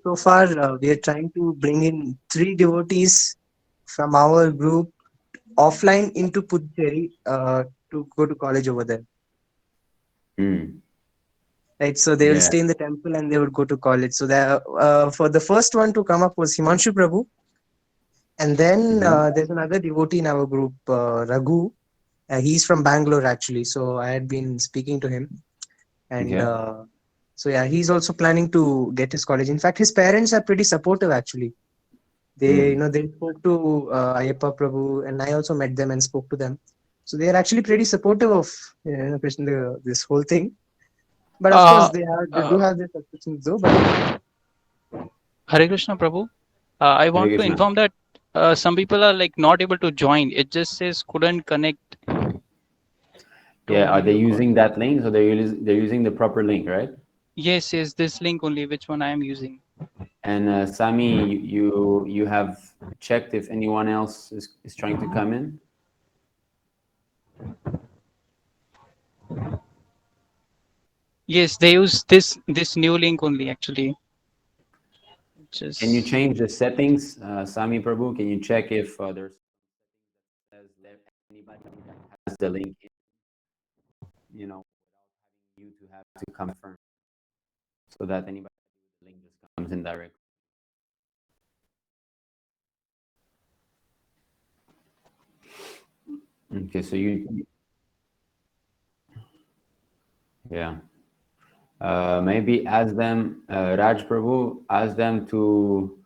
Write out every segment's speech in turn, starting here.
So far, we are trying to bring in three devotees from our group offline into Puducherry to go to college over there. Hmm. Right, so they will Yeah. stay in the temple and they would go to college. So for the first one to come up was Himanshu Prabhu, and then Mm-hmm. there's another devotee in our group, Raghu. He's from Bangalore actually, so I had been speaking to him, and Okay. so yeah, he's also planning to get his college. In fact, his parents are pretty supportive actually. They, Hmm. they spoke to Ayappa Prabhu, and I also met them and spoke to them. So they are actually pretty supportive of Krishna, this whole thing. But of course, Uh, they do uh, have their suspicions though. But Hare Krishna Prabhu. I Hare want to Krishna. inform that some people are like not able to join. It just says couldn't connect Yeah. to Are they video call. using that link? So they're using the proper link, right? Yes, yes, this link only, which one I am using. And Sami, you have checked if anyone else is trying to come in. Yes, they use this new link only actually. Can you Just change the settings, Sami Prabhu? Can you check if there's says that anybody that has the link, you to have to confirm, so that anybody with the link just comes in direct. Okay, so yeah. Maybe ask them, Raj Prabhu, ask them to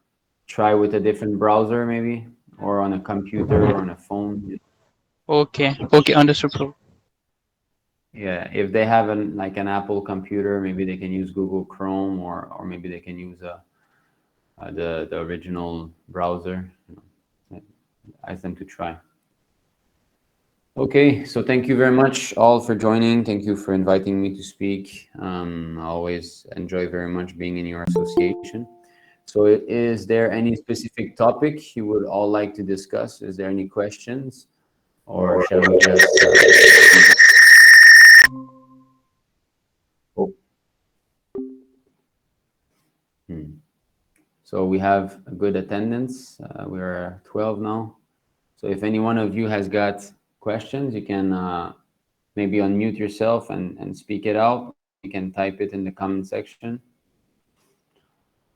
try with a different browser, maybe, or on a computer or on a phone. okay, okay, understood, Prabhu. Yeah, if they have an Apple computer, maybe they can use Google Chrome, or maybe they can use the original browser. Ask them to try. Okay, so thank you very much all for joining. Thank you for inviting me to speak. I always enjoy very much being in your association. So, is there any specific topic you would all like to discuss? Is there any questions, or shall we just? Oh, hmm. So we have a good attendance. We are 12 now. So if any one of you has got questions, you can maybe unmute yourself and speak it out. You can type it in the comment section.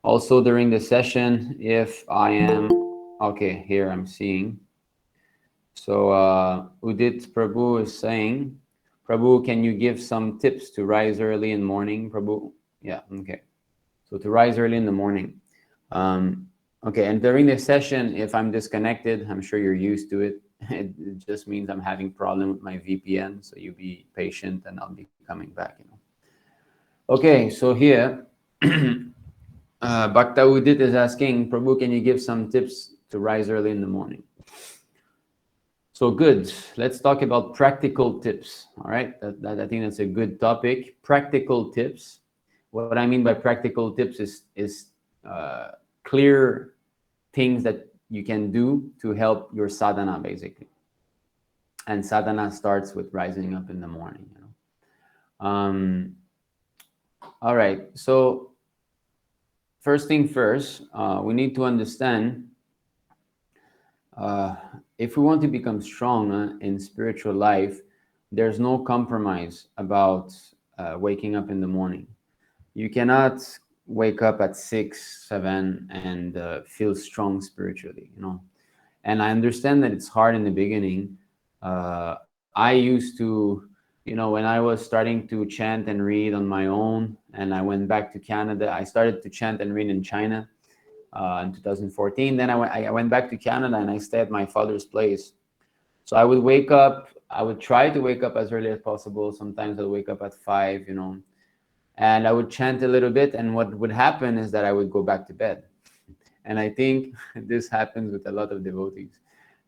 Also during the session, if I am okay, here I'm seeing. So Udit Prabhu is saying, Prabhu, can you give some tips to rise early in the morning, Prabhu? Yeah, okay. So to rise early in the morning. Okay, and during this session, if I'm disconnected, I'm sure you're used to it. It just means I'm having problem with my VPN, so you be patient, and I'll be coming back. Okay, so here, Bhakta Udit is asking, Prabhu, can you give some tips to rise early in the morning? So good. Let's talk about practical tips. All right, I think that's a good topic. Practical tips. What I mean by practical tips is clear things that you can do to help your sadhana, basically. And sadhana starts with rising up in the morning. All right. So first thing first, we need to understand uh, if we want to become strong in spiritual life, there's no compromise about waking up in the morning. You cannot wake up at 6, 7 and feel strong spiritually. And I understand that it's hard in the beginning. I used to, when I was starting to chant and read on my own, and I went back to Canada, I started to chant and read in China in 2014. Then I went back to Canada and I stayed at my father's place. So I would wake up, I would try to wake up as early as possible. Sometimes I'd wake up at 5, and I would chant a little bit. And what would happen is that I would go back to bed. And I think this happens with a lot of devotees.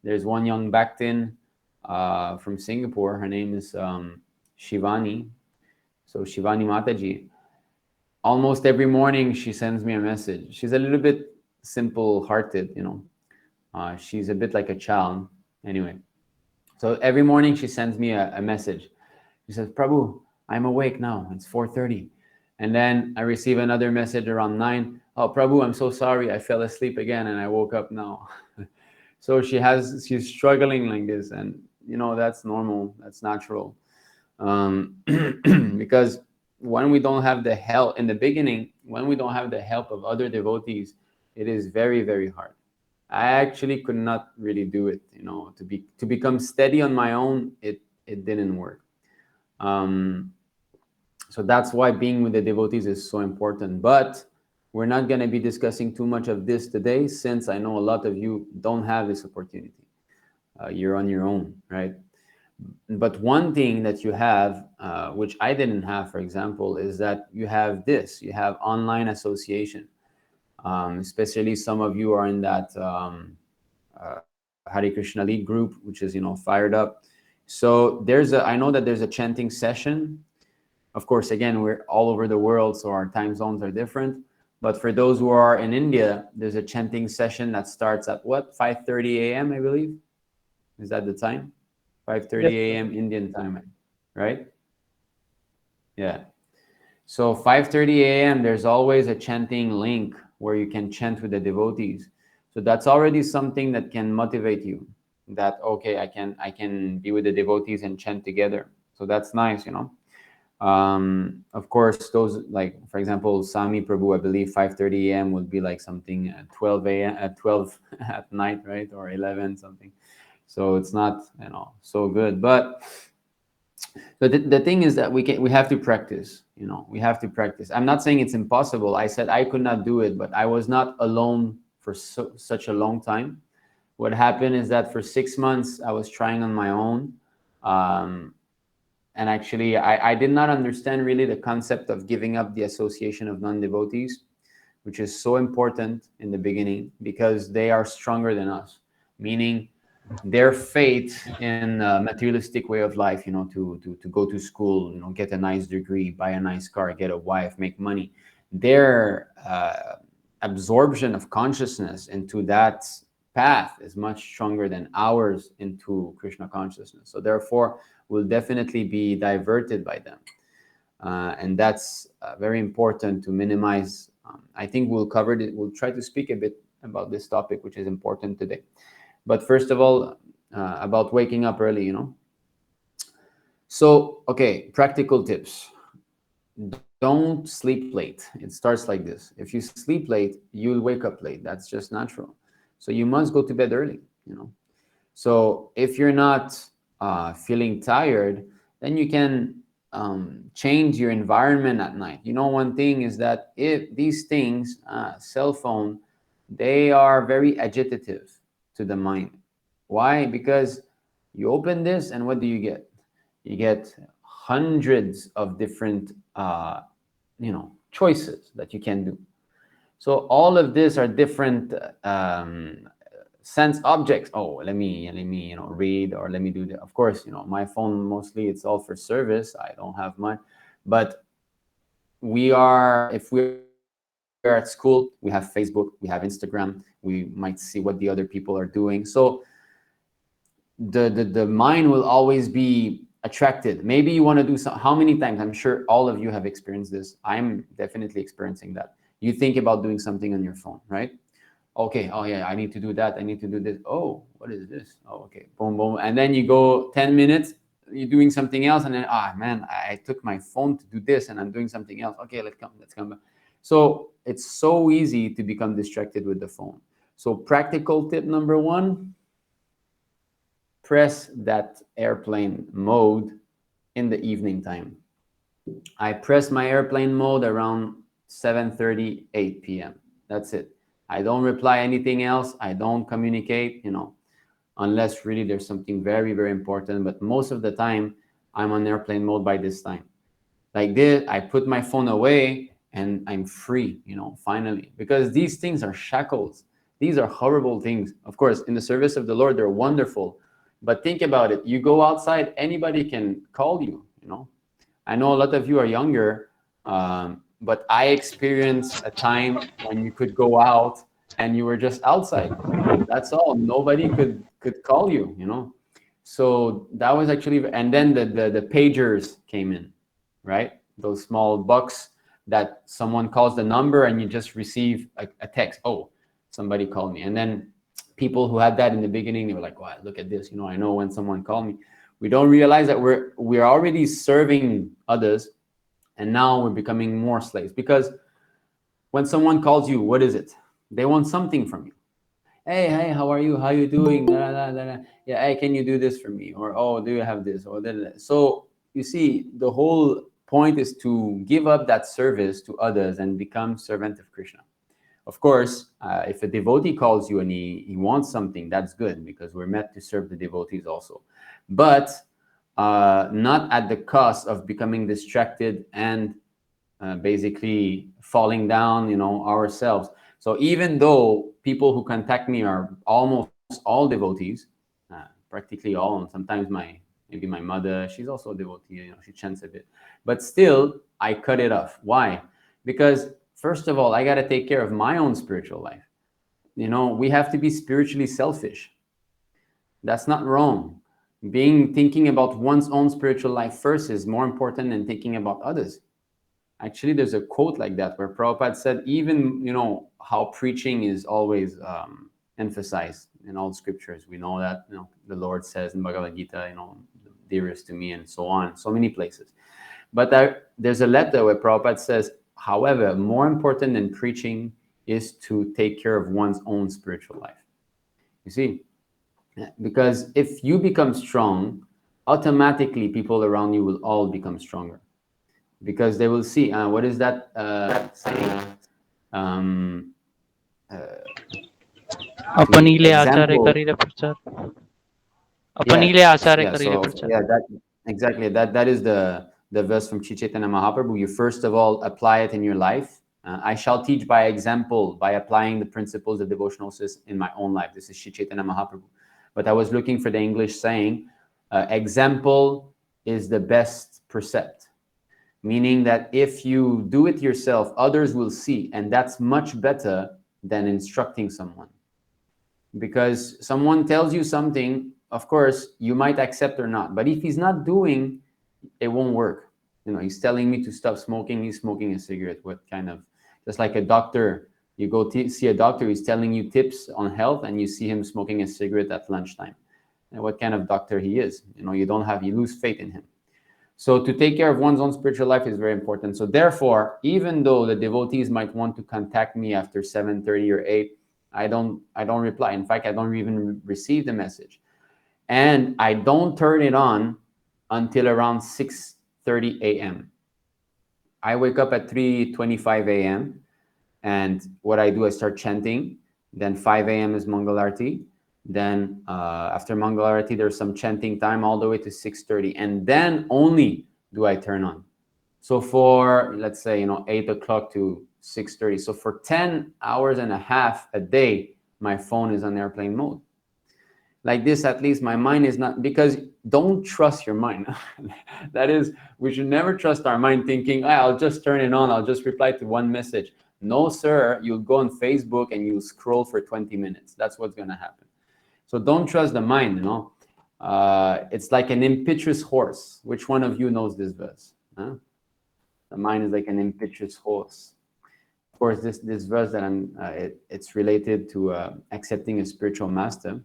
There's one young Bhaktin from Singapore. Her name is Shivani. So Shivani Mataji. Almost every morning she sends me a message. She's a little bit simple-hearted. She's a bit like a child. Anyway, so every morning she sends me a message. She says, Prabhu, I'm awake now. It's 4:30. And then I receive another message around 9. oh Prabhu, I'm so sorry, I fell asleep again and I woke up now. So she's struggling like this, and that's normal, that's natural. Because when we don't have the help in the beginning, when we don't have the help of other devotees, it is very, very hard. I actually could not really do it, to become steady on my own. It didn't work. So that's why being with the devotees is so important. But we're not going to be discussing too much of this today, since I know a lot of you don't have this opportunity. You're on your own, right? But one thing that you have, which I didn't have, for example, is that you have online association. Especially some of you are in that Hare Krishna League group, which is fired up. So I know that there's a chanting session. Of course, again, we're all over the world, so our time zones are different. But for those who are in India, there's a chanting session that starts at 5:30 a.m., I believe. Is that the time? 5:30 Yes, a.m. Indian time, right? Yeah. So 5:30 a.m., there's always a chanting link where you can chant with the devotees. So that's already something that can motivate you. That, okay, I can be with the devotees and chant together. So that's nice. Of course, those, like, for example, Sami Prabhu, I believe 5:30 a.m. would be like something at 12 a.m. at 12 at night, right? Or 11 something. So it's not so good. But the thing is that we have to practice. We have to practice. I'm not saying it's impossible. I said I could not do it, but I was not alone for such a long time. What happened is that for 6 months I was trying on my own. And actually, I did not understand really the concept of giving up the association of non-devotees, which is so important in the beginning, because they are stronger than us. Meaning, their faith in a materialistic way of life, to go to school, get a nice degree, buy a nice car, get a wife, make money. Their absorption of consciousness into that path is much stronger than ours into Krishna consciousness. So therefore, will definitely be diverted by them. And that's very important to minimize. I think we'll cover it. We'll try to speak a bit about this topic, which is important today. But first of all, about waking up early, So, okay, practical tips. Don't sleep late. It starts like this. If you sleep late, you'll wake up late. That's just natural. So you must go to bed early, So if you're not feeling tired, then you can change your environment at night. One thing is that if these things, cell phone, they are very agitative to the mind. Why? Because you open this and what do you get? You get hundreds of different choices that you can do. So all of this are different sense objects. Oh, let me read, or let me do that. Of course, my phone, mostly it's all for service. I don't have much. But if we're at school, we have Facebook, we have Instagram, we might see what the other people are doing. So the mind will always be attracted. Maybe you want to do some. How many times? I'm sure all of you have experienced this. I'm definitely experiencing that. You think about doing something on your phone, right? Okay, oh yeah, I need to do that. I need to do this. Oh, what is this? Oh, okay, boom, boom. And then you go 10 minutes, you're doing something else. And then, man, I took my phone to do this and I'm doing something else. Okay, let's come back. So it's so easy to become distracted with the phone. So practical tip number 1, press that airplane mode in the evening time. I press my airplane mode around 7:30, 8 p.m. That's it. I don't reply anything else. I don't communicate, unless really there's something very, very important. But most of the time, I'm on airplane mode by this time. Like this, I put my phone away and I'm free, finally. Because these things are shackles. These are horrible things. Of course, in the service of the Lord, they're wonderful. But think about it. You go outside, anybody can call you, I know a lot of you are younger, but I experienced a time when you could go out and you were just outside. That's all. Nobody could call you, So that was actually, and then the pagers came in, right? Those small box that someone calls the number and you just receive a text, oh, somebody called me. And then people who had that in the beginning, they were like, wow, look at this, I know when someone called me. We don't realize that we're already serving others, and now we're becoming more slaves. Because when someone calls you, what is it? They want something from you. Hey, how are you? How you doing? Da, da, da, da. Yeah, hey, can you do this for me? Or, oh, do you have this? Or da, da, da. So you see, the whole point is to give up that service to others and become servant of Krishna. Of course, if a devotee calls you and he wants something, that's good, because we're meant to serve the devotees also. But not at the cost of becoming distracted and basically falling down, ourselves. So even though people who contact me are almost all devotees, practically all, and sometimes maybe my mother, she's also a devotee, she chants a bit, but still I cut it off. Why? Because first of all, I got to take care of my own spiritual life. We have to be spiritually selfish. That's not wrong. Thinking about one's own spiritual life first is more important than thinking about others. Actually, there's a quote like that where Prabhupada said, even, how preaching is always emphasized in all scriptures. We know that, the Lord says in Bhagavad-Gita, dearest to me, and so on, so many places. But there's a letter where Prabhupada says, however, more important than preaching is to take care of one's own spiritual life. You see, because if you become strong, automatically people around you will all become stronger. Because they will see, what is that saying? अपनीले आचार्य करिले प्रचार अपनीले आचार्य करिले प्रचार. Yeah, exactly. That is the verse from Chaitanya Mahaprabhu. You first of all apply it in your life. I shall teach by example, by applying the principles of devotional service in my own life. This is Chaitanya Mahaprabhu. But I was looking for the English saying, example is the best precept. Meaning that if you do it yourself, others will see, and that's much better than instructing someone. Because someone tells you something, of course, you might accept or not. But if he's not doing, it won't work. He's telling me to stop smoking, he's smoking a cigarette. What kind of, just like a doctor, you go see a doctor, he's telling you tips on health, and you see him smoking a cigarette at lunchtime. And what kind of doctor he is? You lose faith in him. So to take care of one's own spiritual life is very important. So therefore, even though the devotees might want to contact me after 7:30 or 8, I don't reply. In fact, I don't even receive the message. And I don't turn it on until around 6:30 a.m. I wake up at 3:25 a.m. and what I do, I start chanting. Then 5 a.m. is Mangal Arati. Then after Mangal Arati, there's some chanting time all the way to 6:30. And then only do I turn on. So for, let's say, 8 o'clock to 6:30. So for 10 hours and a half a day, my phone is on airplane mode. Like this, at least my mind is not, because don't trust your mind. That is, we should never trust our mind thinking, I'll just turn it on, I'll just reply to one message. No, sir, you'll go on Facebook and you'll scroll for 20 minutes. That's what's going to happen. So don't trust the mind, It's like an impetuous horse. Which one of you knows this verse? Huh? The mind is like an impetuous horse. Of course, this verse that it's related to accepting a spiritual master.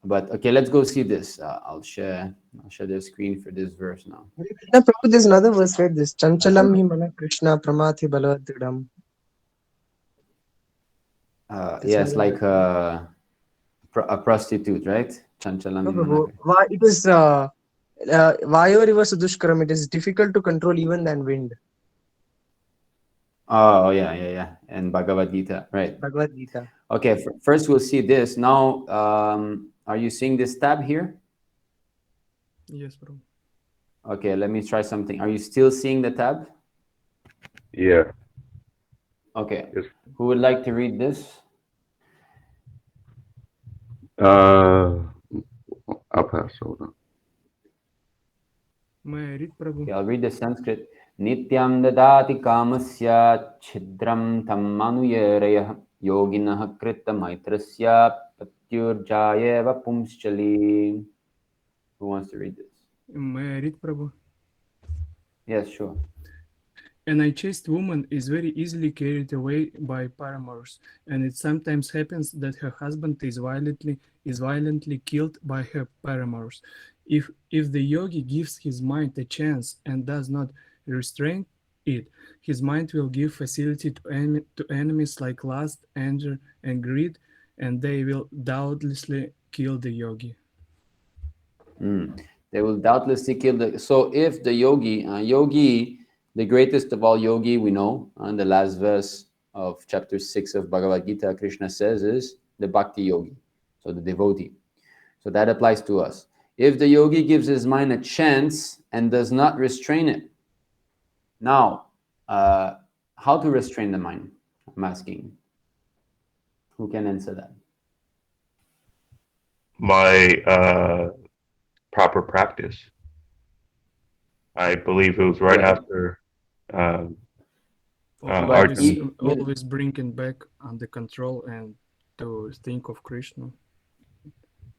But okay, let's go see this. I'll share the screen for this verse now. Now, Prabhu, there's another verse, right? This Chanchalam hi mana Krishna pramathi balavadridam. Yes, like a prostitute, right? Chanchalam hi mana. Why it is Vayo river Sudushkaram, it is difficult to control even than wind. Oh, yeah. And Bhagavad-Gita, right? Bhagavad-Gita. Okay, first we'll see this. Now, are you seeing this tab here? Yes, bro. Okay, let me try something. Are you still seeing the tab? Yeah. Okay. Yes. Who would like to read this? I'll pass. Hold on. May I read, Prabhu? Okay, I'll read the Sanskrit. Nityam dadati kamasya chidram tam manuyerayah yoginah krita maitrasya patyurjayeva pumschali. Who wants to read this? May I read, Prabhu? Yes, sure. a chaste woman is very easily carried away by paramours, and it sometimes happens that her husband is violently killed by her paramours. If the yogi gives his mind a chance and does not restrain it, his mind will give facility to enemies like lust, anger, and greed, and they will doubtlessly kill the yogi. They will doubtlessly kill the. So if the yogi, the greatest of all yogi, we know, on the last verse of chapter 6 of Bhagavad-Gita, Krishna says is the bhakti yogi, so the devotee. So that applies to us. If the yogi gives his mind a chance and does not restrain it, now, how to restrain the mind? I'm asking. Who can answer that? My proper practice. I believe it was right Yeah. after But Arjun. Always bring it back under control and to think of Krishna.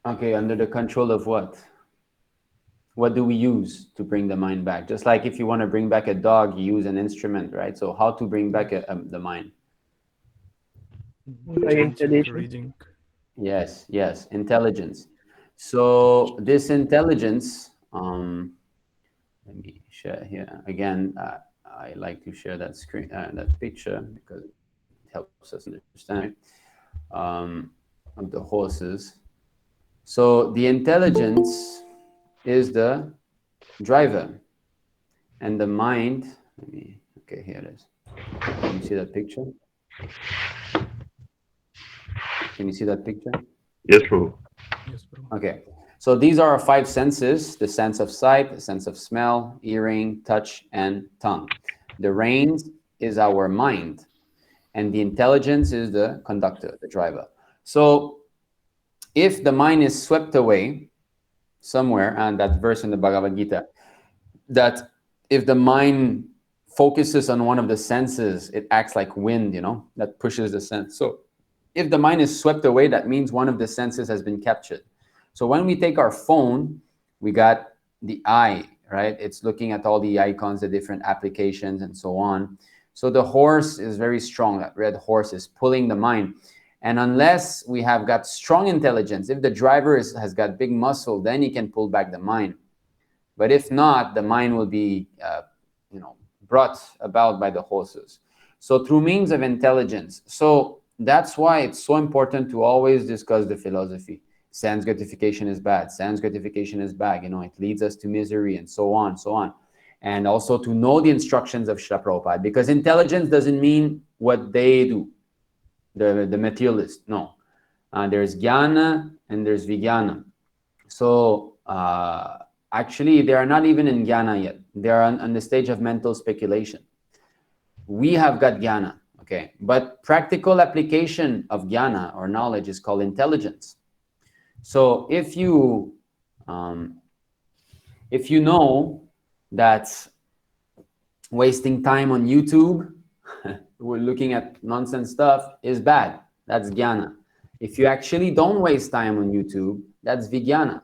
Okay, under the control of what? What do we use to bring the mind back? Just like if you want to bring back a dog, you use an instrument, right? So how to bring back the mind? Chanting, reading. Yes, intelligence. So this intelligence, let me share here again. I like to share that screen, that picture, because it helps us understand of the horses. So the intelligence is the driver, and the mind. Okay, here it is. Can you see that picture? Can you see that picture? Yes, Prabhu. Yes, Prabhu. Okay. So these are our five senses: the sense of sight, the sense of smell, hearing, touch, and tongue. The reins is our mind, and the intelligence is the conductor, the driver. So if the mind is swept away somewhere, and that verse in the Bhagavad-Gita, that if the mind focuses on one of the senses, it acts like wind, that pushes the sense. So if the mind is swept away, that means one of the senses has been captured. So when we take our phone, we got the eye, right? It's looking at all the icons, the different applications, and so on. So the horse is very strong. That red horse is pulling the mind. And unless we have got strong intelligence, if the driver has got big muscle, then he can pull back the mind. But if not, the mind will be, brought about by the horses. So through means of intelligence. So that's why it's so important to always discuss the philosophy. Sense gratification is bad. Sense gratification is bad. It leads us to misery, and so on, so on. And also to know the instructions of Srila Prabhupada, because intelligence doesn't mean what they do, the materialist. No. There's jnana and there's vijnana. So actually, they are not even in jnana yet. They are on the stage of mental speculation. We have got jnana, okay? But practical application of jnana or knowledge is called intelligence. So if you know that wasting time on YouTube, we're looking at nonsense stuff, is bad, that's jnana. If you actually don't waste time on YouTube, that's vijnana,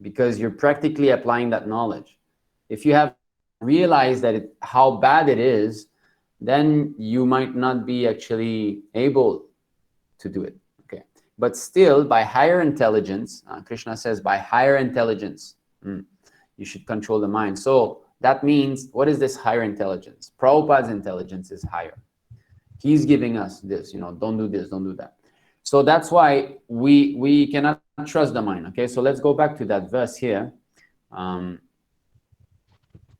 because you're practically applying that knowledge. If you have realized that how bad it is, then you might not be actually able to do it. Okay, but still, by higher intelligence, Krishna says, by higher intelligence, you should control the mind. So that means, what is this higher intelligence? Prabhupada's intelligence is higher. He's giving us this, don't do this, don't do that. So that's why we cannot trust the mind. Okay, so let's go back to that verse here. In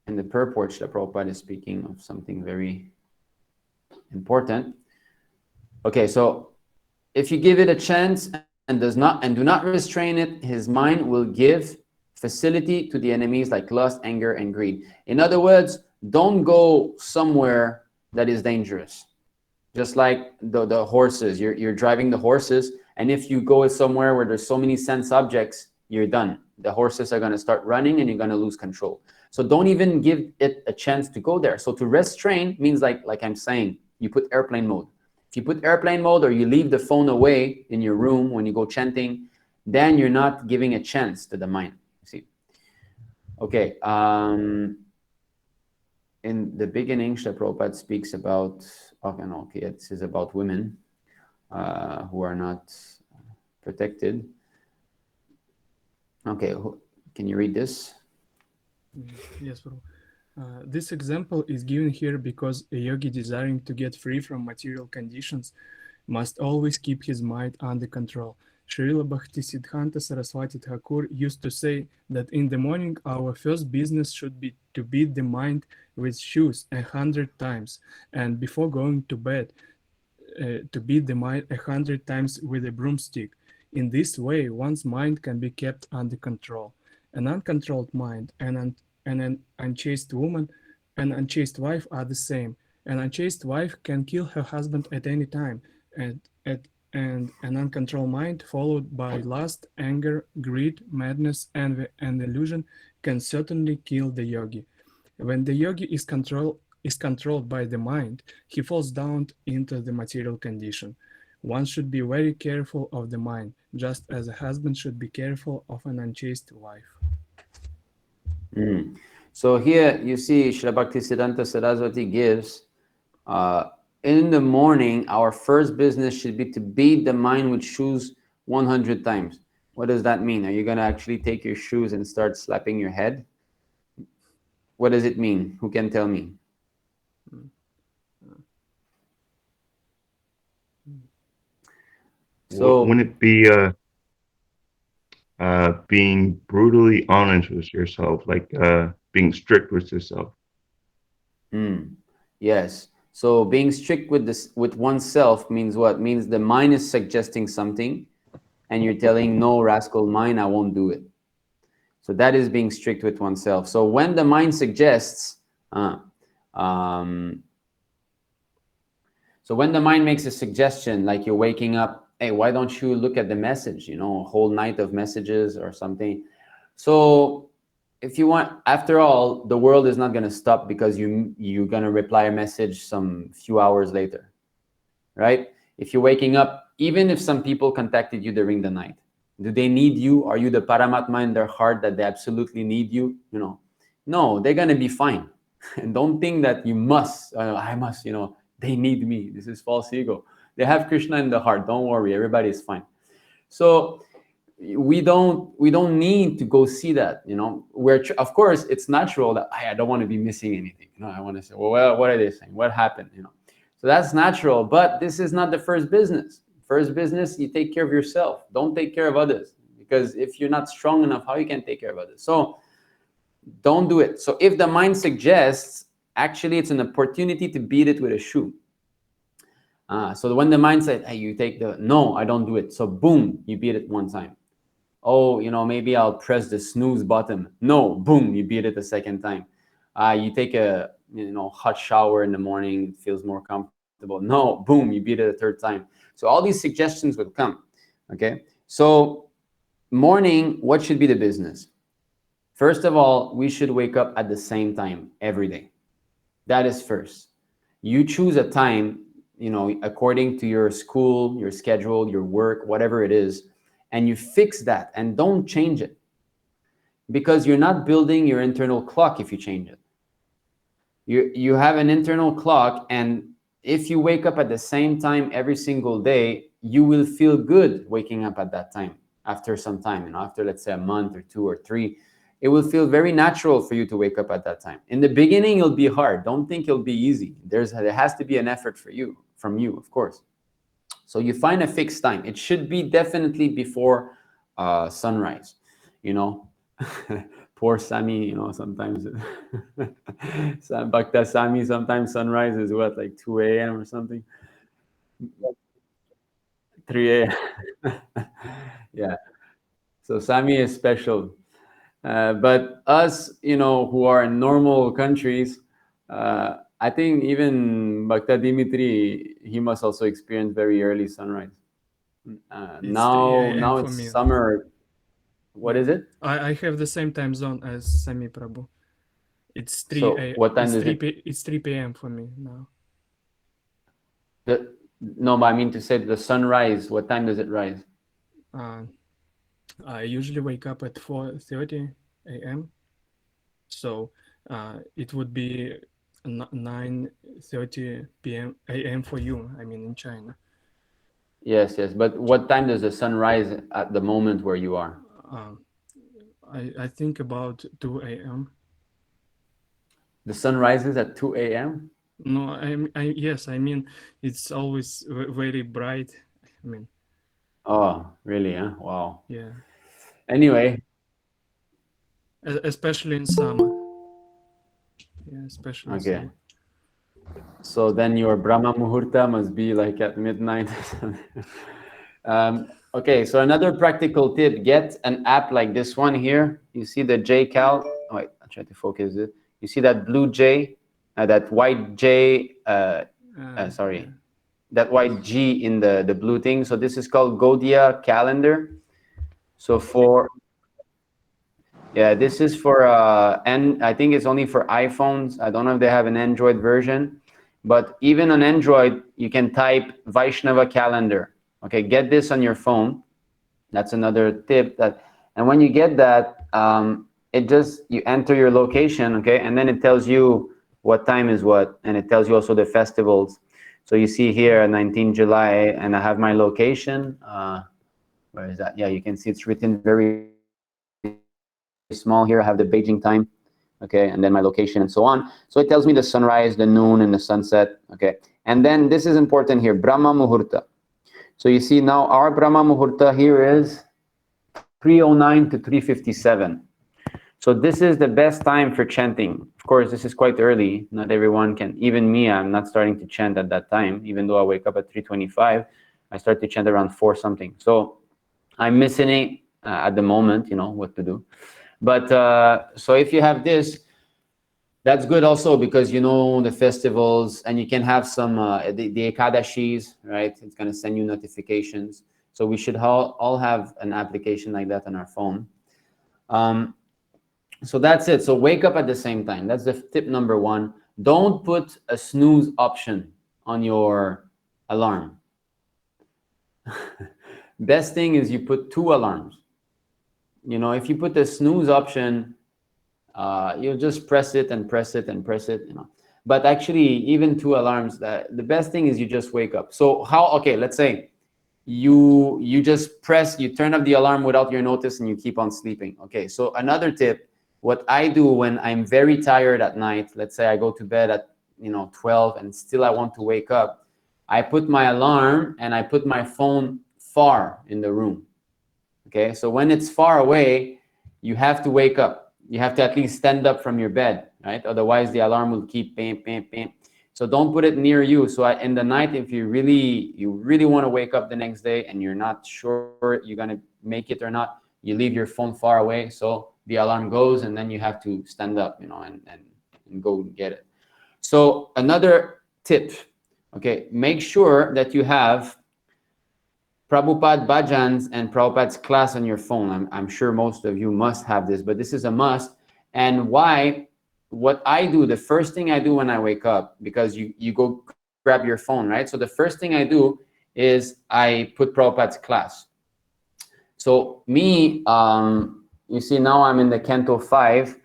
the purport, Srila Prabhupada is speaking of something very important. Okay, so if you give it a chance and do not restrain it, his mind will give facility to the enemies like lust, anger, and greed. In other words, don't go somewhere that is dangerous. Just like the horses, you're driving the horses, and if you go somewhere where there's so many sense objects, you're done. The horses are going to start running and you're going to lose control. So don't even give it a chance to go there. So to restrain means like I'm saying, you put airplane mode. If you put airplane mode, or you leave the phone away in your room when you go chanting, then you're not giving a chance to the mind. See? Okay. in the beginning, Srila Prabhupada speaks about, okay, this is about women who are not protected. Okay, can you read this? Yes, Prabhu. This example is given here because a yogi desiring to get free from material conditions must always keep his mind under control. Srila Bhaktisiddhanta Saraswati Thakur used to say that in the morning our first business should be to beat the mind with shoes 100 times, and before going to bed to beat the mind 100 times with a broomstick. In this way, one's mind can be kept under control. An uncontrolled mind and an unchaste woman and unchaste wife are the same. An unchaste wife can kill her husband at any time, and an uncontrolled mind followed by lust, anger, greed, madness, envy, and illusion can certainly kill the yogi. When the yogi is controlled by the mind, he falls down into the material condition. One should be very careful of the mind, just as a husband should be careful of an unchaste wife. So here you see Srila Bhaktisiddhanta Saraswati gives, in the morning, our first business should be to beat the mind with shoes 100 times. What does that mean? Are you going to actually take your shoes and start slapping your head? What does it mean? Who can tell me? So wouldn't it be being brutally honest with yourself, like being strict with yourself? Yes. So being strict with oneself means what? Means the mind is suggesting something, and you're telling, no, rascal mind, I won't do it. So that is being strict with oneself. So when the mind suggests, so when the mind makes a suggestion, like you're waking up, hey, why don't you look at the message? A whole night of messages or something. So if you want, after all, the world is not going to stop because you're going to reply a message some few hours later, right? If you're waking up, even if some people contacted you during the night, do they need you? Are you the Paramatma in their heart that they absolutely need you? No, they're going to be fine. And don't think that you must, I must, they need me. This is false ego. They have Krishna in the heart. Don't worry, everybody is fine. So we don't need to go see that. Of course it's natural that I don't want to be missing anything. I want to say, well, what are they saying? What happened? So that's natural, but this is not the first business. First business, you take care of yourself. Don't take care of others, because if you're not strong enough, how you can take care of others? So don't do it. So if the mind suggests, actually it's an opportunity to beat it with a shoe. So when the mind says, hey, you take no, I don't do it. So boom, you beat it one time. Oh, maybe I'll press the snooze button. No, boom, you beat it a second time. You take a hot shower in the morning, it feels more comfortable. No, boom, you beat it a third time. So all these suggestions will come. Okay, so morning, what should be the business? First of all, we should wake up at the same time every day. That is first. You choose a time, according to your school, your schedule, your work, whatever it is, and you fix that and don't change it, because you're not building your internal clock if you change it. You have an internal clock, and if you wake up at the same time every single day, you will feel good waking up at that time. After some time, after let's say a month or 2 or 3, it will feel very natural for you to wake up at that time. In the beginning, it'll be hard. Don't think it'll be easy. There has to be an effort from you, of course. So you find a fixed time. It should be definitely before sunrise. Poor Sami, sometimes Bhakta Sami, sometimes sunrise is what, like 2 a.m. or something? 3 a.m. Yeah. So Sami is special. But us, who are in normal countries, I think even Bhakta Dimitri, he must also experience very early sunrise. Now it's summer. What is it? I have the same time zone as Sami Prabhu. It's 3 So what time is it? It's 3 p.m. for me now. No, but I mean to say the sunrise, what time does it rise? I usually wake up at 4:30 a.m. So it would be 9:30 p.m. a.m. for you. I mean, in China. Yes, yes. But what time does the sun rise at the moment where you are? I think about 2 a.m. The sun rises at 2 a.m.? No, yes, I mean, it's always very bright. I mean, Oh, really? Huh? Wow. yeah, Anyway, especially in summer. Yeah, especially in okay. summer. So then your Brahma Muhurta must be like at midnight. Okay, so another practical tip, get an app like this one here. You see the JCal. Oh, wait, I'll try to focus it. You see that blue J, that white J, sorry, Yeah. that white G in the blue thing. So this is called Godia Calendar. So yeah, this is for, and I think it's only for iPhones. I don't know if they have an Android version, but even on Android, you can type Vaishnava Calendar. Okay, get this on your phone. That's another tip. And when you get that, you enter your location, okay, and then it tells you what time is what, and it tells you also the festivals. So you see here, 19 July, and I have my location. Where is that? Yeah, you can see it's written very small here. I have the Beijing time, okay, and then my location and so on. So it tells me the sunrise, the noon, and the sunset, okay. And then this is important here, Brahma Muhurta. So you see now our Brahma Muhurta here is 3:09 to 3:57. So this is the best time for chanting. Of course, this is quite early. Not everyone can, even me, I'm not starting to chant at that time. Even though I wake up at 3:25, I start to chant around 4 something. So I'm missing it at the moment, you know, what to do. But so if you have this, that's good also because you know the festivals and you can have some, the Ekadashis, right? It's going to send you notifications. So we should all have an application like that on our phone. So that's it. So wake up at the same time. That's the tip number 1. Don't put a snooze option on your alarm. Best thing is you put 2 alarms. You know, if you put the snooze option, you'll just press it and press it and press it, you know. But actually, even 2 alarms, the best thing is you just wake up. So okay, let's say you just you turn up the alarm without your notice and you keep on sleeping. Okay, so another tip, what I do when I'm very tired at night, let's say I go to bed at 12 and still I want to wake up, I put my alarm and I put my phone far in the room. Okay, so when it's far away, you have to wake up. You have to at least stand up from your bed, right? Otherwise, the alarm will keep bam, bam, bam. So don't put it near you. So in the night, if you really want to wake up the next day and you're not sure you're going to make it or not, you leave your phone far away. So the alarm goes and then you have to stand up, and go get it. So another tip, okay, make sure that you have Prabhupada bhajans and Prabhupada's class on your phone. I'm sure most of you must have this, but this is a must. And why? What I do, the first thing I do when I wake up, because you go grab your phone, right? So the first thing I do is I put Prabhupada's class. So me, you see now I'm in the Canto 5.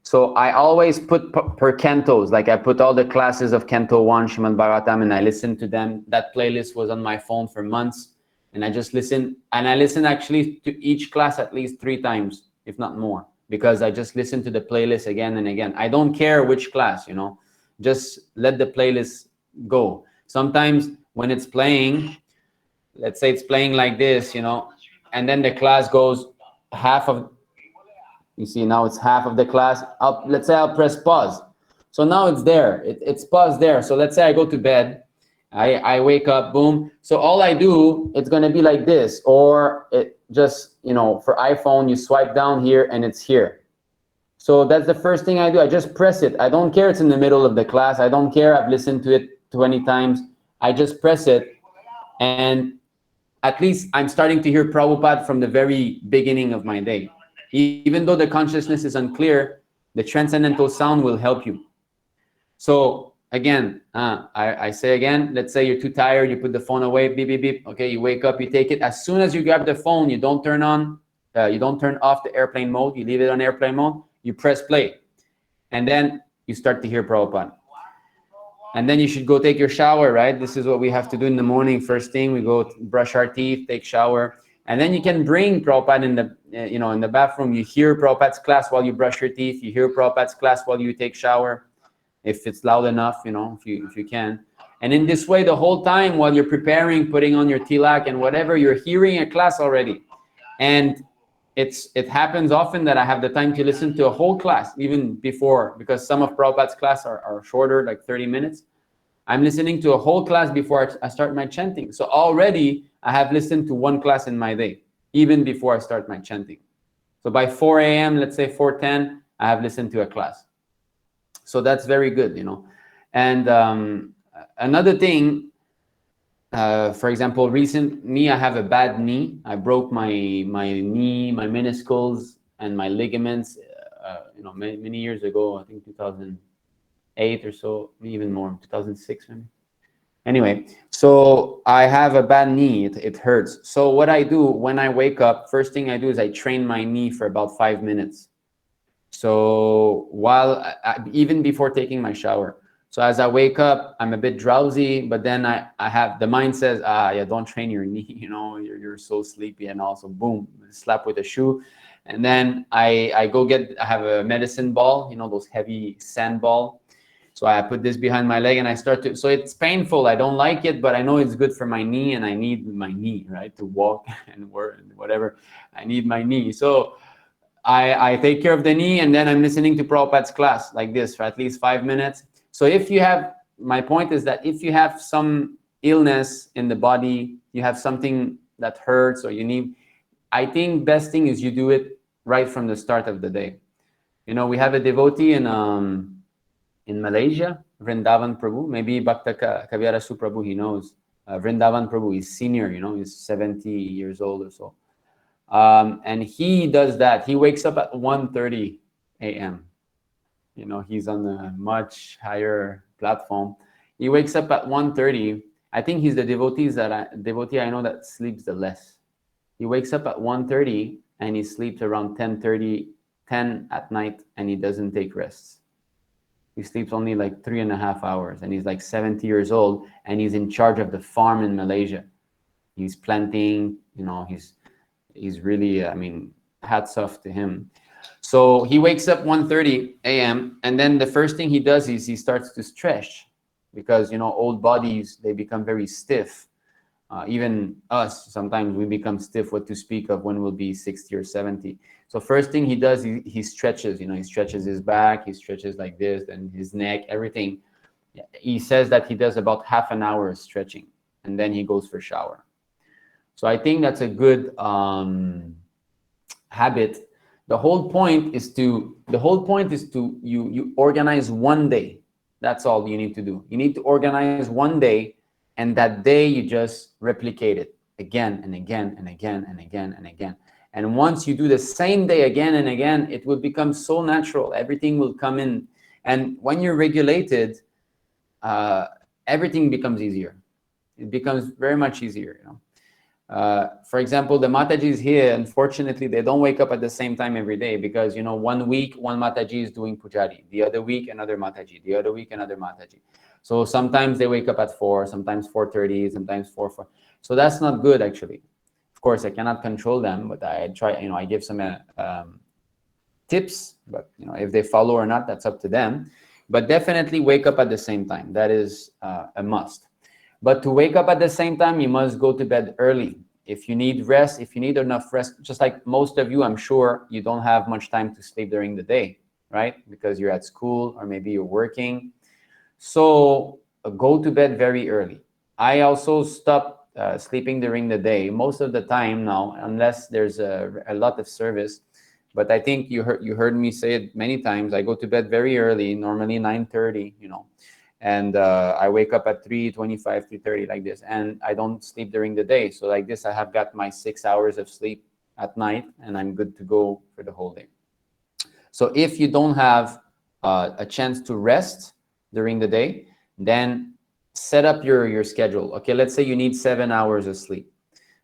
So I always put per cantos, like I put all the classes of Canto 1, Shimat Bhagavatam, and I listen to them. That playlist was on my phone for months. And I just listen, and I listen actually to each class at least 3 times, if not more, because I just listen to the playlist again and again. I don't care which class, just let the playlist go. Sometimes when it's playing, let's say it's playing like this, and then the class goes half of, you see now it's half of the class. Let's say I'll press pause. So now it's there, it's paused there. So let's say I go to bed. I wake up, boom. So all I do, it's going to be like this, or it just, for iPhone, you swipe down here and it's here. So that's the first thing I do. I just press it. I don't care it's in the middle of the class. I don't care I've listened to it 20 times. I just press it. And at least I'm starting to hear Prabhupada from the very beginning of my day. Even though the consciousness is unclear, the transcendental sound will help you. So again, I say again, let's say you're too tired, you put the phone away, beep, beep, beep. Okay, you wake up, you take it. As soon as you grab the phone, you don't turn off the airplane mode. You leave it on airplane mode. You press play, and then you start to hear Prabhupada. and then you should go take your shower, right? This is what we have to do in the morning. First thing, we go brush our teeth, take shower, and then you can bring Prabhupada in the in the bathroom. You hear Prabhupada's class while you brush your teeth. You hear Prabhupada's class while you take shower, if it's loud enough, if you can. And in this way, the whole time while you're preparing, putting on your tilak and whatever, you're hearing a class already. And it happens often that I have the time to listen to a whole class, even before, because some of Prabhupada's class are shorter, like 30 minutes. I'm listening to a whole class before I start my chanting. So already I have listened to one class in my day, even before I start my chanting. So by 4 a.m., let's say 4:10, I have listened to a class. So that's very good, And another thing, for example, recently I have a bad knee. I broke my knee, my meniscus, and my ligaments. Many years ago. I think 2008 or so, even more, 2006 maybe. Anyway, so I have a bad knee. It hurts. So what I do when I wake up, first thing I do is I train my knee for about 5 minutes. So even before taking my shower. So as I wake up, I'm a bit drowsy, but then I have, the mind says, yeah, don't train your knee, you're so sleepy, and also boom, slap with a shoe. And then I have a medicine ball, those heavy sand ball. So I put this behind my leg and I start to, so it's painful. I don't like it, but I know it's good for my knee, and I need my knee, right? To walk and work and whatever. I need my knee. So I take care of the knee, and then I'm listening to Prabhupada's class like this for at least 5 minutes. So my point is that if you have some illness in the body, you have something that hurts, or I think best thing is you do it right from the start of the day. We have a devotee in Malaysia, Vrindavan Prabhu, maybe Bhakta Kavirashu Prabhu, he knows. Vrindavan Prabhu is senior, he's 70 years old or so. And he does that. He wakes up at 1:30 a.m. He's on a much higher platform. He wakes up at 1:30. I think he's the devotee I know that sleeps the less. He wakes up at 1:30 and he sleeps around 10:30, 10 at night, and he doesn't take rests. He sleeps only like 3.5 hours, and he's like 70 years old, and he's in charge of the farm in Malaysia. He's planting, he's really, hats off to him. So he wakes up 1:30 a.m. and then the first thing he does is he starts to stretch, because old bodies, they become very stiff. Even us, sometimes we become stiff, what to speak of when we'll be 60 or 70. So first thing he does, he stretches. He stretches his back, he stretches like this, and his neck, everything. He says that he does about half an hour stretching, and then he goes for shower. So I think that's a good habit. The whole point is to you organize one day. That's all you need to do. You need to organize one day, and that day you just replicate it again and again and again and again and again. And once you do the same day again and again, it will become so natural. Everything will come in. And when you're regulated, everything becomes easier. It becomes very much easier, For example, the Matajis here, unfortunately, they don't wake up at the same time every day, because, 1 week, one Mataji is doing Pujari. The other week, another Mataji. The other week, another Mataji. So sometimes they wake up at 4, sometimes 4:30, sometimes 4. So that's not good, actually. Of course, I cannot control them, but I try, I give some tips, but, if they follow or not, that's up to them. But definitely wake up at the same time. That is a must. But to wake up at the same time, you must go to bed early. If you need rest, if you need enough rest, just like most of you, I'm sure you don't have much time to sleep during the day, right? Because you're at school, or maybe you're working. So go to bed very early. I also stop sleeping during the day most of the time now, unless there's a lot of service. But I think you heard me say it many times. I go to bed very early, normally 9:30, and I wake up at 3:25, 3:30 like this, and I don't sleep during the day. So like this, I have got my 6 hours of sleep at night, and I'm good to go for the whole day. So if you don't have a chance to rest during the day, then set up your schedule. Okay, let's say you need 7 hours of sleep.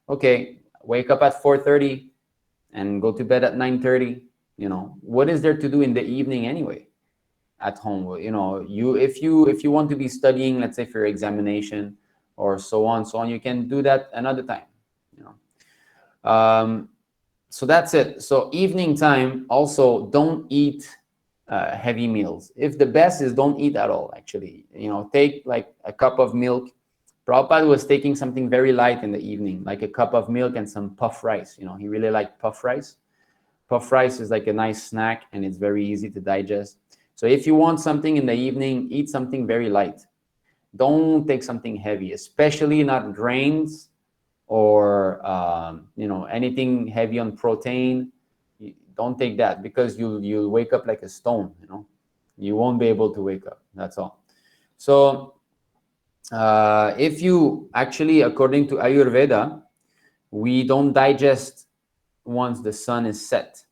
Okay, wake up at 4:30 and go to bed at 9:30. What is there to do in the evening anyway? at home. You know, if you want to be studying, let's say for your examination or so on, you can do that another time. You know, so that's it. So evening time, also don't eat heavy meals. If the best is don't eat at all. Actually, you know, take like a cup of milk. Prabhupada was taking something very light in the evening, like a cup of milk and some puff rice. You know, he really liked puff rice. Puff rice is like a nice snack and it's very easy to digest. So if you want something in the evening, eat something very light. Don't take something heavy, especially not grains or you know, anything heavy on protein. Don't take that because you'll wake up like a stone. You know, you won't be able to wake up. That's all. So if you actually, according to Ayurveda, we don't digest once the sun is set.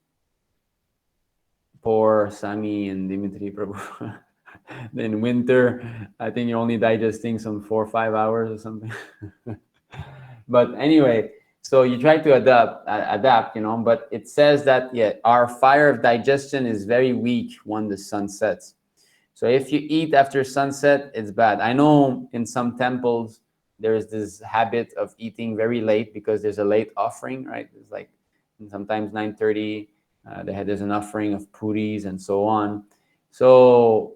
Poor Sami and Dimitri Prabhu. In winter, I think you're only digesting some 4 or 5 hours or something. But anyway, so you try to adapt, you know, but it says that, yeah, our fire of digestion is very weak when the sun sets. So if you eat after sunset, it's bad. I know in some temples, there's this habit of eating very late because there's a late offering, right? It's like sometimes 9:30, there's an offering of puris and so on. So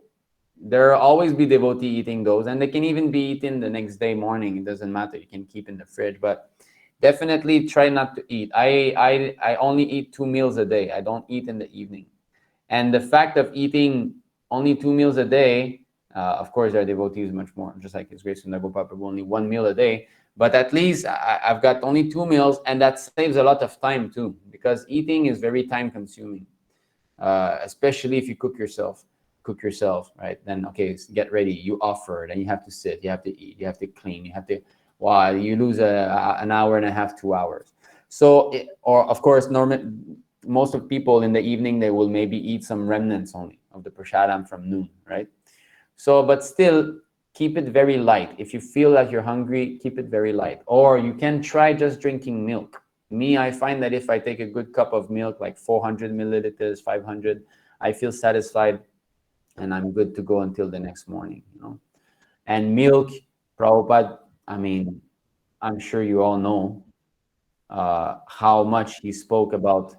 there will always be devotee eating those, and they can even be eaten the next day morning. It doesn't matter. You can keep in the fridge, but definitely try not to eat. I only eat 2 meals a day. I don't eat in the evening. And the fact of eating only 2 meals a day, of course, there are devotees much more, just like His Grace Sundar Gopal Prabhu, only 1 meal a day. But at least I've got only 2 meals, and that saves a lot of time too, because eating is very time consuming, especially if you cook yourself, right? Then, okay, get ready, you offer, then you have to sit, you have to eat, you have to clean, you have to, wow, you lose an hour and a half, 2 hours. So, or of course, most of people in the evening, they will maybe eat some remnants only of the prasadam from noon, right? So, but still, keep it very light. If you feel that you're hungry, keep it very light. Or you can try just drinking milk. Me, I find that if I take a good cup of milk, like 400 milliliters, 500, I feel satisfied and I'm good to go until the next morning, you know. And milk, Prabhupada, I mean, I'm sure you all know how much he spoke about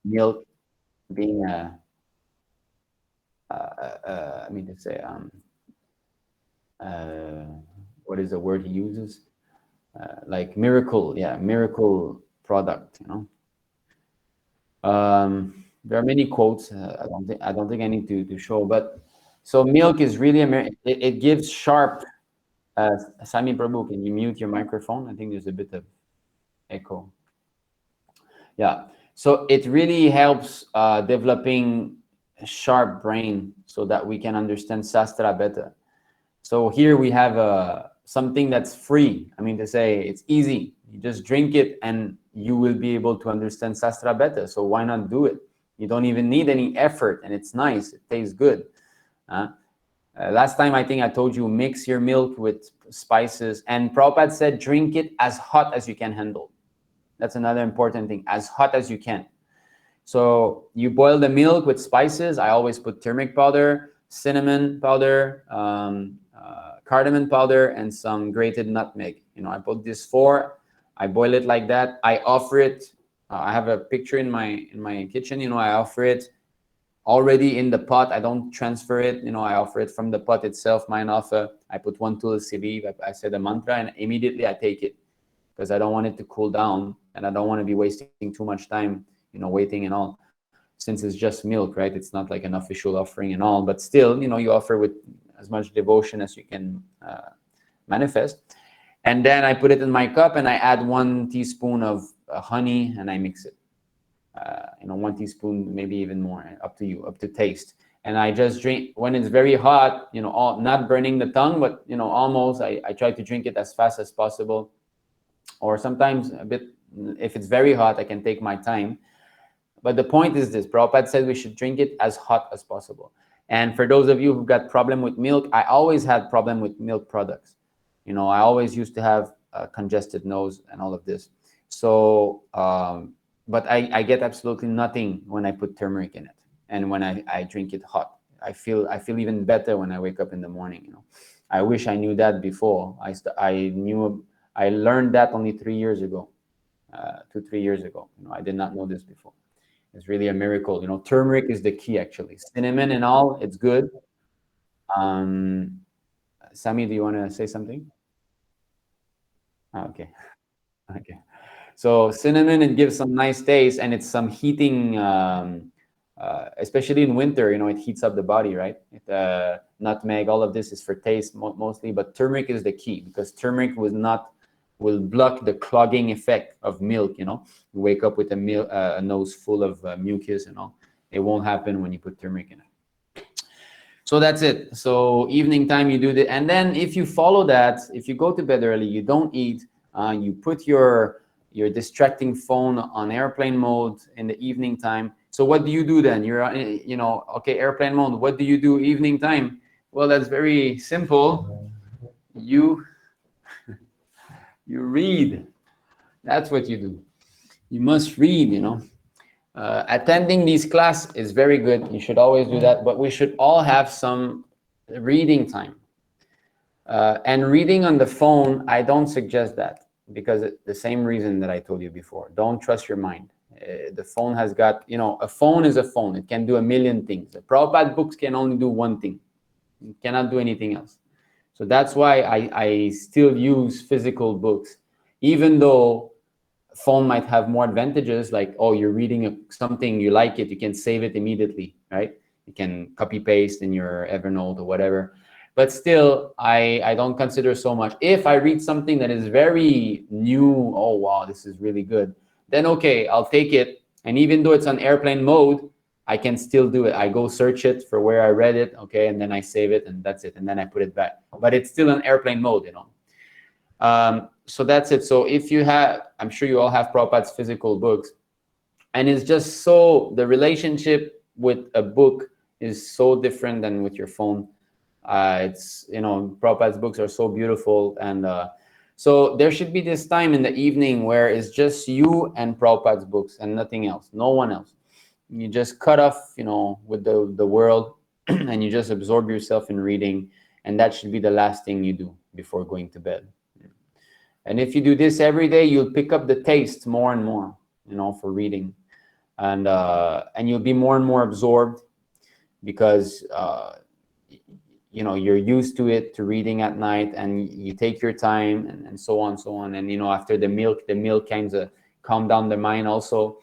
milk being I mean to say, what is the word he uses? Like miracle, yeah, miracle product, you know. There are many quotes. I don't think I need to show, but so milk is really it gives sharp. Sami Prabhu, can you mute your microphone? I think there's a bit of echo. Yeah, so it really helps developing a sharp brain so that we can understand Shastra better. So here we have something that's free. I mean to say, it's easy. You just drink it and you will be able to understand Shastra better. So why not do it? You don't even need any effort, and it's nice. It tastes good. Last time, I think I told you, mix your milk with spices. And Prabhupada said, drink it as hot as you can handle. That's another important thing, as hot as you can. So you boil the milk with spices. I always put turmeric powder, cinnamon powder, cardamom powder, and some grated nutmeg. You know, I put this 4. I boil it like that. I offer it. I have a picture in my kitchen. You know, I offer it already in the pot. I don't transfer it. You know, I offer it from the pot itself. Mine offer. I put 1 tulsi leaf. I said a mantra, and immediately I take it because I don't want it to cool down, and I don't want to be wasting too much time, you know, waiting and all. Since it's just milk, right? It's not like an official offering and all, but still, you know, you offer with as much devotion as you can manifest. And then I put it in my cup and I add 1 teaspoon of honey and I mix it. You know, 1 teaspoon, maybe even more, up to you, up to taste. And I just drink when it's very hot, you know, not burning the tongue, but, you know, almost. I try to drink it as fast as possible. Or sometimes a bit, if it's very hot, I can take my time. But the point is this, Prabhupada said we should drink it as hot as possible. And for those of you who've got problem with milk, I always had problem with milk products. You know, I always used to have a congested nose and all of this. So, but I get absolutely nothing when I put turmeric in it and when I drink it hot. I feel even better when I wake up in the morning. You know, I wish I knew that before. I learned that only 3 years ago, 2-3 years ago. You know, I did not know this before. It's really a miracle. You know, turmeric is the key actually. Cinnamon and all, it's good. Sami, do you want to say something? Okay. Okay. So cinnamon, it gives some nice taste, and it's some heating, especially in winter. You know, it heats up the body, right? Nutmeg, all of this is for taste mostly, but turmeric is the key, because turmeric will block the clogging effect of milk. You know, you wake up with a nose full of mucus and all. It won't happen when you put turmeric in it. So that's it. So evening time, you do that, and then if you follow that, if you go to bed early, you don't eat, you put your distracting phone on airplane mode in the evening time. So what do you do then? You're, you know, okay, airplane mode. What do you do evening time? Well, that's very simple. You read. That's what you do. You must read, you know. Attending these class is very good. You should always do that, but we should all have some reading time. And reading on the phone, I don't suggest that, because the same reason that I told you before. Don't trust your mind. The phone has got, you know, a phone is a phone. It can do a million things. The Prabhupada books can only do one thing. It cannot do anything else. So that's why I still use physical books, even though phone might have more advantages, like, oh, you're reading something, you like it, you can save it immediately, right? You can copy paste in your Evernote or whatever. But still, I don't consider so much. If I read something that is very new, oh wow, this is really good, then okay, I'll take it. And even though it's on airplane mode, I can still do it. I go search it for where I read it, okay, and then I save it, and that's it, and then I put it back. But it's still on airplane mode, you know. So that's it. So if you have, I'm sure you all have Prabhupada's physical books, and it's just so, the relationship with a book is so different than with your phone. It's, you know, Prabhupada's books are so beautiful, and so there should be this time in the evening where it's just you and Prabhupada's books and nothing else, no one else. You just cut off, you know, with the world, and you just absorb yourself in reading, and that should be the last thing you do before going to bed. And if you do this every day, you'll pick up the taste more and more, you know, for reading, and you'll be more and more absorbed, because you know, you're used to it, to reading at night, and you take your time, and so on. And, you know, after the milk kind of calm down the mind also.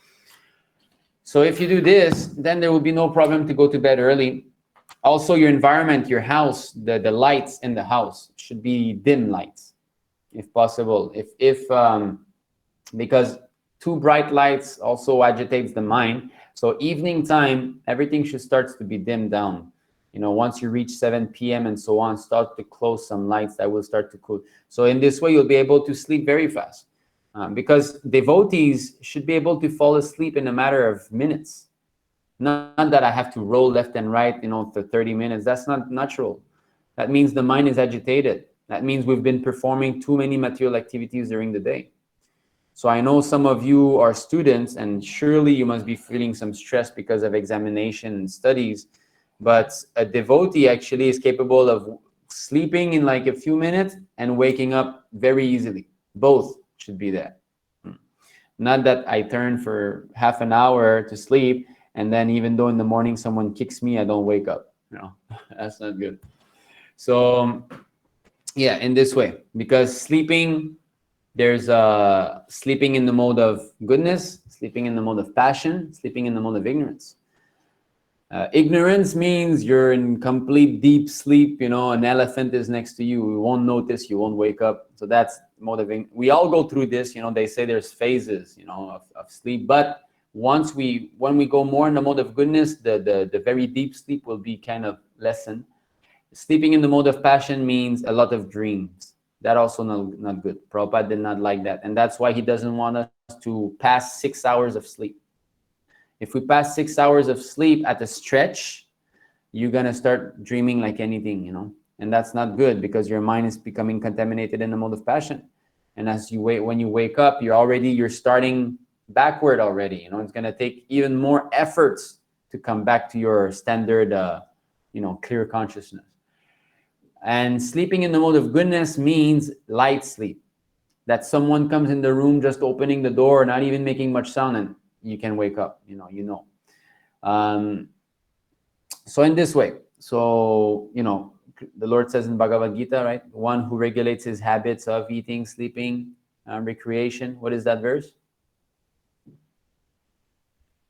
So if you do this, then there will be no problem to go to bed early. Also, your environment, your house, the lights in the house should be dim lights, if possible. Because too bright lights also agitates the mind. So evening time, everything should start to be dimmed down. You know, once you reach 7 p.m. and so on, start to close some lights that will start to cool. So in this way, you'll be able to sleep very fast, because devotees should be able to fall asleep in a matter of minutes. Not that I have to roll left and right, you know, for 30 minutes. That's not natural. That means the mind is agitated. That means we've been performing too many material activities during the day. So I know some of you are students, and surely you must be feeling some stress because of examination and studies. But a devotee actually is capable of sleeping in like a few minutes and waking up very easily. Both should be there. Not that I turn for half an hour to sleep, and then even though in the morning someone kicks me, I don't wake up. You know, that's not good. So yeah, in this way, because sleeping, there's sleeping in the mode of goodness, sleeping in the mode of passion, sleeping in the mode of ignorance. Ignorance means you're in complete deep sleep. You know, an elephant is next to you. You won't notice. You won't wake up. So that's motivating. We all go through this. You know, they say there's phases, you know, of sleep. But when we go more in the mode of goodness, the very deep sleep will be kind of lessened. Sleeping in the mode of passion means a lot of dreams. That also not good. Prabhupada did not like that, and that's why he doesn't want us to pass 6 hours of sleep. If we pass 6 hours of sleep at a stretch, you're going to start dreaming like anything, you know, and that's not good, because your mind is becoming contaminated in the mode of passion. And as you wait, when you wake up, you're starting backward already. You know, it's going to take even more efforts to come back to your standard, clear consciousness. And sleeping in the mode of goodness means light sleep. That someone comes in the room just opening the door, not even making much sound, and you can wake up, So in this way, the Lord says in Bhagavad-Gita, right? One who regulates his habits of eating, sleeping, recreation. What is that verse?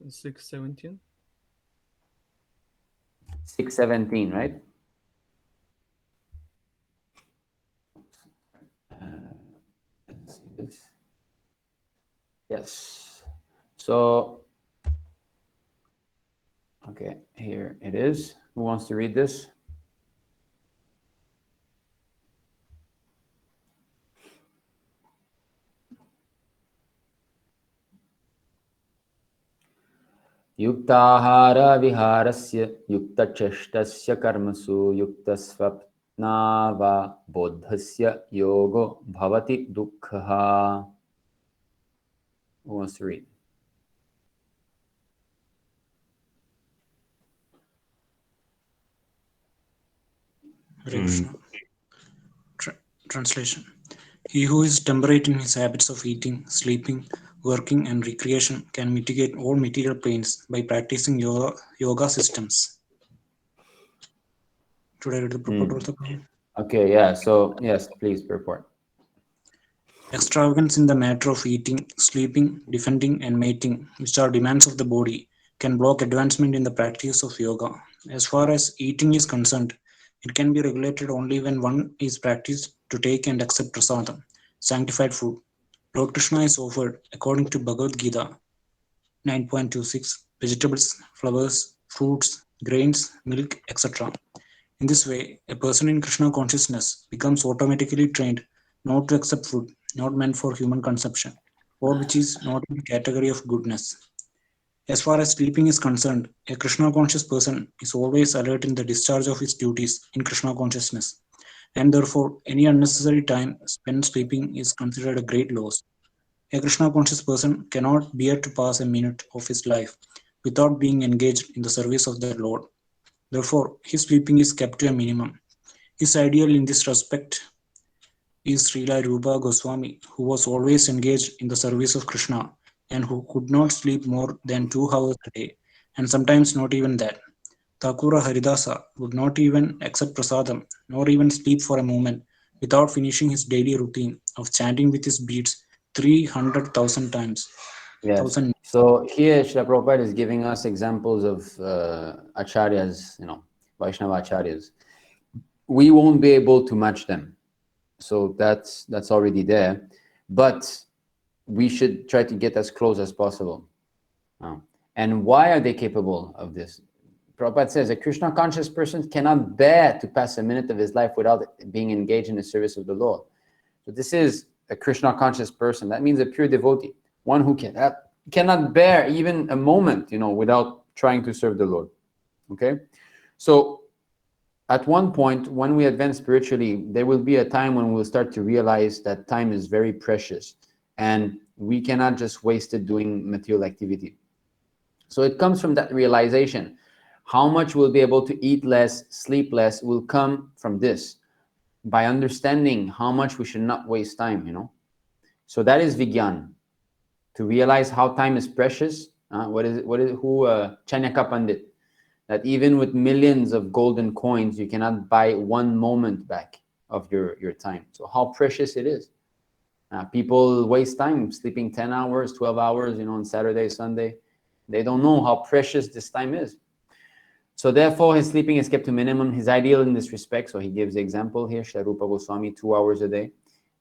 6:17. 6:17, right? Let's see this. Yes. So, okay, here it is. Who wants to read this? युक्ताहार विहारस्य युक्तचेष्टस्य कर्मसु युक्तस्वप्नावा बोधस्य योगो भवति दुःखः. Who wants to read? Hare Krishna. Translation. He who is temperate in his habits of eating, sleeping, working, and recreation can mitigate all material pains by practicing yoga systems. Should I read the purport of the poem? Okay, yeah. So, yes, please purport. Extravagance in the matter of eating, sleeping, defending, and mating, which are demands of the body, can block advancement in the practice of yoga. As far as eating is concerned, it can be regulated only when one is practiced to take and accept prasadam, sanctified food. Lord Krishna is offered, according to Bhagavad-Gita 9.26, vegetables, flowers, fruits, grains, milk, etc. In this way, a person in Krishna consciousness becomes automatically trained not to accept food not meant for human consumption, or which is not in the category of goodness. As far as sleeping is concerned, a Krishna conscious person is always alert in the discharge of his duties in Krishna consciousness, and therefore any unnecessary time spent sleeping is considered a great loss. A Krishna conscious person cannot bear to pass a minute of his life without being engaged in the service of the Lord. Therefore, his sleeping is kept to a minimum. His ideal in this respect is Srila Rupa Goswami, who was always engaged in the service of Krishna and who could not sleep more than 2 hours a day, and sometimes not even that. Thakura Haridasa would not even accept prasadam, nor even sleep for a moment, without finishing his daily routine of chanting with his beads 300,000 times. Yes. 1,000. So here, Srila Prabhupada is giving us examples of acharyas, Vaishnava acharyas. We won't be able to match them. So that's already there. But we should try to get as close as possible. And why are they capable of this? Prabhupada says a Krishna conscious person cannot bear to pass a minute of his life without being engaged in the service of the Lord. So this is a Krishna conscious person. That means a pure devotee, one who cannot bear even a moment, without trying to serve the Lord. Okay? So at one point, when we advance spiritually, there will be a time when we'll start to realize that time is very precious and we cannot just waste it doing material activity. So it comes from that realization. How much we'll be able to eat less, sleep less, will come from this, by understanding how much we should not waste time, So that is Vigyan, to realize how time is precious. Chanyaka Pandit, that even with millions of golden coins, you cannot buy one moment back of your time. So how precious it is. People waste time sleeping 10 hours, 12 hours, on Saturday, Sunday. They don't know how precious this time is. So therefore, his sleeping is kept to minimum. His ideal in this respect, so he gives the example here, Srila Rupa Goswami, 2 hours a day.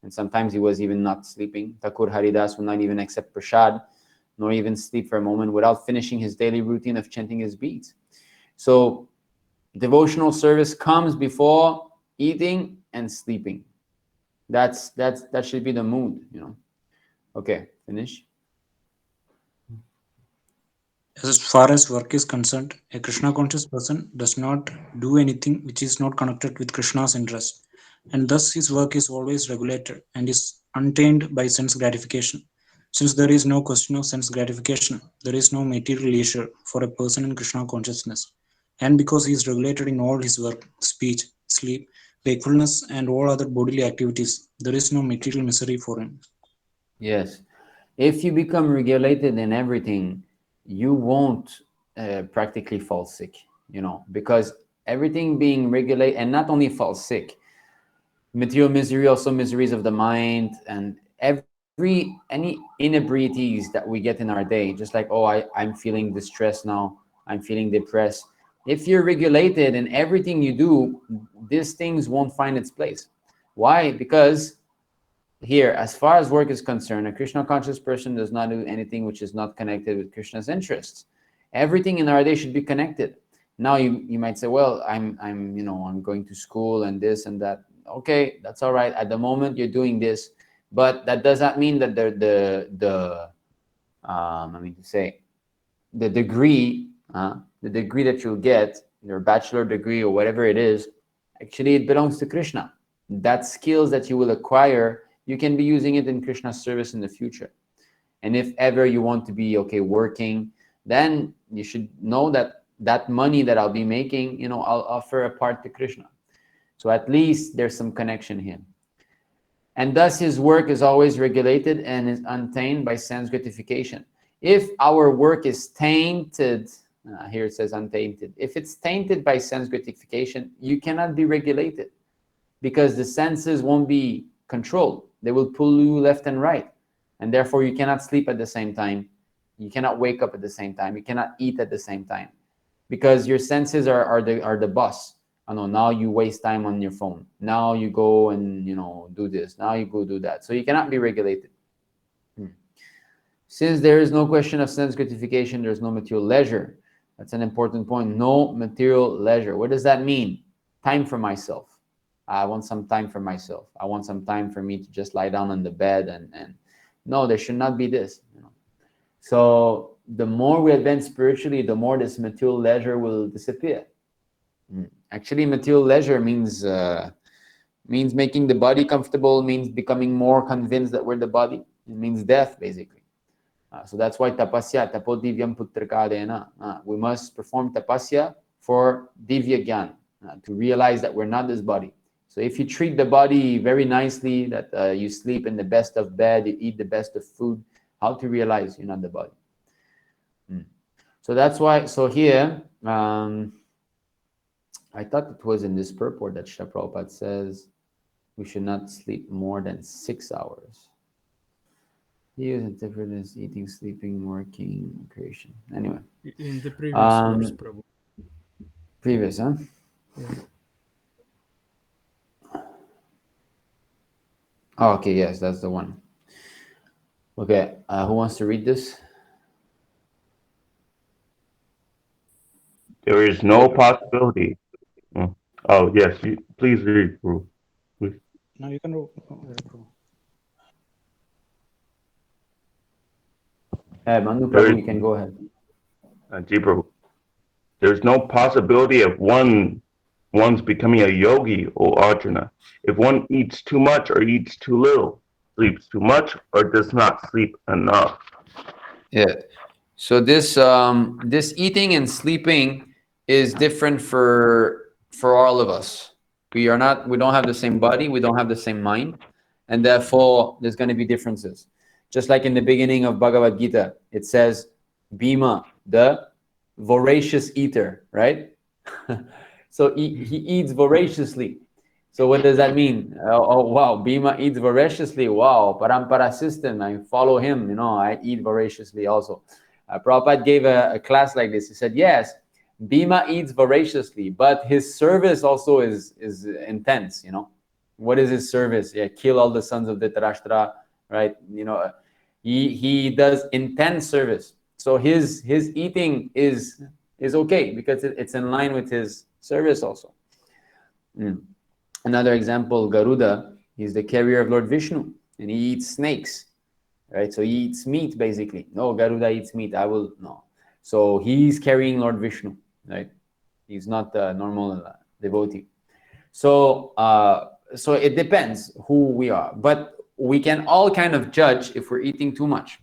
And sometimes he was even not sleeping. Thakur Haridas would not even accept prasad, nor even sleep for a moment without finishing his daily routine of chanting his beads. So devotional service comes before eating and sleeping. That should be the mood, Okay, finish. As far as work is concerned, a Krishna conscious person does not do anything which is not connected with Krishna's interest, and thus his work is always regulated and is untainted by sense gratification. Since there is no question of sense gratification, there is no material leisure for a person in Krishna consciousness. and because he is regulated in all his work, speech, sleep, wakefulness, and all other bodily activities, there is no material misery for him. Yes. If you become regulated in everything, you won't practically fall sick, because everything being regulated, and not only fall sick, material misery, also miseries of the mind, and any inebrieties that we get in our day, just like, oh, I'm feeling distressed now, I'm feeling depressed. If you're regulated in everything you do, these things won't find its place. Why? Because here, as far as work is concerned, a Krishna conscious person does not do anything which is not connected with Krishna's interests. Everything in our day should be connected. Now you might say, well, I'm going to school and this and that. Okay, that's all right. At the moment you're doing this, but that does not mean that the degree, that you'll get, your bachelor degree or whatever it is, actually it belongs to Krishna. That skills that you will acquire, you can be using it in Krishna's service in the future. And if ever you want to be working, then you should know that money that I'll be making, I'll offer a part to Krishna. So at least there's some connection here. And thus his work is always regulated and is untainted by sense gratification. If our work is tainted, here it says untainted. If it's tainted by sense gratification, you cannot be regulated, because the senses won't be controlled. They will pull you left and right. And therefore you cannot sleep at the same time. You cannot wake up at the same time. You cannot eat at the same time, because your senses are the boss. Oh no, now you waste time on your phone. Now you go and do this. Now you go do that. So you cannot be regulated. Since there is no question of sense gratification, there's no material leisure. That's an important point. No material leisure. What does that mean? Time for myself. I want some time for myself. I want some time for me to just lie down on the bed and no, there should not be this. So the more we advance spiritually, the more this material leisure will disappear. Actually, material leisure means making the body comfortable, means becoming more convinced that we're the body. It means death, basically. So that's why tapasya, tapo divyam putrikadena. We must perform tapasya for divya gyan, to realize that we're not this body. So if you treat the body very nicely, that you sleep in the best of bed, you eat the best of food, how to realize you're not the body. So that's why, so here, I thought it was in this purport that Srila Prabhupada says we should not sleep more than 6 hours. He is interpreted as eating, sleeping, working, creation. Anyway. In the previous verse, probably. Previous, huh? Yeah. Oh, okay, yes, that's the one. Okay, who wants to read this? There is no possibility. Oh, yes. Please read, Guru. Please. Now you can go. Manu Prabhu, you can go ahead. Jibru. There's no possibility of one's becoming a yogi, O Arjuna, if one eats too much or eats too little, sleeps too much or does not sleep enough. Yeah. So this eating and sleeping is different for all of us. We don't have the same body, we don't have the same mind, and therefore there's going to be differences. Just like in the beginning of Bhagavad-Gita, it says, Bhima, the voracious eater, right? So he eats voraciously. So what does that mean? Oh wow, Bhima eats voraciously. Wow, parampara system, I follow him, I eat voraciously also. Prabhupada gave a class like this. He said, yes, Bhima eats voraciously, but his service also is intense, What is his service? Yeah, kill all the sons of Dhritarashtra, right? He does intense service. So his eating is okay because it's in line with his service also. Another example, Garuda, he's the carrier of Lord Vishnu, and he eats snakes, right? So he eats meat, basically. No, Garuda eats meat. No. So he's carrying Lord Vishnu, right? He's not a normal devotee. So it depends who we are, but we can all kind of judge if we're eating too much.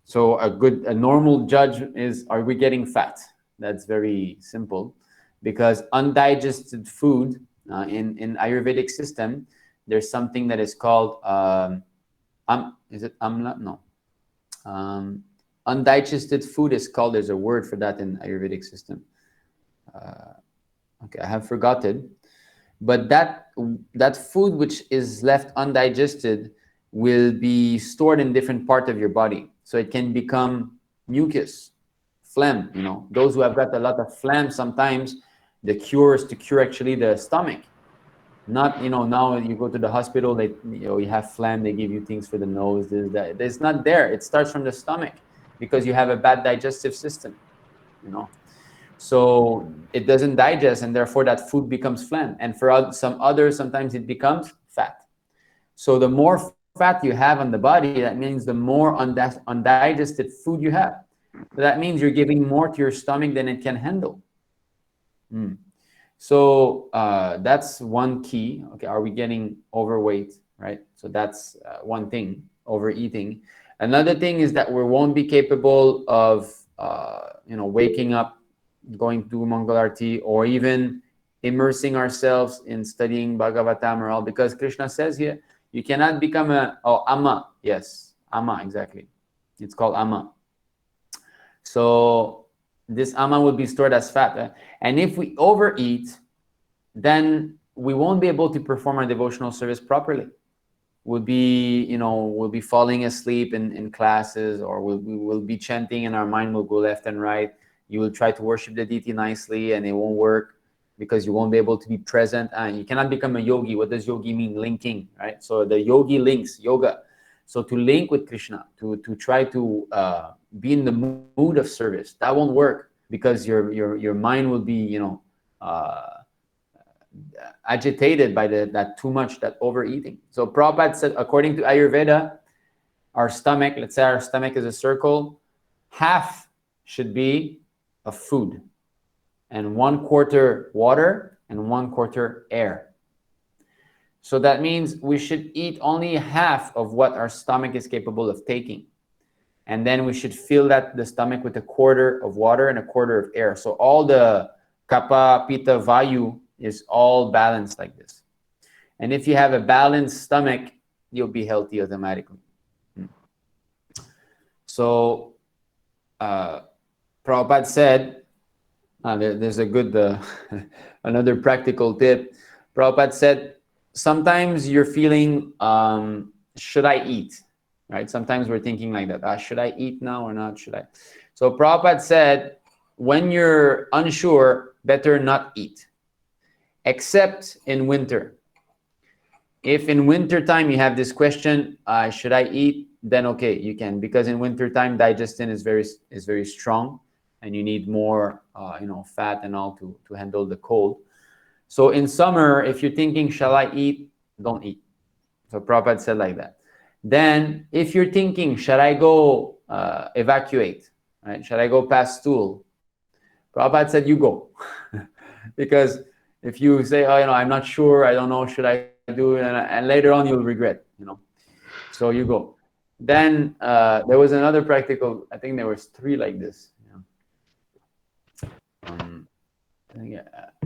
So a normal judge is, are we getting fat? That's very simple. because undigested food in Ayurvedic system, there's something that is called is it amla? No. Undigested food is called, there's a word for that in Ayurvedic system. Okay, I have forgotten. But that food which is left undigested will be stored in different part of your body. So it can become mucus, phlegm, Those who have got a lot of phlegm, sometimes the cure is to cure actually the stomach. Not, now you go to the hospital, they, you have phlegm, they give you things for the nose, this, that. It's not there. It starts from the stomach because you have a bad digestive system, So it doesn't digest, and therefore that food becomes phlegm. And for some others, sometimes it becomes fat. So the more fat you have on the body, that means the more undigested food you have. So that means you're giving more to your stomach than it can handle. So that's one key. Okay, are we getting overweight, right? So that's one thing, overeating. Another thing is that we won't be capable of, waking up, going to Mangal Arti, or even immersing ourselves in studying Bhagavatam or all, because Krishna says here, you cannot become Amma. Yes, Amma, exactly. It's called Amma. So this Amma will be stored as fat. And if we overeat, then we won't be able to perform our devotional service properly. We'll be falling asleep in classes, or we will be chanting and our mind will go left and right. You will try to worship the deity nicely and it won't work because you won't be able to be present. And you cannot become a yogi. What does yogi mean? Linking, right? So the yogi links, yoga. So to link with Krishna, to try to be in the mood of service, that won't work because your mind will be, agitated by that too much, that overeating. So Prabhupada said, according to Ayurveda, our stomach, let's say our stomach is a circle, half should be of food, and 1/4 water, and 1/4 air. So that means we should eat only half of what our stomach is capable of taking. And then we should fill the stomach with 1/4 of water and 1/4 of air. So all the kapha, pitta, vayu is all balanced like this. And if you have a balanced stomach, you'll be healthy automatically. So Prabhupada said, there's a good, another practical tip. Prabhupada said, sometimes you're feeling, should I eat? Right? Sometimes we're thinking like that. Should I eat now or not? Should I? So Prabhupada said, when you're unsure, better not eat, except in winter. If in winter time you have this question, should I eat? Then okay, you can, because in winter time digestion is very strong, and you need more, fat and all to handle the cold. So in summer, if you're thinking, shall I eat? Don't eat. So Prabhupada said like that. Then if you're thinking, should I go evacuate? Right? Should I go pass stool? Prabhupada said, you go. Because if you say, I'm not sure, I don't know, should I do it? And later on you'll regret, So you go. Then there was another practical, I think there was 3 like this.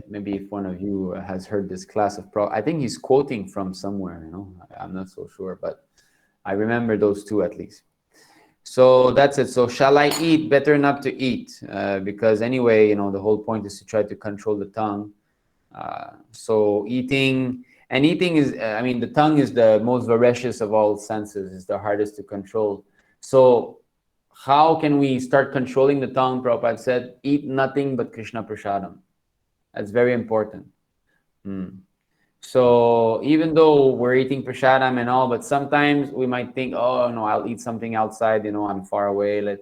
Maybe if one of you has heard this class of I think he's quoting from somewhere, I'm not so sure, but I remember those 2 at least. So that's it. So shall I eat? Better not to eat, because anyway, the whole point is to try to control the tongue. So eating is, the tongue is the most voracious of all senses. It's the hardest to control. So how can we start controlling the tongue? Prabhupada said, eat nothing but Krishna Prasadam. That's very important. So even though we're eating prasadam and all, but sometimes we might think, oh no, I'll eat something outside, I'm far away.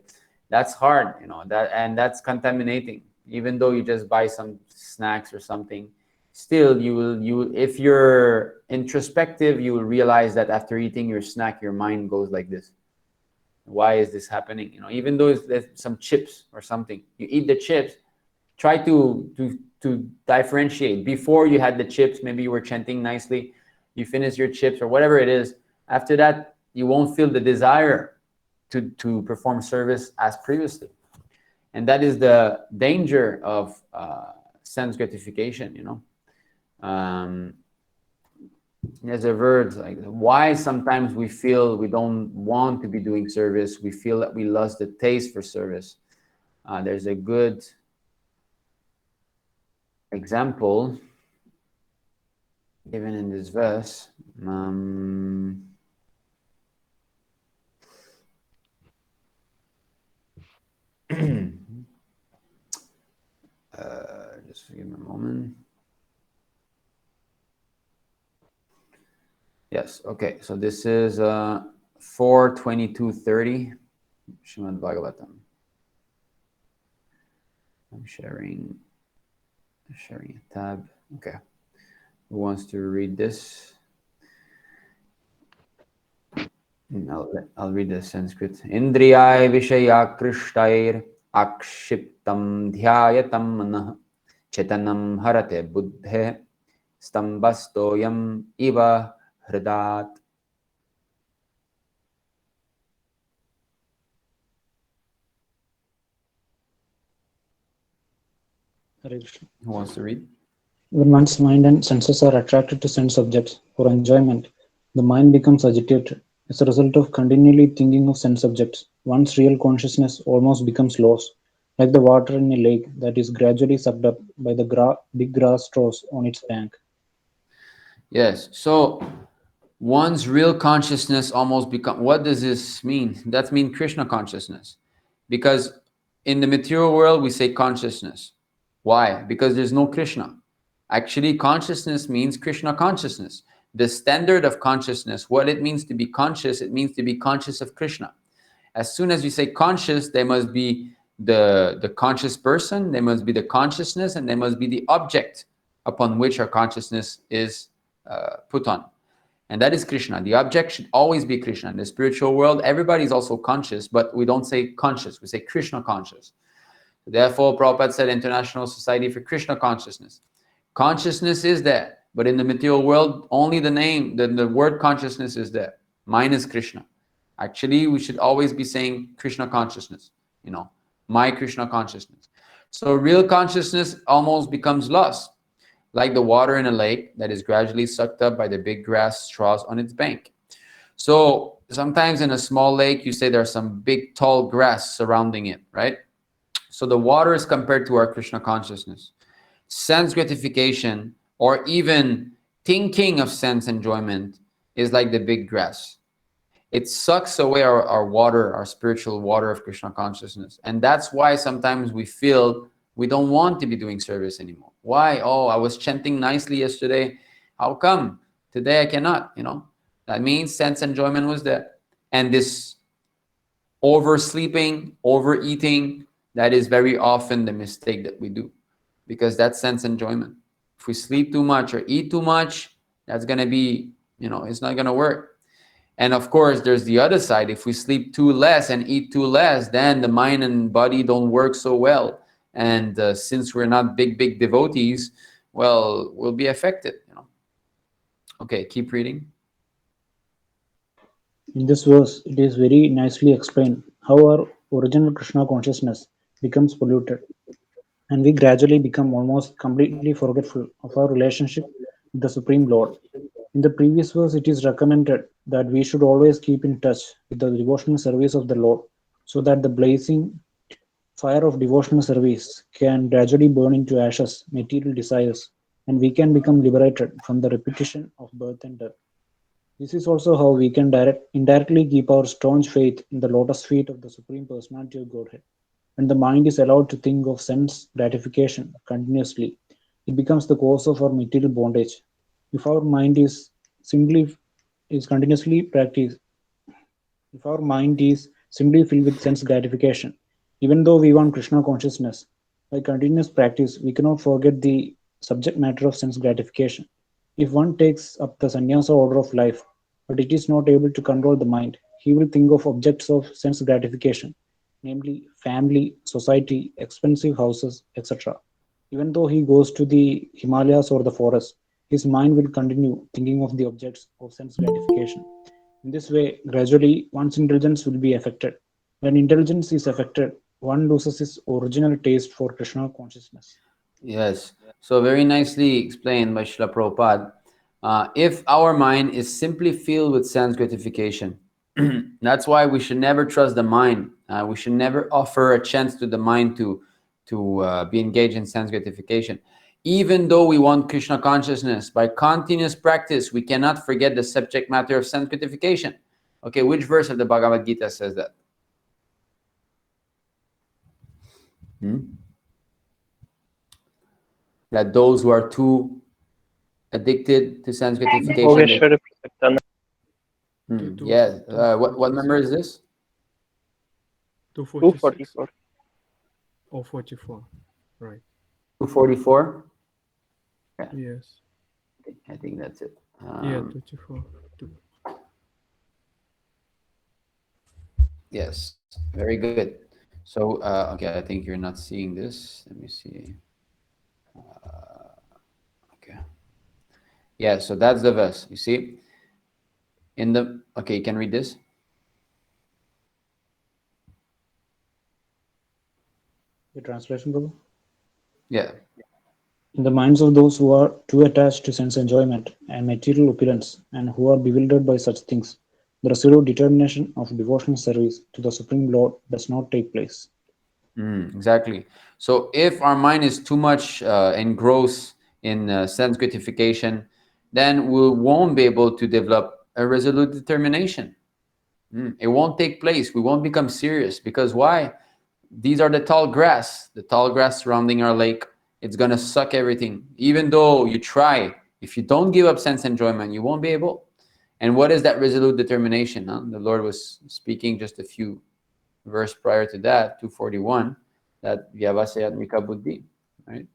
That's hard, and that's contaminating. Even though you just buy some snacks or something, still you will, if you're introspective, you will realize that after eating your snack, your mind goes like this. Why is this happening? Even though there's some chips or something, you eat the chips, try to differentiate. Before you had the chips, maybe you were chanting nicely, you finish your chips or whatever it is. After that, you won't feel the desire to perform service as previously. And that is the danger of sense gratification, there's a word like why sometimes we feel we don't want to be doing service. We feel that we lost the taste for service. There's a good example given in this verse. Just give me a moment. Yes, okay. So this is 4:22:30, Shimat Bhagavatam. I'm sharing a tab. Okay. Who wants to read this? I'll read the Sanskrit. Indriyai vishaya krishtair akshiptam dhyayatam manah chetanam harate buddhe stambastoyam iva hridat. Hare Krishna. Who wants to read? When one's mind and senses are attracted to sense objects for enjoyment, the mind becomes agitated. As a result of continually thinking of sense objects, one's real consciousness almost becomes lost, like the water in a lake that is gradually sucked up by the big grass straws on its bank. Yes. So one's real consciousness almost become. What does this mean? That means Krishna consciousness, because in the material world we say consciousness. Why? Because there's no Krishna. Actually, consciousness means Krishna consciousness. The standard of consciousness, what it means to be conscious, it means to be conscious of Krishna. As soon as you say conscious, there must be the conscious person, there must be the consciousness, and there must be the object upon which our consciousness is put on. And that is Krishna. The object should always be Krishna. In the spiritual world, everybody is also conscious, but we don't say conscious, we say Krishna conscious. Therefore, Prabhupada said International Society for Krishna Consciousness. Consciousness is there, but in the material world, only the name, the word consciousness is there. Mine is Krishna. Actually, we should always be saying Krishna consciousness, my Krishna consciousness. So real consciousness almost becomes lost, like the water in a lake that is gradually sucked up by the big grass straws on its bank. So sometimes in a small lake, you say there's some big tall grass surrounding it, right? So the water is compared to our Krishna consciousness. Sense gratification, or even thinking of sense enjoyment, is like the big grass. It sucks away our water, our spiritual water of Krishna consciousness. And that's why sometimes we feel we don't want to be doing service anymore. Why? Oh, I was chanting nicely yesterday. How come today I cannot? That means sense enjoyment was there. And this oversleeping, overeating, that is very often the mistake that we do, because that's sense enjoyment. If we sleep too much or eat too much, that's going to be, it's not going to work. And of course, there's the other side. If we sleep too less and eat too less, then the mind and body don't work so well. And since we're not big devotees, well, we'll be affected. Okay, keep reading. In this verse, it is very nicely explained how our original Krishna consciousness becomes polluted, and we gradually become almost completely forgetful of our relationship with the Supreme Lord. In the previous verse, it is recommended that we should always keep in touch with the devotional service of the Lord, so that the blazing fire of devotional service can gradually burn into ashes material desires, and we can become liberated from the repetition of birth and death. This is also how we can indirectly keep our staunch faith in the lotus feet of the Supreme Personality of Godhead. When the mind is allowed to think of sense gratification continuously, it becomes the cause of our material bondage. If our mind is continuously practiced, if our mind is simply filled with sense gratification, even though we want Krishna consciousness, by continuous practice, we cannot forget the subject matter of sense gratification. If one takes up the sannyasa order of life, but it is not able to control the mind, he will think of objects of sense gratification, namely family, society, expensive houses, etc. Even though he goes to the Himalayas or the forest, his mind will continue thinking of the objects of sense gratification. In this way, gradually, one's intelligence will be affected. When intelligence is affected, one loses his original taste for Krishna consciousness. Yes. So very nicely explained by Srila Prabhupada. If our mind is simply filled with sense gratification, that's why we should never trust the mind. We should never offer a chance to the mind to be engaged in sense gratification. Even though we want Krishna consciousness, by continuous practice, we cannot forget the subject matter of sense gratification. Okay, which verse of the Bhagavad-Gita says that? That those who are too addicted to sense gratification. Yogeshwara Prasakthana. Yes. What number is this? 246 244. or 44, right? 244. Yes. I think that's it. Yeah, 24. Yes, very good. So, okay, I think you're not seeing this. Let me see. Okay. Yeah, so that's the verse. You see? Okay, you can read this. The translation, Prabhu? Yeah. In the minds of those who are too attached to sense enjoyment and material opulence, and who are bewildered by such things, the resolute determination of devotional service to the Supreme Lord does not take place. Exactly. So if our mind is too much engrossed in sense gratification, then we won't be able to develop a resolute determination. It won't take place. We won't become serious. Because why? These are the tall grass surrounding our lake. It's going to suck everything. Even though you try, if you don't give up sense enjoyment, you won't be able. And what is that resolute determination? The Lord was speaking just a few verse prior to that, 241, that vyavasayatmika buddhi, right?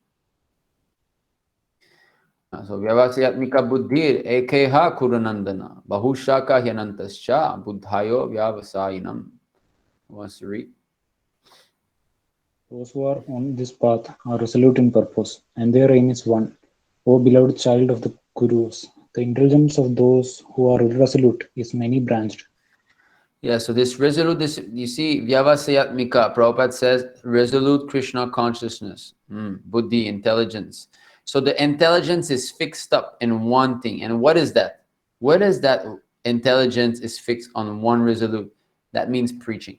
So vyavasayatmika buddhir ekeha kurunandana bahushaka hyanantascha buddhayo vyavasayinam. Who wants to read? Those who are on this path are resolute in purpose, and their aim is one. O beloved child of the Kurus, the intelligence of those who are irresolute is many-branched. Yeah, so this resolute, you see, vyavasayatmika, Prabhupada says, resolute Krishna consciousness, buddhi, intelligence. So the intelligence is fixed up in one thing. And what is that? What is that intelligence is fixed on one resolute? That means preaching.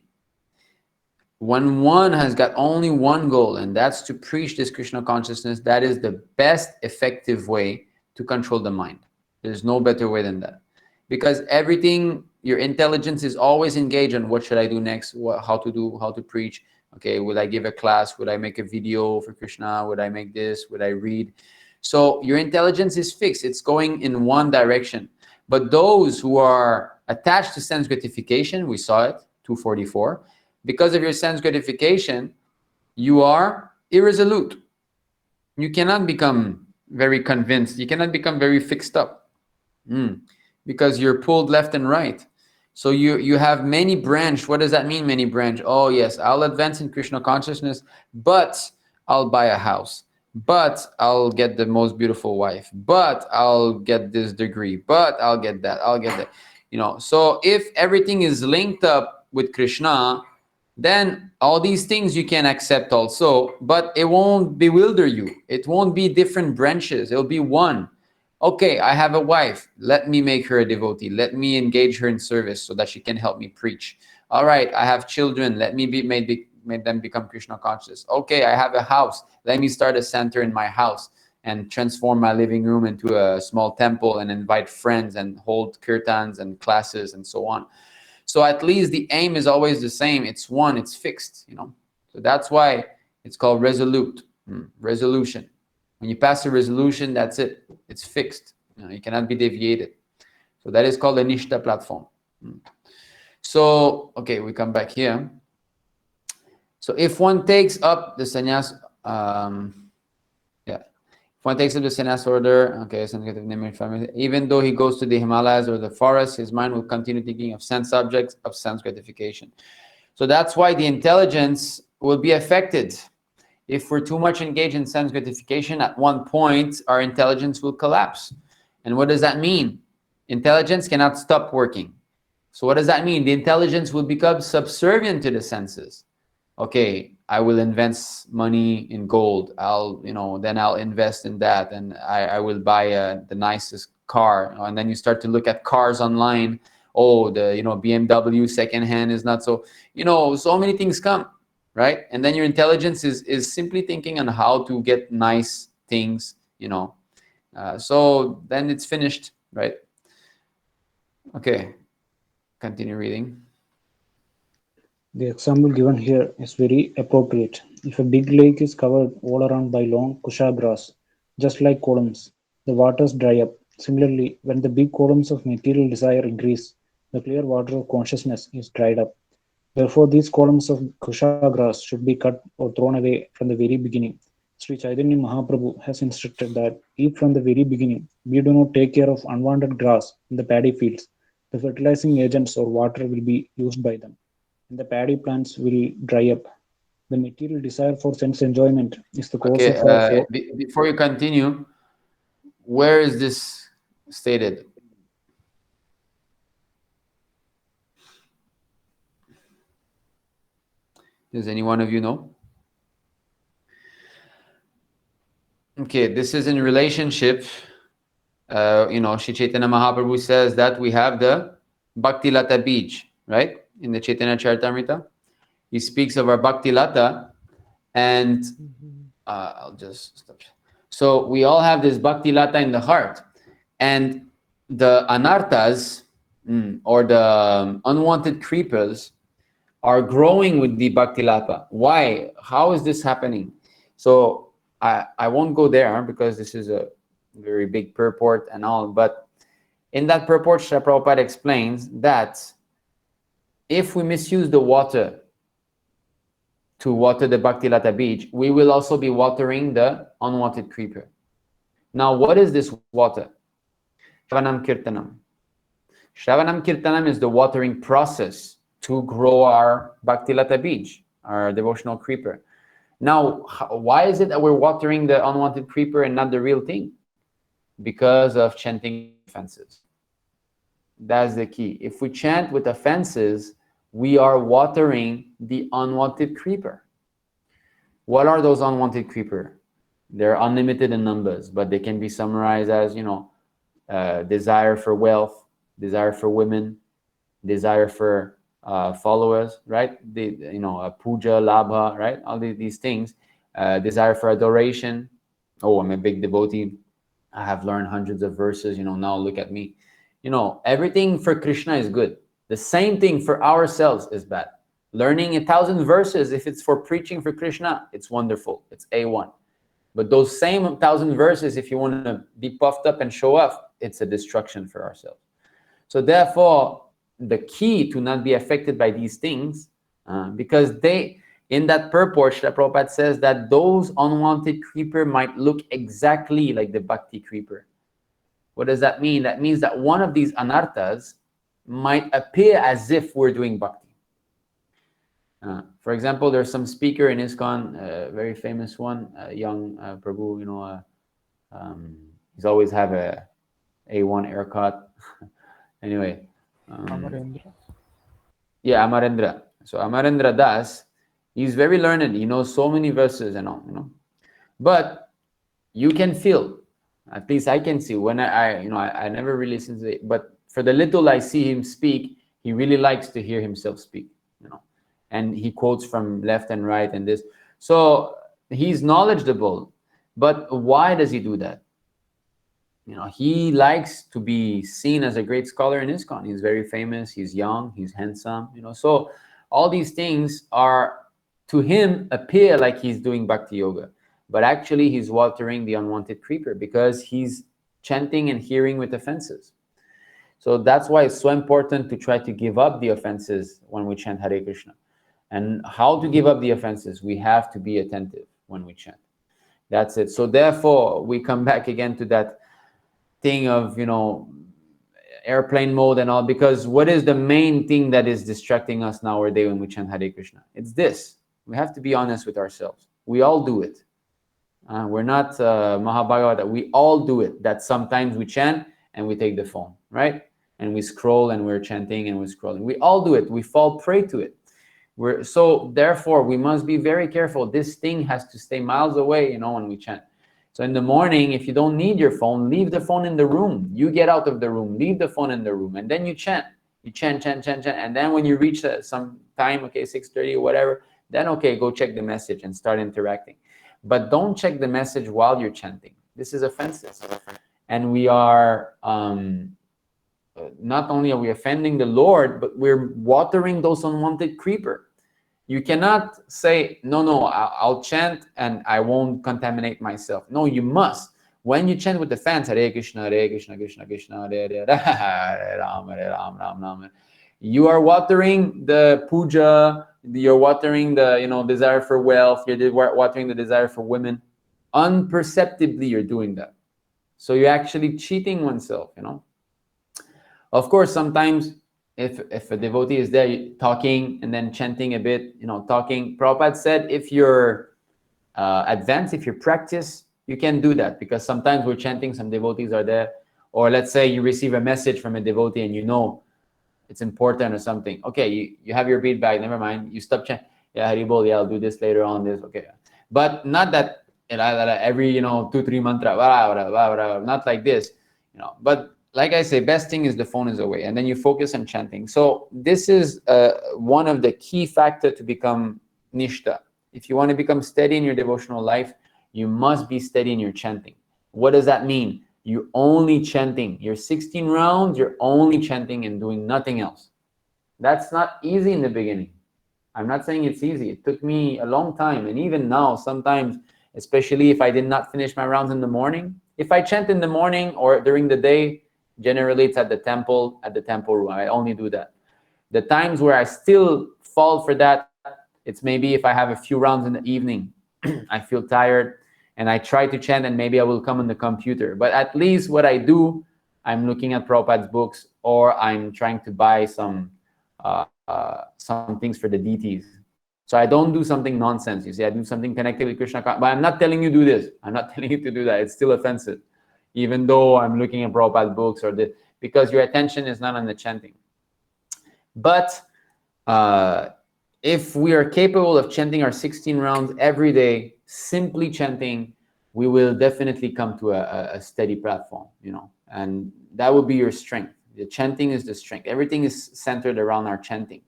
When one has got only one goal, and that's to preach this Krishna consciousness, that is the best effective way to control the mind. There's no better way than that. Because everything, your intelligence is always engaged on what should I do next, how to preach. Okay, would I give a class? Would I make a video for Krishna? Would I make this? Would I read? So your intelligence is fixed. It's going in one direction. But those who are attached to sense gratification, we saw it, 244, because of your sense gratification, you are irresolute. You cannot become very convinced. You cannot become very fixed up. Because you're pulled left and right. So you have many branch. What does that mean, many branch? Oh, yes, I'll advance in Krishna consciousness, but I'll buy a house. But I'll get the most beautiful wife. But I'll get this degree. But I'll get that. I'll get that. So if everything is linked up with Krishna, then all these things you can accept also, but it won't bewilder you. It won't be different branches. It'll be one. Okay, I have a wife. Let me make her a devotee. Let me engage her in service so that she can help me preach. All right, I have children. Let me make them become Krishna conscious. Okay, I have a house. Let me start a center in my house and transform my living room into a small temple and invite friends and hold kirtans and classes and so on. So at least the aim is always the same. It's one, it's fixed, So that's why it's called resolute, resolution. When you pass a resolution, that's it. It's fixed. You cannot be deviated. So that is called a Nishta platform. So, okay, we come back here. So if one takes up the sannyas, if one takes up the sannyas order, okay, even though he goes to the Himalayas or the forest, his mind will continue thinking of sense objects, of sense gratification. So that's why the intelligence will be affected. If we're too much engaged in sense gratification, at one point, our intelligence will collapse. And what does that mean? Intelligence cannot stop working. So what does that mean? The intelligence will become subservient to the senses. okay, I will invest money in gold. Then I'll invest in that, and I will buy the nicest car. And then you start to look at cars online. Oh, the BMW secondhand is not so. So many things come, right? And then your intelligence is simply thinking on how to get nice things. So then it's finished, right? Okay, continue reading. The example given here is very appropriate. If a big lake is covered all around by long kusha grass, just like columns, the waters dry up. Similarly, when the big columns of material desire increase, the clear water of consciousness is dried up. Therefore, these columns of kusha grass should be cut or thrown away from the very beginning. Sri Chaitanya Mahaprabhu has instructed that if from the very beginning we do not take care of unwanted grass in the paddy fields, the fertilizing agents or water will be used by them, and the paddy plants will dry up. The material desire for sense enjoyment is the cause Okay, of our before you continue, where is this stated? Does any one of you know? Okay, this is in relationship. Shri Chaitanya Mahaprabhu says that we have the Bhakti Lata Bij, right? In the Chaitanya Charitamrita. He speaks of our Bhakti Lata, and I'll just stop. So we all have this Bhakti Lata in the heart, and the anarthas, or the unwanted creepers, are growing with the Bhakti Lata. Why? How is this happening? So I won't go there because this is a very big purport and all, but in that purport, Srila Prabhupada explains that if we misuse the water to water the Bhakti Lata Bij, we will also be watering the unwanted creeper. Now, what is this water? Shravanam Kirtanam. Shravanam Kirtanam is the watering process to grow our Bhakti Lata Bij, our devotional creeper. Now, why is it that we're watering the unwanted creeper and not the real thing? Because of chanting offenses. That's the key. If we chant with offenses, we are watering the unwanted creeper. What are those unwanted creeper? They're unlimited in numbers, but they can be summarized as, desire for wealth, desire for women, desire for followers, right? Puja, labha, right? All these things. Desire for adoration. Oh, I'm a big devotee. I have learned hundreds of verses. Now look at me. Everything for Krishna is good. The same thing for ourselves is bad. Learning 1,000 verses, if it's for preaching for Krishna, it's wonderful. It's A1. But those same 1,000 verses, if you want to be puffed up and show off, it's a destruction for ourselves. So therefore, the key to not be affected by these things, because in that purport, Srila Prabhupada says that those unwanted creeper might look exactly like the bhakti creeper. What does that mean? That means that one of these anarthas might appear as if we're doing bhakti. For example, there's some speaker in ISKCON, a very famous one, young Prabhu, he's always have a A1 haircut. Anyway. Amarendra. Yeah, Amarendra. So Amarendra Das, he's very learned. He knows so many verses and all, But you can feel, at least I can see, when I never really listen to it, but for the little I see him speak, he really likes to hear himself speak, and he quotes from left and right and this. So he's knowledgeable, but why does he do that? He likes to be seen as a great scholar in ISKCON. He's very famous, he's young, he's handsome, So all these things are, to him, appear like he's doing bhakti yoga. But actually, he's watering the unwanted creeper because he's chanting and hearing with offenses. So that's why it's so important to try to give up the offenses when we chant Hare Krishna. And how to give up the offenses? We have to be attentive when we chant. That's it. So therefore, we come back again to that thing of, airplane mode and all, because what is the main thing that is distracting us nowadays when we chant Hare Krishna? It's this. We have to be honest with ourselves. We all do it. We're not Mahabhagavata. We all do it. That sometimes we chant and we take the phone, right? And we scroll and we're chanting and we're scrolling. We all do it. We fall prey to it. So therefore, we must be very careful. This thing has to stay miles away, when we chant. So in the morning, if you don't need your phone, leave the phone in the room. You get out of the room, leave the phone in the room, and then you chant. You chant, and then when you reach some time, okay, 6:30 or whatever, then okay, go check the message and start interacting. But don't check the message while you're chanting. This is offensive. And we are, not only are we offending the Lord, but we're watering those unwanted creeper. You cannot say, no, I'll chant and I won't contaminate myself. No, you must. When you chant with the fans, Hare Krishna, Krishna, Krishna, Hare Hare, Hare Rama, Ram, Ram. You are watering the puja, you're watering the desire for wealth, you're watering the desire for women. Unperceptibly, you're doing that. So you're actually cheating oneself, Of course, sometimes if a devotee is there talking and then chanting a bit, talking, Prabhupada said if you're advanced, if you practice, you can do that, because sometimes we're chanting, some devotees are there, or let's say you receive a message from a devotee and it's important or something. Okay, you have your bead bag, never mind, you stop chanting. Yeah, Haribol, yeah, I'll do this later on, this, okay. But not that every 2-3 mantra, not like this, but like I say, best thing is the phone is away, and then you focus on chanting. So this is one of the key factors to become nishta. If you want to become steady in your devotional life, you must be steady in your chanting. What does that mean? You're only chanting. Your 16 rounds, you're only chanting and doing nothing else. That's not easy in the beginning. I'm not saying it's easy. It took me a long time, and even now, sometimes, especially if I did not finish my rounds in the morning, if I chant in the morning or during the day, generally it's at the temple room. I only do that. The times where I still fall for that, it's maybe if I have a few rounds in the evening, I feel tired and I try to chant, and maybe I will come on the computer. But at least what I do, I'm looking at Prabhupada's books, or I'm trying to buy some things for the deities. So I don't do something nonsense. You see, I do something connected with Krishna. But I'm not telling you do this. I'm not telling you to do that. It's still offensive, even though I'm looking at Prabhupada's books because your attention is not on the chanting. But if we are capable of chanting our 16 rounds every day, simply chanting, we will definitely come to a steady platform, and that will be your strength. The chanting is the strength. Everything is centered around our chanting.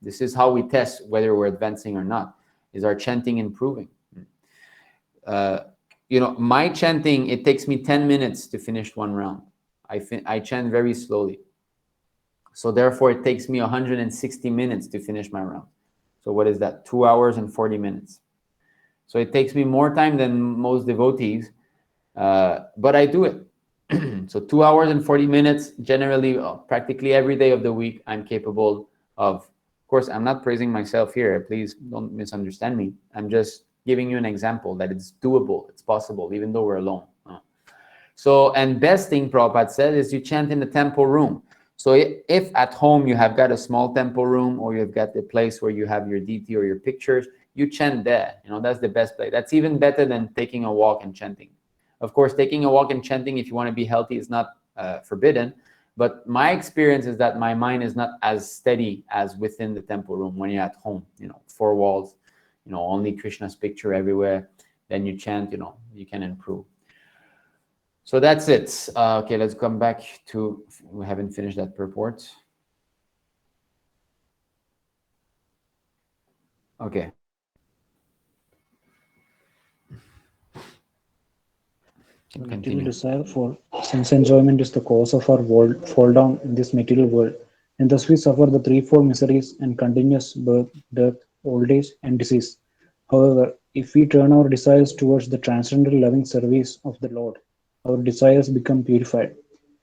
This is how we test whether we're advancing or not. Is our chanting improving? My chanting, it takes me 10 minutes to finish one round. I chant very slowly. So therefore, it takes me 160 minutes to finish my round. So what is that? 2 hours and 40 minutes. So it takes me more time than most devotees, but I do it. So 2 hours and 40 minutes, generally, practically every day of the week, I'm capable of. Of course, I'm not praising myself here. Please don't misunderstand me. I'm just giving you an example that it's doable, it's possible, even though we're alone. So, and best thing Prabhupada said is you chant in the temple room. So if at home you have got a small temple room, or you've got the place where you have your deity or your pictures, you chant there. That's the best place. That's even better than taking a walk and chanting. Of course, taking a walk and chanting, if you want to be healthy, is not forbidden. But my experience is that my mind is not as steady as within the temple room when you're at home, 4 walls, only Krishna's picture everywhere. Then you chant, you can improve. So that's it. Okay, let's come back to, we haven't finished that purport. Okay. The material desire for sense enjoyment is the cause of our fall down in this material world, and thus we suffer the threefold miseries and continuous birth, death, old age, and disease. However, if we turn our desires towards the transcendental loving service of the Lord, our desires become purified.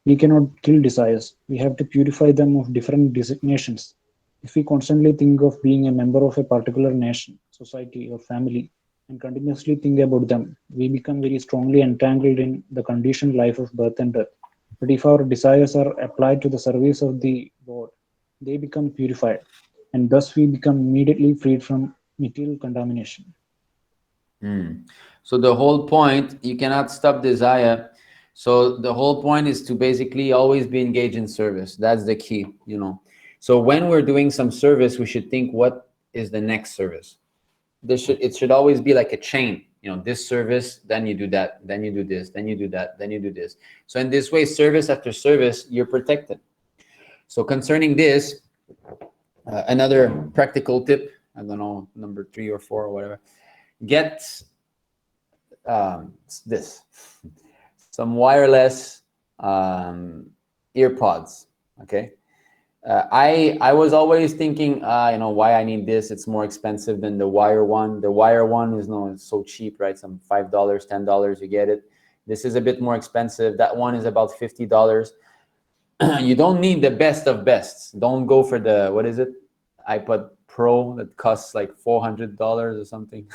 We cannot kill desires. We have to purify them of different designations. If we constantly think of being a member of a particular nation, society, or family, and continuously think about them, we become very strongly entangled in the conditioned life of birth and death. But if our desires are applied to the service of the Lord, they become purified, and thus we become immediately freed from material contamination. So the whole point, you cannot stop desire. So the whole point is to basically always be engaged in service. That's the key, So when we're doing some service, we should think, what is the next service. It should always be like a chain. This service, then you do that, then you do this, then you do that, then you do this. So in this way, service after service, you're protected. So concerning this, another practical tip, I don't know, number 3 or 4 or whatever, get this, some wireless earpods, okay? I was always thinking, why I need this. It's more expensive than the wire one. The wire one is it's so cheap, right? Some $5, $10, you get it. This is a bit more expensive. That one is about $50. You don't need the best of bests. Don't go for the, what is it? iPod Pro that costs like $400 or something.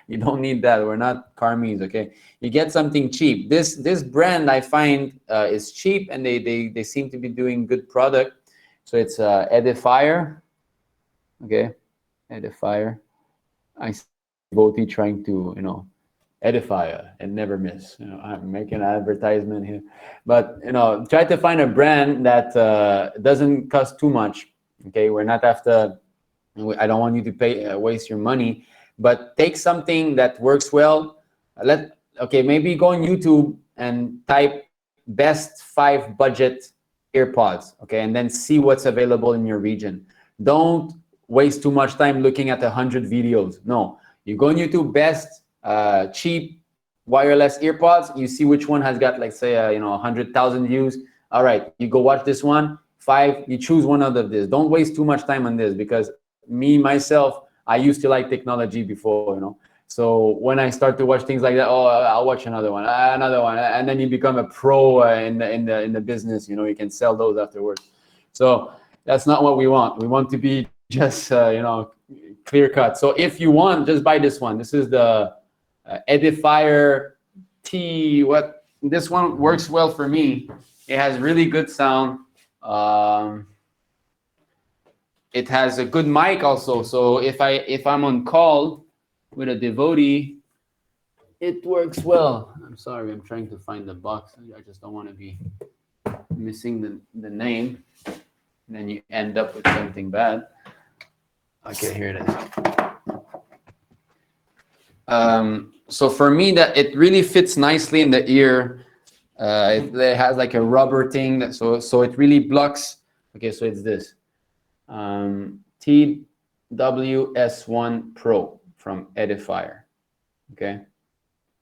You don't need that. We're not carmies, okay? You get something cheap. This brand I find is cheap, and they seem to be doing good product. So it's Edifier, okay? Edifier. I see devotee trying to, edify and never miss. I'm making an advertisement here, but try to find a brand that doesn't cost too much. Okay, we're not after. I don't want you to waste your money, but take something that works well. Maybe go on YouTube and type best 5 budget earpods, okay, and then see what's available in your region. Don't waste too much time looking at 100 videos. No, you go on YouTube, best cheap wireless earpods. You see which one has got, like, say 100,000 views. All right, you go watch this one. 5, you choose one out of this. Don't waste too much time on this, because myself, I used to like technology before, So when I start to watch things like that, I'll watch another one, and then you become a pro in the business. You can sell those afterwards. So that's not what we want. We want to be just clear cut. So if you want, just buy this one. This is the Edifier T. This one works well for me. It has really good sound. It has a good mic also. So if I'm on call with a devotee, it works well. I'm sorry, I'm trying to find the box. I just don't want to be missing the name. And then you end up with something bad. Okay, here it is. So for me, that it really fits nicely in the ear. It has like a rubber thing, so it really blocks. Okay, so it's this TWS1 Pro from Edifier. Okay,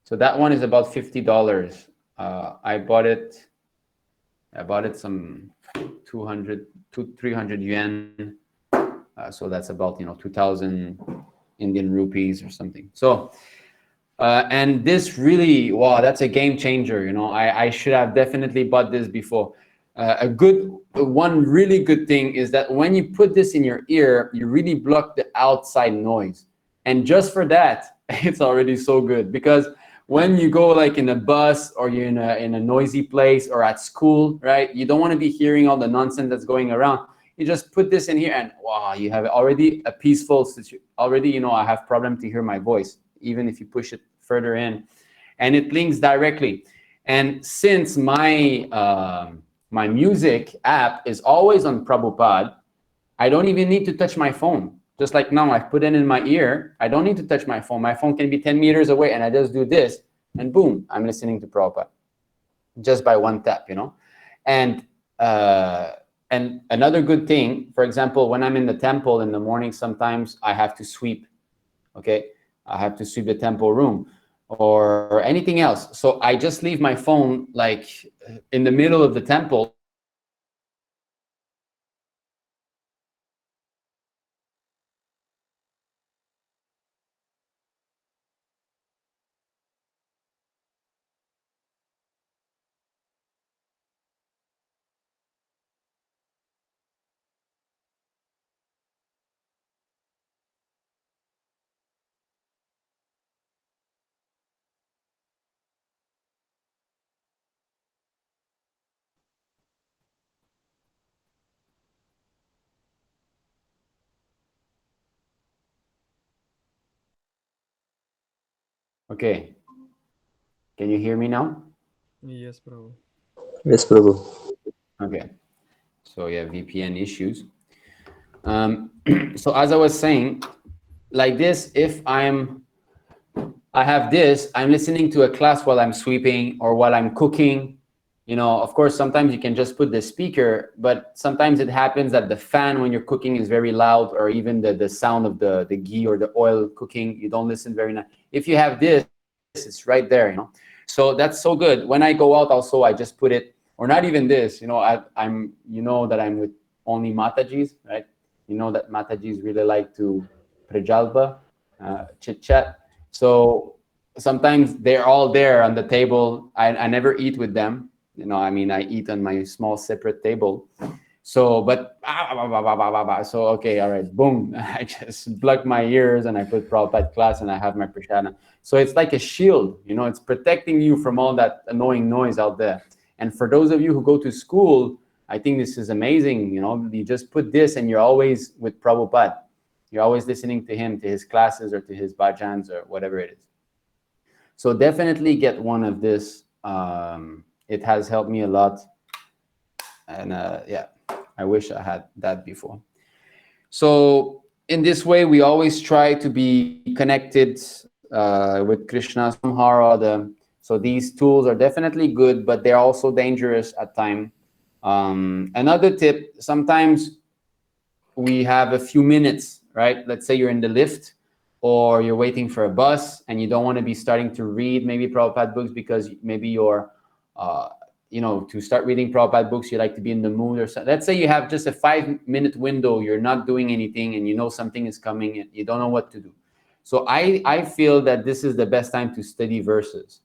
so that one is about $50. I bought it some 300 yuan. So that's about 2,000 Indian rupees or something. So and this really, wow, that's a game changer. I should have definitely bought this before. One really good thing is that when you put this in your ear, you really block the outside noise. And just for that, it's already so good, because when you go like in a bus, or you're in a noisy place, or at school, right? You don't want to be hearing all the nonsense that's going around. You just put this in here, and wow, you have already a peaceful situation. Already, I have problem to hear my voice, even if you push it further in, and it links directly. And since my music app is always on Prabhupada, I don't even need to touch my phone. Just like now, I put it in my ear. I don't need to touch my phone. My phone can be 10 meters away, and I just do this, and boom, I'm listening to Prabhupada just by one tap, And another good thing, for example, when I'm in the temple in the morning, sometimes I have to sweep, okay? I have to sweep the temple room or anything else. So I just leave my phone like in the middle of the temple. Okay. Can you hear me now? Yes, Prabhu. Yes, Prabhu. Okay. So yeah, VPN issues. So as I was saying, like this, if I have this, I'm listening to a class while I'm sweeping or while I'm cooking. You know, of course, sometimes you can just put the speaker, but sometimes it happens that the fan when you're cooking is very loud, or even the sound of the ghee or the oil cooking, you don't listen very nice. If you have this, it's right there, you know. So that's so good. When I go out also, I just put it, or not even this, you know, I'm, you know that I'm with only Matajis, right? You know that Matajis really like to prejalpa, chit chat. So sometimes they're all there on the table. I never eat with them. You know, I mean, I eat on my small separate table. So, but, so, okay, all right, boom. I just plug my ears and I put Prabhupada class and I have my prashadam. So it's like a shield, you know, it's protecting you from all that annoying noise out there. And for those of you who go to school, I think this is amazing. You know, you just put this and you're always with Prabhupada. You're always listening to him, to his classes or to his bhajans or whatever it is. So definitely get one of this. It has helped me a lot. And yeah, I wish I had that before. So in this way, we always try to be connected with Krishna somehow or other. So these tools are definitely good, but they're also dangerous at times. Another tip, sometimes we have a few minutes, right? Let's say you're in the lift or you're waiting for a bus and you don't want to be starting to read maybe Prabhupada books because maybe you're, you know, to start reading Prabhupada books, you like to be in the mood or something. Let's say you have just a 5-minute window, you're not doing anything and you know something is coming and you don't know what to do. So I feel that this is the best time to study verses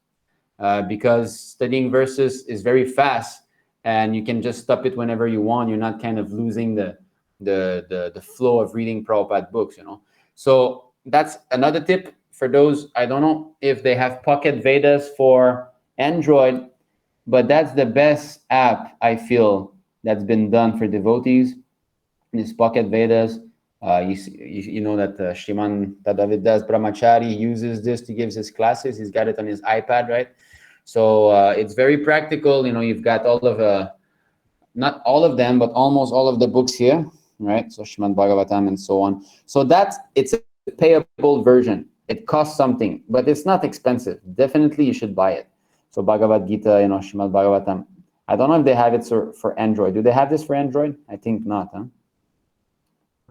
because studying verses is very fast and you can just stop it whenever you want. You're not kind of losing the flow of reading Prabhupada books, you know. So that's another tip for those. I don't know if they have Pocket Vedas for Android, but that's the best app I feel that's been done for devotees. This Pocket Vedas. You know that Shriman Tadavidas Brahmachari uses this to give his classes. He's got it on his iPad, right? So it's very practical. You know, you've got all of not all of them, but almost all of the books here, right? So Shimat Bhagavatam and so on. So it's a payable version. It costs something, but it's not expensive. Definitely you should buy it. So Bhagavad-Gita, you know, Shimat Bhagavatam. I don't know if they have it for Android. Do they have this for Android? I think not, huh?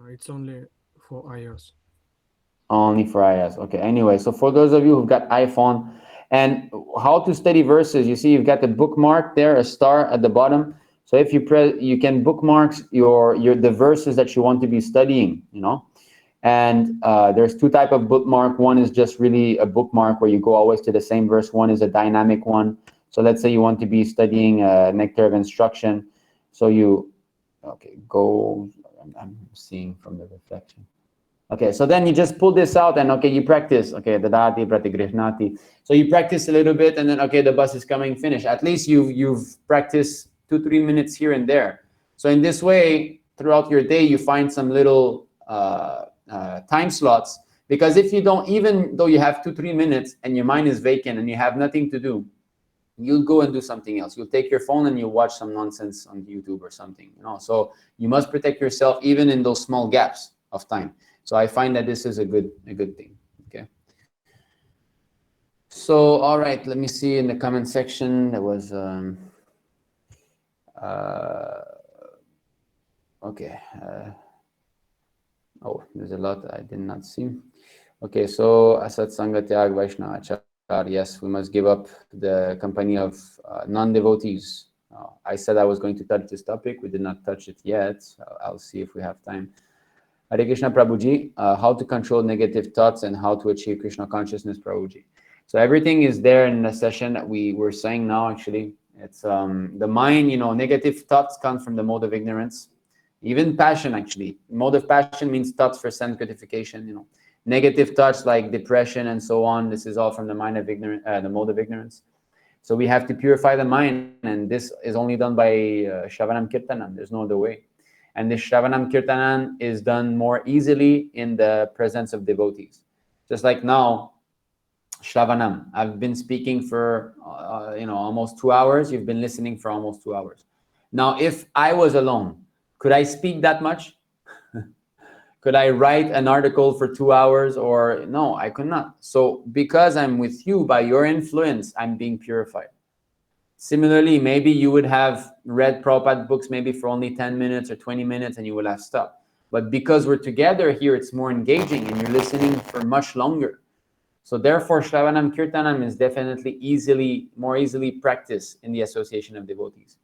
It's only for iOS. Only for iOS. Okay. Anyway, so for those of you who've got iPhone, and how to study verses, you see you've got the bookmark there, a star at the bottom. So if you press, you can bookmark the verses that you want to be studying, you know. And there's two types of bookmark. One is just really a bookmark where you go always to the same verse. One is a dynamic one. So let's say you want to be studying Nectar of Instruction. So you, okay, go, I'm seeing from the reflection. Okay, so then you just pull this out and okay, you practice. Okay, Dadati, Pratigrishnati. So you practice a little bit and then okay, the bus is coming, finish. At least you've practiced 2-3 minutes here and there. So in this way, throughout your day, you find some little time slots, because if you don't, even though you have 2-3 minutes and your mind is vacant and you have nothing to do, you'll go and do something else. You'll take your phone and you'll watch some nonsense on YouTube or something, you know. So you must protect yourself even in those small gaps of time. So I find that this is a good thing. Okay. So all right, let me see in the comment section. There was okay. Oh, there's a lot I did not see. Okay, so Asat Sangha Tyag Vaishnava Achar. Yes, we must give up the company of non-devotees. I said I was going to touch this topic. We did not touch it yet. So I'll see if we have time. Hare Krishna Prabhuji, how to control negative thoughts and how to achieve Krishna consciousness, Prabhuji. So everything is there in the session that we were saying now, actually. It's the mind, you know, negative thoughts come from the mode of ignorance. Even passion, actually. Mode of passion means thoughts for sense gratification, you know. Negative thoughts like depression and so on, this is all from the mind of ignorance, the mode of ignorance. So we have to purify the mind, and this is only done by Shravanam Kirtanam. There's no other way. And this Shravanam Kirtanam is done more easily in the presence of devotees. Just like now, Shravanam, I've been speaking for you know, almost 2 hours. You've been listening for almost 2 hours. Now, if I was alone, could I speak that much? Could I write an article for 2 hours? Or no, I could not. So because I'm with you, by your influence, I'm being purified. Similarly, maybe you would have read Prabhupada books maybe for only 10 minutes or 20 minutes and you will have stopped. But because we're together here, it's more engaging and you're listening for much longer. So therefore, Shravanam Kirtanam is definitely more easily practiced in the association of devotees.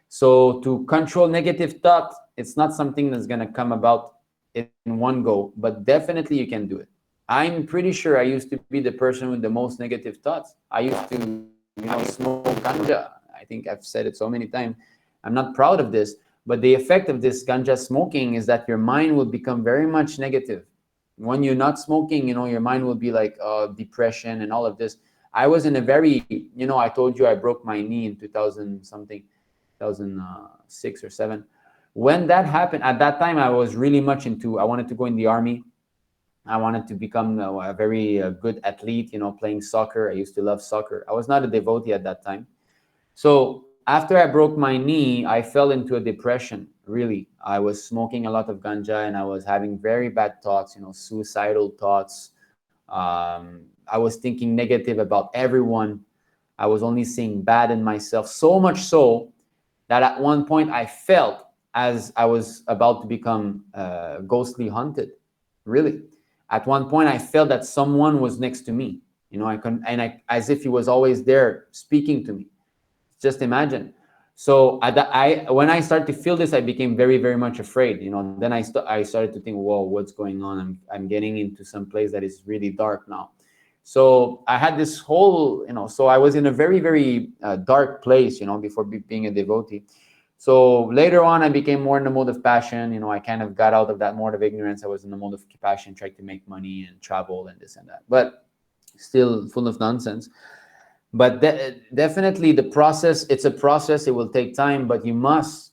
So to control negative thought, it's not something that's going to come about in one go, but definitely you can do it. I'm pretty sure I used to be the person with the most negative thoughts. I used to, smoke ganja. I think I've said it so many times. I'm not proud of this, but the effect of this ganja smoking is that your mind will become very much negative. When you're not smoking, your mind will be like depression and all of this. I was in a very, I told you I broke my knee in 2006 or 7. When that happened, at that time, I was really much I wanted to go in the army. I wanted to become a very good athlete, playing soccer. I used to love soccer. I was not a devotee at that time. So after I broke my knee, I fell into a depression, really. I was smoking a lot of ganja and I was having very bad thoughts, suicidal thoughts. I was thinking negative about everyone. I was only seeing bad in myself, so much so that at one point I felt as I was about to become ghostly haunted, really. At one point I felt that someone was next to me, as if he was always there speaking to me. Just imagine. So when I started to feel this, I became very, very much afraid. Then I started to think, whoa, what's going on? I'm getting into some place that is really dark now. So I had this whole, so I was in a very, very dark place, before being a devotee. So later on, I became more in the mode of passion. I kind of got out of that mode of ignorance. I was in the mode of passion, trying to make money and travel and this and that, but still full of nonsense. But definitely the process, it's a process. It will take time, but you must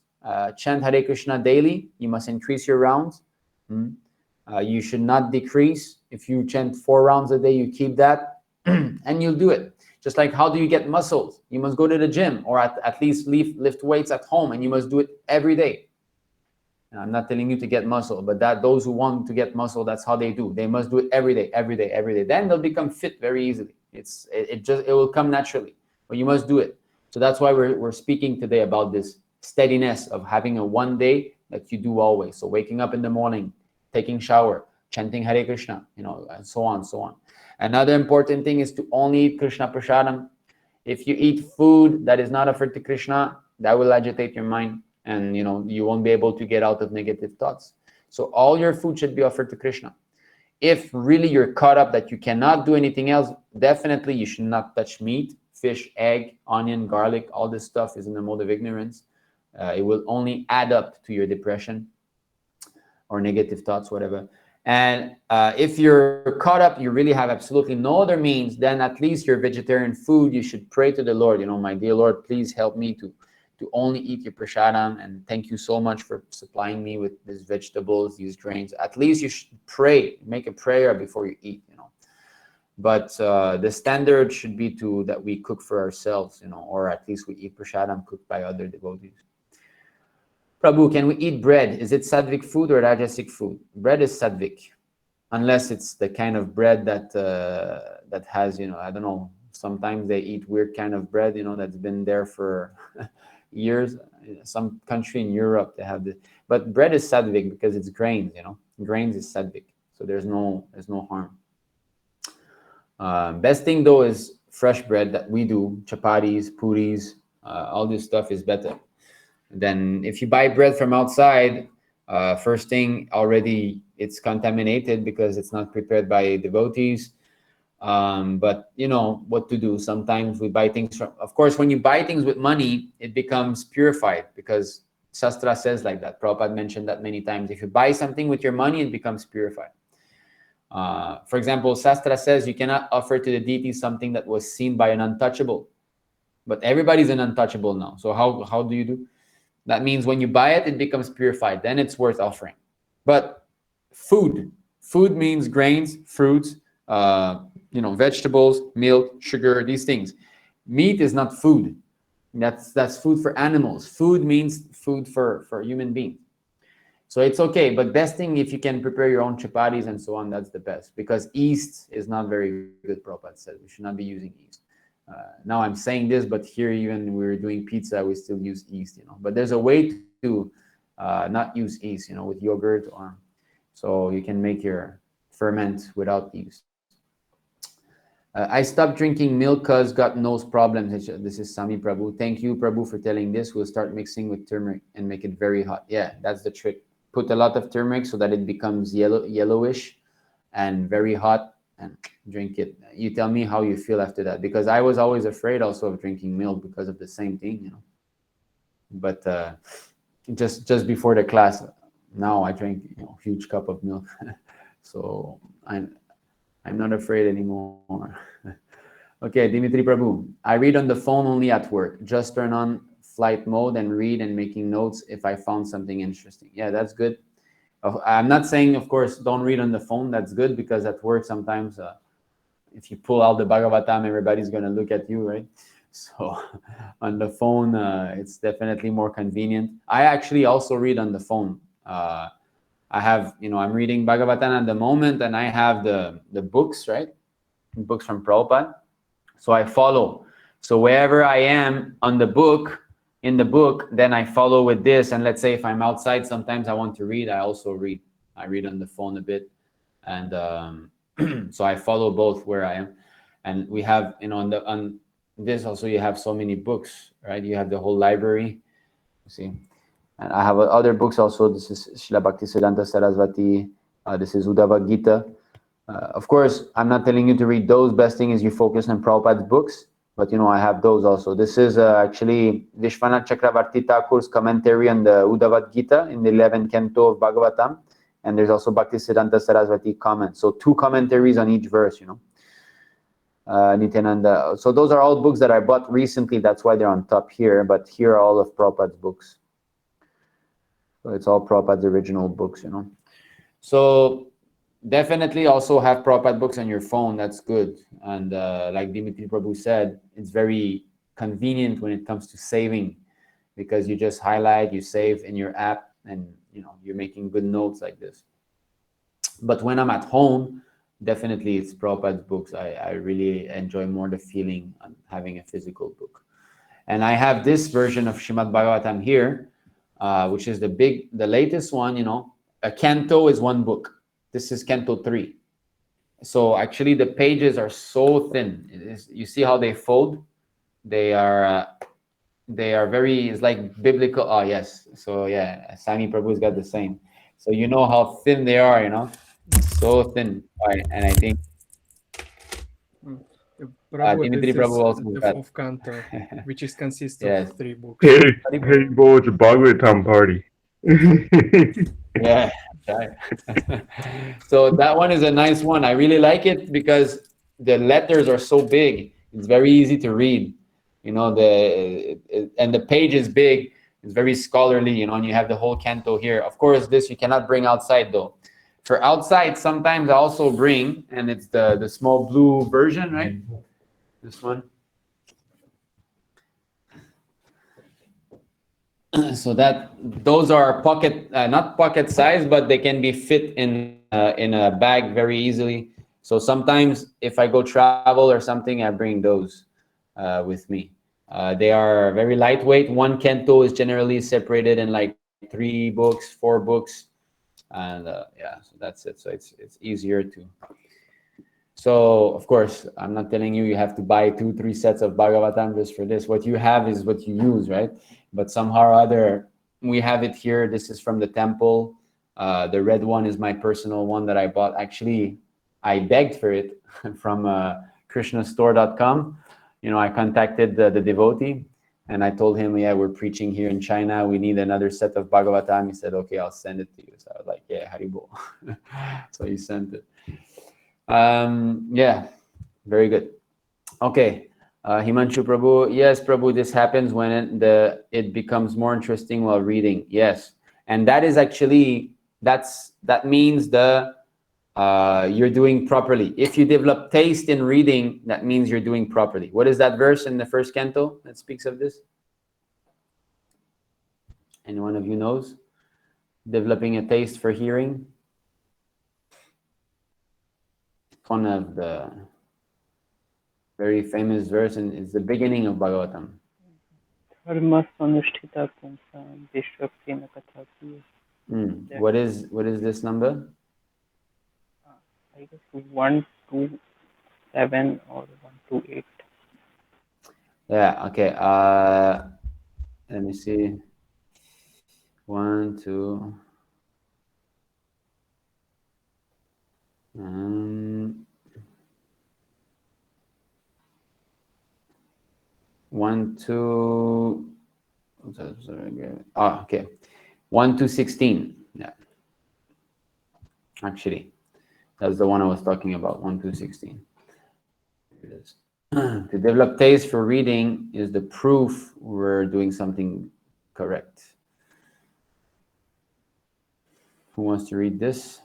chant Hare Krishna daily. You must increase your rounds. You should not decrease. If you chant 4 rounds a day, you keep that and you'll do it. Just like how do you get muscles? You must go to the gym or at least lift weights at home, and you must do it every day. And I'm not telling you to get muscle, but those who want to get muscle, that's how they do. They must do it every day, every day, every day. Then they'll become fit very easily. It will come naturally, but you must do it. So that's why we're speaking today about this steadiness of having a one day that you do always. So waking up in the morning, taking shower, chanting Hare Krishna, and so on, so on. Another important thing is to only eat Krishna prasadam. If you eat food that is not offered to Krishna, that will agitate your mind, and you won't be able to get out of negative thoughts. So all your food should be offered to Krishna. If really you're caught up that you cannot do anything else, definitely you should not touch meat, fish, egg, onion, garlic. All this stuff is in the mode of ignorance. It will only add up to your depression or negative thoughts, whatever. And if you're caught up, you really have absolutely no other means, then at least your vegetarian food, you should pray to the Lord. My dear Lord, please help me to only eat your prasadam, and thank you so much for supplying me with these vegetables, these grains. At least you should pray, make a prayer before you eat, But the standard should be that we cook for ourselves, or at least we eat prasadam cooked by other devotees. Prabhu, can we eat bread? Is it sattvic food or rajasic food? Bread is sattvic, unless it's the kind of bread that has, I don't know, sometimes they eat weird kind of bread, that's been there for years. Some country in Europe, they have this. But bread is sattvic because it's grains, Grains is sattvic, so there's no harm. Best thing though is fresh bread that we do, chapatis, puris, all this stuff is better. Then if you buy bread from outside, first thing, already it's contaminated because it's not prepared by devotees. But what to do. Sometimes we buy things of course, when you buy things with money, it becomes purified because Shastra says like that. Prabhupada mentioned that many times. If you buy something with your money, it becomes purified. For example, Shastra says you cannot offer to the deity something that was seen by an untouchable. But everybody's an untouchable now. So how do you do? That means when you buy it, it becomes purified. Then it's worth offering. But food means grains, fruits, vegetables, milk, sugar, these things. Meat is not food. That's food for animals. Food means food for human beings. So it's okay, but best thing if you can prepare your own chapatis and so on, that's the best, because yeast is not very good. Prabhupada said we should not be using yeast. Now I'm saying this, but here even we're doing pizza, we still use yeast, But there's a way to not use yeast, with yogurt, or so you can make your ferment without yeast. I stopped drinking milk cause got nose problems. This is Sami Prabhu. Thank you, Prabhu, for telling this. We'll start mixing with turmeric and make it very hot. Yeah, that's the trick. Put a lot of turmeric so that it becomes yellowish and very hot, and drink it. You tell me how you feel after that, because I was always afraid also of drinking milk because of the same thing, But just before the class, now I drink huge cup of milk, so I'm not afraid anymore. Okay, Dimitri Prabhu. I read on the phone only at work. Just turn on flight mode and read and making notes if I found something interesting. Yeah, that's good. I'm not saying, of course, don't read on the phone. That's good, because at work sometimes if you pull out the Bhagavatam, everybody's going to look at you, right? So on the phone, it's definitely more convenient. I actually also read on the phone. I have, I'm reading Bhagavatam at the moment, and I have the books, right? Books from Prabhupada. So I follow. So wherever I am on the book, in the book, then I follow with this. And let's say if I'm outside, sometimes I want to read, I also read. I read on the phone a bit. And so I follow both where I am. And we have, on this also, you have so many books, right? You have the whole library, you see. And I have other books also. This is Srila Bhaktisiddhanta Saraswati. This is Bhagavad-Gita. Of course, I'm not telling you to read those. Best thing is you focus on Prabhupada's books. But, I have those also. This is actually Vishwanath Chakravarti Thakur's commentary on the Bhagavad-Gita in the 11th canto of Bhagavatam. And there's also Bhaktisiddhanta Saraswati comments. So 2 commentaries on each verse, Nityananda. So those are all books that I bought recently. That's why they're on top here. But here are all of Prabhupada's books. So it's all Prabhupada's original books, So definitely also have Prabhupada books on your phone. That's good. And like Dimitri Prabhu said, it's very convenient when it comes to saving, because you just highlight, you save in your app, and you're making good notes like this. But when I'm at home, definitely it's Prabhupada's books. I really enjoy more the feeling on having a physical book. And I have this version of Shimat Bhagavatam here, which is the latest one. A canto is 1 book. This is Canto 3. So actually the pages are so thin. You see how they fold? They are very, it's like biblical. Oh, yes. So yeah, Sami Prabhu's got the same. So you know how thin they are, so thin. And I think Dimitri Prabhu also the got. 4th canto, which is consists Yes. of 3 books. Hey, boy, it's a Bhagavatam party. Yeah. Right. So that one is a nice one. I really like it because the letters are so big. It's very easy to read. And the page is big. It's very scholarly, and you have the whole canto here. Of course, this you cannot bring outside though. For outside, sometimes I also bring, and it's the small blue version, right? This one. So those are pocket, not pocket size, but they can be fit in a bag very easily. So sometimes if I go travel or something, I bring those with me. They are very lightweight. 1 canto is generally separated in like 3 books, 4 books, and yeah, so that's it. So it's easier to. So of course, I'm not telling you have to buy 2-3 sets of Bhagavatam just for this. What you have is what you use, right? But somehow or other, we have it here. This is from the temple. The red one is my personal one that I bought. Actually, I begged for it from krishnastore.com. I contacted the devotee, and I told him, yeah, we're preaching here in China. We need another set of Bhagavatam. He said, okay, I'll send it to you. So I was like, yeah, Haribo. So he sent it. Yeah, very good. Okay. Himanshu Prabhu, yes, Prabhu, this happens when it becomes more interesting while reading. Yes, and that is actually that means you're doing properly. If you develop taste in reading, that means you're doing properly. What is that verse in the 1st canto that speaks of this? Any one of you knows? Developing a taste for hearing. One of the very famous verse, and it's the beginning of Bhagavatam. Dharma sanusthita pumsam vishwaksena kathapiya. What is this number? I guess 127 or 128. Yeah, okay. Let me see. 1, 2. One, two. Oh, okay. 1 to 16. Yeah. Actually, that's the one I was talking about. 1 to 16. Here it is. To develop taste for reading is the proof we're doing something correct. Who wants to read this?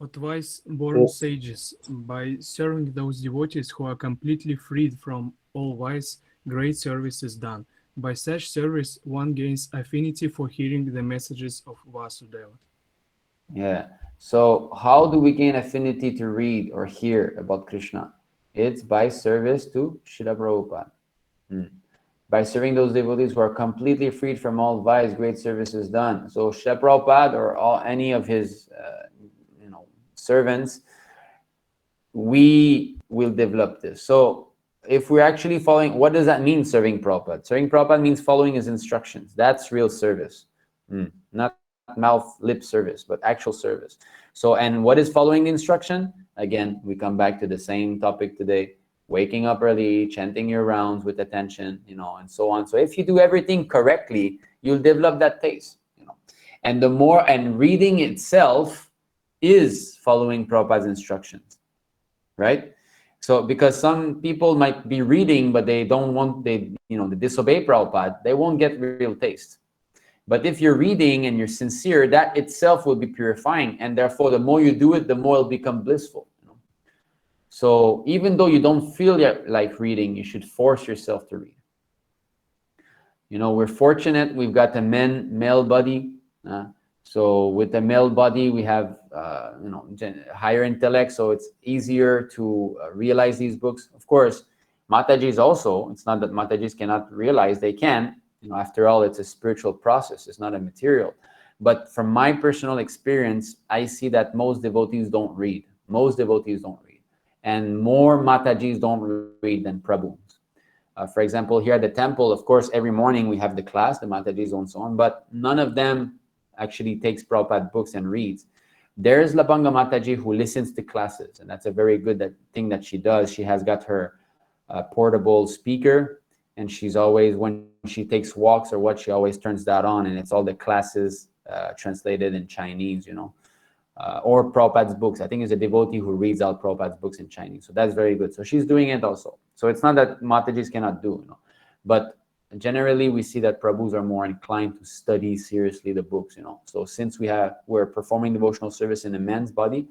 Advise born sages, by serving those devotees who are completely freed from all vice, great service is done. By such service, one gains affinity for hearing the messages of Vasudeva. Yeah. So how do we gain affinity to read or hear about Krishna? It's by service to Srila Prabhupada. By serving those devotees who are completely freed from all vice, great service is done. So Srila Prabhupada or any of his servants, we will develop this. So if we're actually following, what does that mean, serving Prabhupada? Serving Prabhupada means following his instructions. That's real service. Not mouth, lip service, but actual service. So, and what is following the instruction? Again, we come back to the same topic today. Waking up early, chanting your rounds with attention, and so on. So if you do everything correctly, you'll develop that taste, And the more, and reading itself is following Prabhupada's instructions, right? So because some people might be reading, but they don't want, they disobey Prabhupada, they won't get real taste. But if you're reading and you're sincere, that itself will be purifying. And therefore, the more you do it, the more it'll become blissful. So even though you don't feel like reading, you should force yourself to read. We're fortunate. We've got a male body. So with the male body, we have, higher intellect. So it's easier to realize these books. Of course, Matajis also, it's not that Matajis cannot realize, they can. After all, it's a spiritual process. It's not a material. But from my personal experience, I see that most devotees don't read. Most devotees don't read. And more Matajis don't read than Prabhus. For example, here at the temple, of course, every morning we have the class, the Matajis and so on, but none of them actually takes Prabhupada books and reads. There's Labanga Mataji who listens to classes, and that's a very good thing that she does. She has got her portable speaker, and she's always, when she takes walks or what, she always turns that on, and it's all the classes translated in Chinese, or Prabhupada's books. I think it's a devotee who reads out Prabhupada's books in Chinese. So that's very good. So she's doing it also. So it's not that Matajis cannot do, but generally we see that Prabhus are more inclined to study seriously the books, So since we're performing devotional service in a man's body,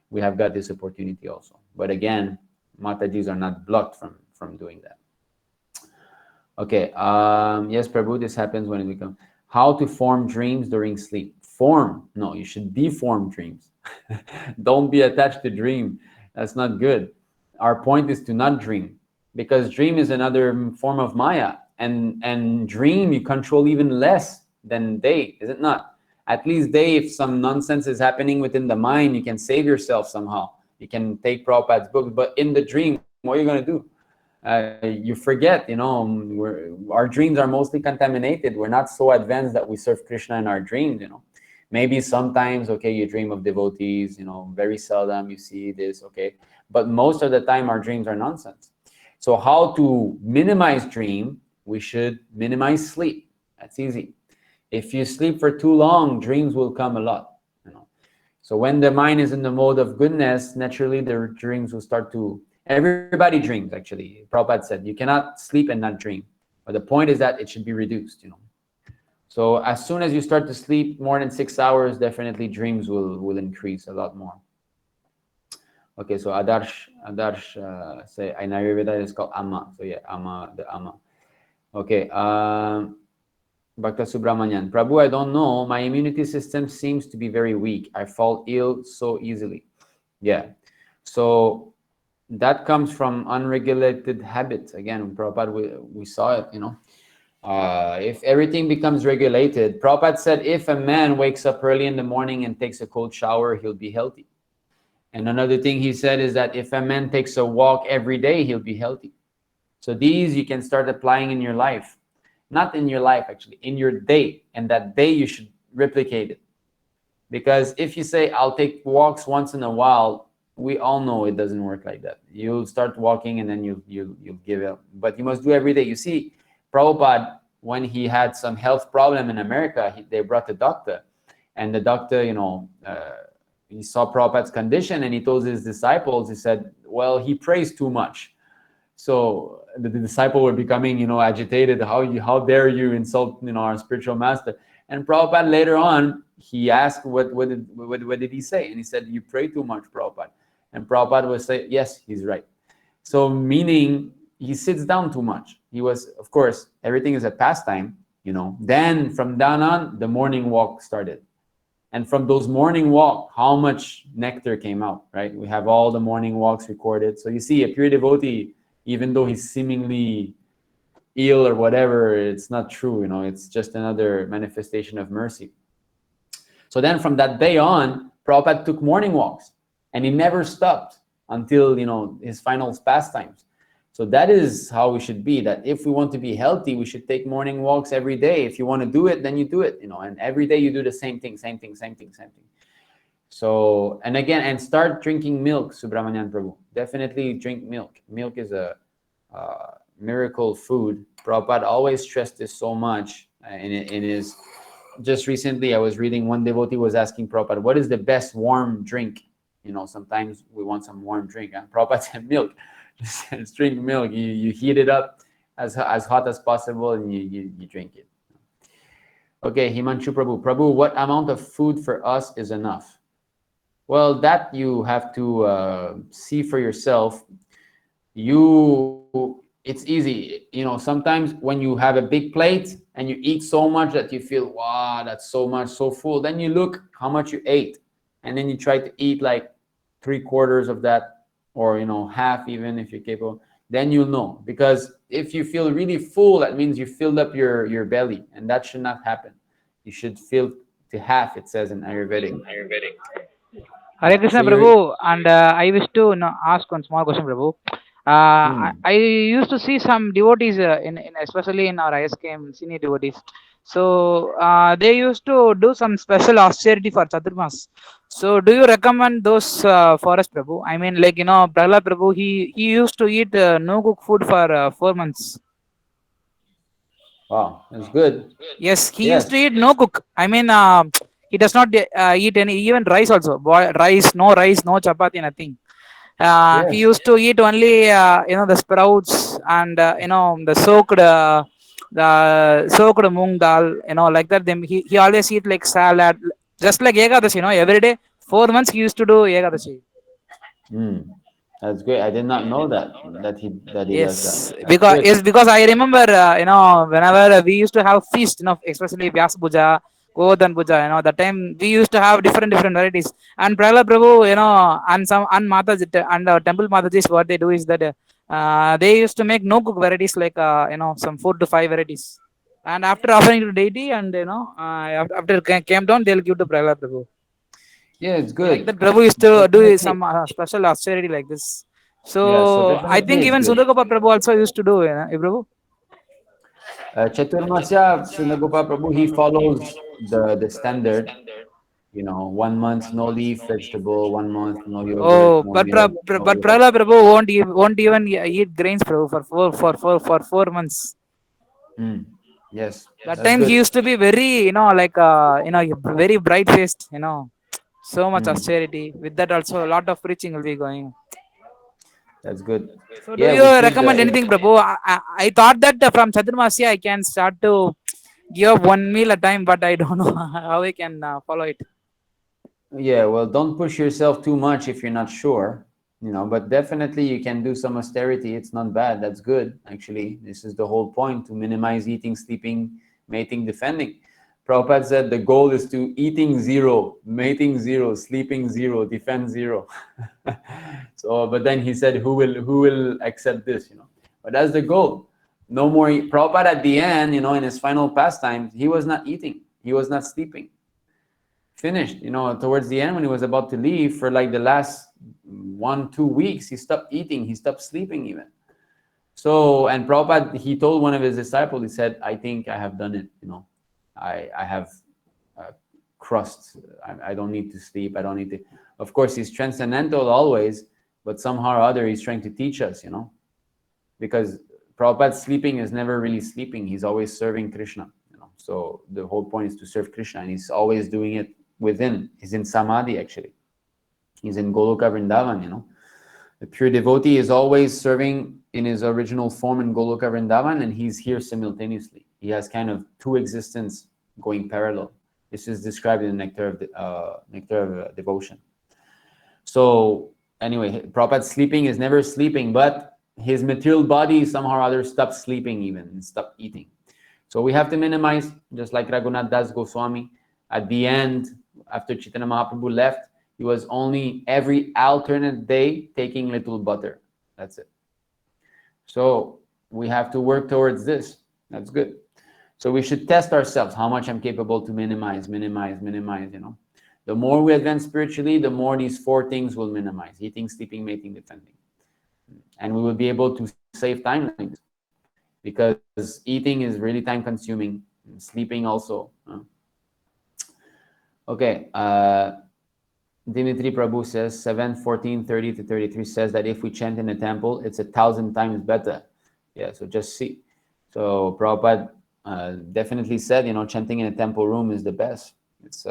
we have got this opportunity also. But again, Matajis are not blocked from doing that. Okay. Yes, Prabhu, this happens when we come. How to form dreams during sleep? Form? No, you should deform dreams. Don't be attached to dream. That's not good. Our point is to not dream, because dream is another form of Maya. And dream, you control even less than day, is it not? At least day, if some nonsense is happening within the mind, you can save yourself somehow. You can take Prabhupada's book, but in the dream, what are you going to do? You forget, our dreams are mostly contaminated. We're not so advanced that we serve Krishna in our dreams, Maybe sometimes, okay, you dream of devotees, very seldom you see this, okay. But most of the time, our dreams are nonsense. So how to minimize dream? We should minimize sleep. That's easy. If you sleep for too long, dreams will come a lot. So when the mind is in the mode of goodness, naturally the dreams will start to. Everybody dreams, actually. Prabhupada said you cannot sleep and not dream. But the point is that it should be reduced. So as soon as you start to sleep more than 6 hours, definitely dreams will increase a lot more. Okay, so Adarsh, say in Ayurveda is called Amma. So yeah, Amma, the Amma. Okay, Bhakta Subramanian. Prabhu, I don't know. My immunity system seems to be very weak. I fall ill so easily. Yeah. So that comes from unregulated habits. Again, Prabhupada, we saw it, if everything becomes regulated, Prabhupada said if a man wakes up early in the morning and takes a cold shower, he'll be healthy. And another thing he said is that if a man takes a walk every day, he'll be healthy. So these you can start applying in your life. Not in your life, actually, in your day. And that day you should replicate it. Because if you say, I'll take walks once in a while, we all know it doesn't work like that. You'll start walking and then you'll give up. But you must do every day. You see, Prabhupada, when he had some health problem in America, they brought a doctor. And the doctor, he saw Prabhupada's condition and he told his disciples, he said, well, he prays too much. So the disciples were becoming, agitated. How dare you insult, our spiritual master? And Prabhupada later on, he asked, what did he say? And he said, you pray too much, Prabhupada. And Prabhupada would say, yes, he's right. So meaning he sits down too much. He was, of course, everything is a pastime, Then from down on, the morning walk started. And from those morning walk, how much nectar came out, right? We have all the morning walks recorded. So you see, a pure devotee, even though he's seemingly ill or whatever, it's not true, it's just another manifestation of mercy. So then from that day on, Prabhupada took morning walks and he never stopped until, his final pastimes. So that is how we should be, that if we want to be healthy, we should take morning walks every day. If you want to do it, then you do it, and every day you do the same thing. So, and again, and start drinking milk, Subramanian Prabhu. Definitely drink milk. Milk is a miracle food. Prabhupada always stressed this so much in his. Just recently, I was reading, one devotee was asking Prabhupada, what is the best warm drink? Sometimes we want some warm drink. And Prabhupada said milk. Just drink milk. You heat it up as hot as possible and you drink it. Okay, Himanshu Prabhu. Prabhu, what amount of food for us is enough? Well, that you have to see for yourself. It's easy. Sometimes when you have a big plate and you eat so much that you feel, wow, that's so much, so full. Then you look how much you ate. And then you try to eat like 3/4 of that, or, half even if you're capable. Then you'll know. Because if you feel really full, that means you filled up your belly. And that should not happen. You should fill to half, it says in Ayurvedic. Hare Krishna, So Prabhu, and I wish to ask one small question, Prabhu. I used to see some devotees in especially in our ISKM senior devotees. So they used to do some special austerity for Chaturmas. So do you recommend those for us, Prabhu? I mean, like Prahlad Prabhu, he used to eat no cook food for 4 months. Wow, that's good. Yes, he used to eat no cook. I mean, he does not eat any, even rice also. Rice, no chapati, nothing. He Yes. used to eat only, the sprouts and, the soaked moong dal, like that. Then he always eat like salad, just like Ekadashi, every day. 4 months he used to do Ekadashi. That's great. I did not know that he does that. Yes, That's good. because I remember, whenever we used to have feast, especially Vyasa Puja, Govardhan Puja, that time we used to have different varieties. And Prahlad Prabhu, and Mataji, and temple Matajis, what they do is that they used to make no cook varieties like, some 4 to 5 varieties. And after offering to deity, and after it came down, they'll give to Prahlad Prabhu. Yeah, it's Like good. that, Prabhu used to do Definitely. some special austerity like this. Yeah, so So I definitely think it's even good. Sundar Prabhu also used to do, Prabhu. Chaturmasya, Sundagopa Prabhu, he follows the standard, 1 month no leaf vegetable, 1 month no yogurt, Oh, no but milk, no but oil. Prahlad Prabhu won't even eat grains, Prabhu, for 4 months. Yes, That that's time he good. used to be very, like, very bright faced, so much austerity. With that also a lot of preaching will be going. That's good. So do Yeah, you we should. recommend anything, Prabhu? I thought that from Chaturmasya I can start to give up one meal at a time, but I don't know how I can follow it. Yeah, well, don't push yourself too much if you're not sure. But definitely you can do some austerity. It's not bad. That's good, actually. This is the whole point, to minimize eating, sleeping, mating, defending. Prabhupada said the goal is to eating 0, mating 0, sleeping 0, defend 0. So, but then he said, who will accept this? But that's the goal. No more. Prabhupada at the end, in his final pastimes, he was not eating. He was not sleeping. Finished. Towards the end, when he was about to leave, for like the last 1-2 weeks, he stopped eating. He stopped sleeping even. So, and Prabhupada, he told one of his disciples, he said, I think I have done it. I have crossed. I don't need to sleep. I don't need to. Of course, he's transcendental always, but somehow or other, he's trying to teach us, because Prabhupada's sleeping is never really sleeping. He's always serving Krishna. So the whole point is to serve Krishna, and he's always doing it within. He's in Samadhi, actually. He's in Goloka Vrindavan, The pure devotee is always serving in his original form in Goloka Vrindavan, and he's here simultaneously. He has kind of 2 existences going parallel. This is described in the Nectar of Devotion. So anyway, Prabhupada's sleeping is never sleeping, but his material body somehow or other stopped sleeping even, and stopped eating. So we have to minimize, just like Raghunath Das Goswami. At the end, after Chaitanya Mahaprabhu left, he was only every alternate day taking little butter. That's it. So we have to work towards this. That's good. So we should test ourselves, how much I'm capable to minimize. The more we advance spiritually, the more these 4 things will minimize: eating, sleeping, mating, defending. And we will be able to save time like this, because eating is really time consuming, sleeping also. Okay, Dimitri Prabhu says 7:14:30-33 says that if we chant in a temple, it's 1,000 times better. Yeah, so just see. So Prabhupada definitely said, chanting in a temple room is the best. It's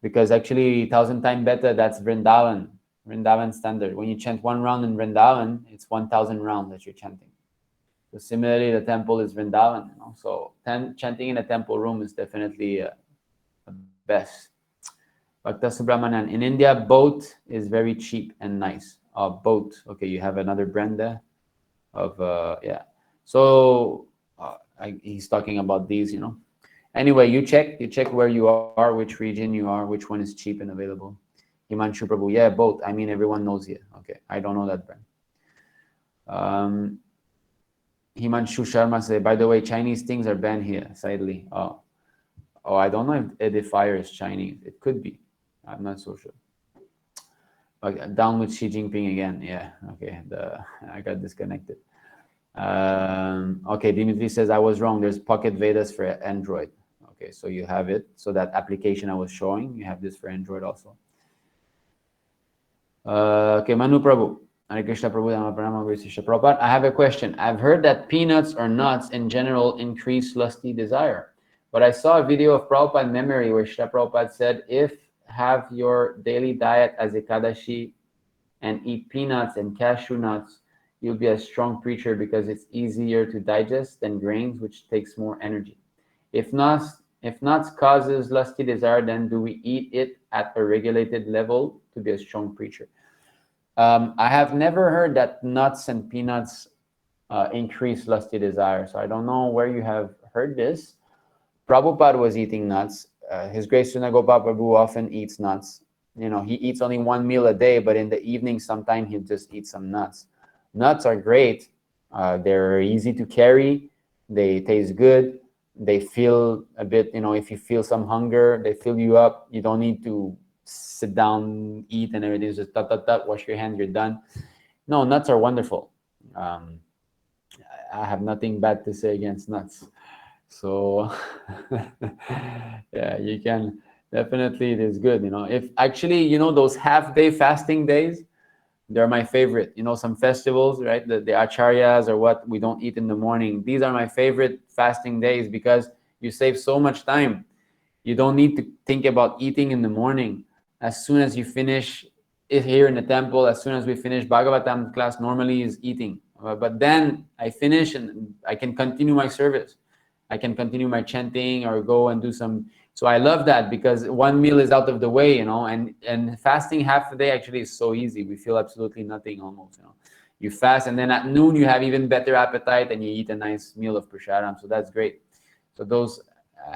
because actually 1,000 times better, that's Vrindavan standard. When you chant 1 round in Vrindavan, it's 1,000 rounds that you're chanting. So similarly, the temple is Vrindavan. So chanting in a temple room is definitely best. Bhakta Subramanian, in India, boat is very cheap and nice. Boat. Okay, you have another brand there of yeah. So he's talking about these, Anyway, you check where you are, which region you are, which one is cheap and available. Himanshu Prabhu, yeah, boat. I mean, everyone knows here. Okay, I don't know that brand. Himanshu Sharma said, by the way, Chinese things are banned here, sadly. Oh, I don't know if Edifier is Chinese. It could be. I'm not so sure. Okay, down with Xi Jinping again. Yeah, okay. I got disconnected. Okay, Dimitri says, I was wrong. There's Pocket Vedas for Android. Okay, so you have it. So that application I was showing, you have this for Android also. Okay, Manu Prabhu. Hare Krishna Prabhu, Prabhupada. I have a question. I've heard that peanuts or nuts in general increase lusty desire. But I saw a video of Prabhupada memory where Srila Prabhupada said, if have your daily diet as Iṣṭagoṣṭhī and eat peanuts and cashew nuts, you'll be a strong preacher because it's easier to digest than grains, which takes more energy. If nuts causes lusty desire, then do we eat it at a regulated level to be a strong preacher? I have never heard that nuts and peanuts increase lusty desire. So I don't know where you have heard this. Prabhupada was eating nuts. His Grace Srila Gopal Prabhu often eats nuts. He eats only 1 meal a day, but in the evening, sometime he'll just eat some nuts. Nuts are great. They're easy to carry. They taste good. They feel a bit, if you feel some hunger, they fill you up. You don't need to sit down, eat, and everything. It's just wash your hands, you're done. No, nuts are wonderful. I have nothing bad to say against nuts. So yeah, you can definitely, it is good. If actually, those half-day fasting days, they're my favorite. Some festivals, right? The acharyas or what we don't eat in the morning. These are my favorite fasting days because you save so much time. You don't need to think about eating in the morning. As soon as you finish it here in the temple, as soon as we finish Bhagavatam class, normally is eating. But then I finish and I can continue my service. I can continue my chanting or go and do some. So I love that because one meal is out of the way, you know, and fasting half the day actually is so easy. We feel absolutely nothing almost, you know. You fast and then at noon you have even better appetite and you eat a nice meal of prasadam. So that's great. So those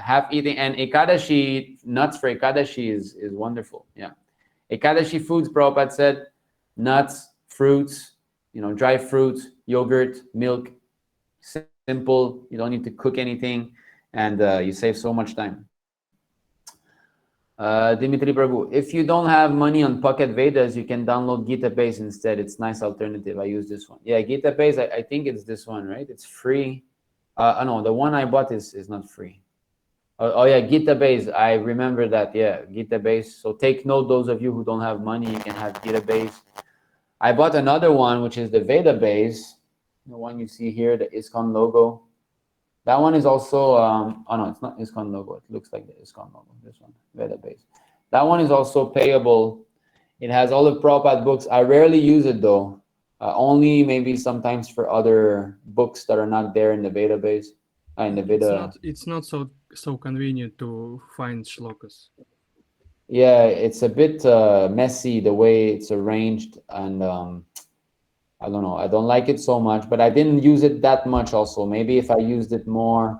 half eating and Ekadashi, nuts for Ekadashi is wonderful. Yeah. Ekadashi foods, Prabhupada said, nuts, fruits, you know, dry fruits, yogurt, milk, simple. You don't need to cook anything, and you save so much time. Dimitri Prabhu, if you don't have money on Pocket Vedas, you can download Gita Base instead. It's a nice alternative. I use this one. Yeah, Gita Base, I think it's this one, right? It's free. No, the one I bought is not free. Oh yeah, Gita Base. I remember that. Yeah, Gita Base. So take note, those of you who don't have money, you can have Gita Base. I bought another one, which is the Veda Base. The one you see here, the ISKCON logo. That one is also, oh no, it's not ISKCON logo. It looks like the ISKCON logo, this one, Veda Base. That one is also payable. It has all the Prabhupada books. I rarely use it though. Only maybe sometimes for other books that are not there in the Veda Base. In the Veda. It's not so convenient to find shlokas. Yeah, it's a bit messy the way it's arranged, and I don't know. I don't like it so much, but I didn't use it that much also. Maybe if I used it more,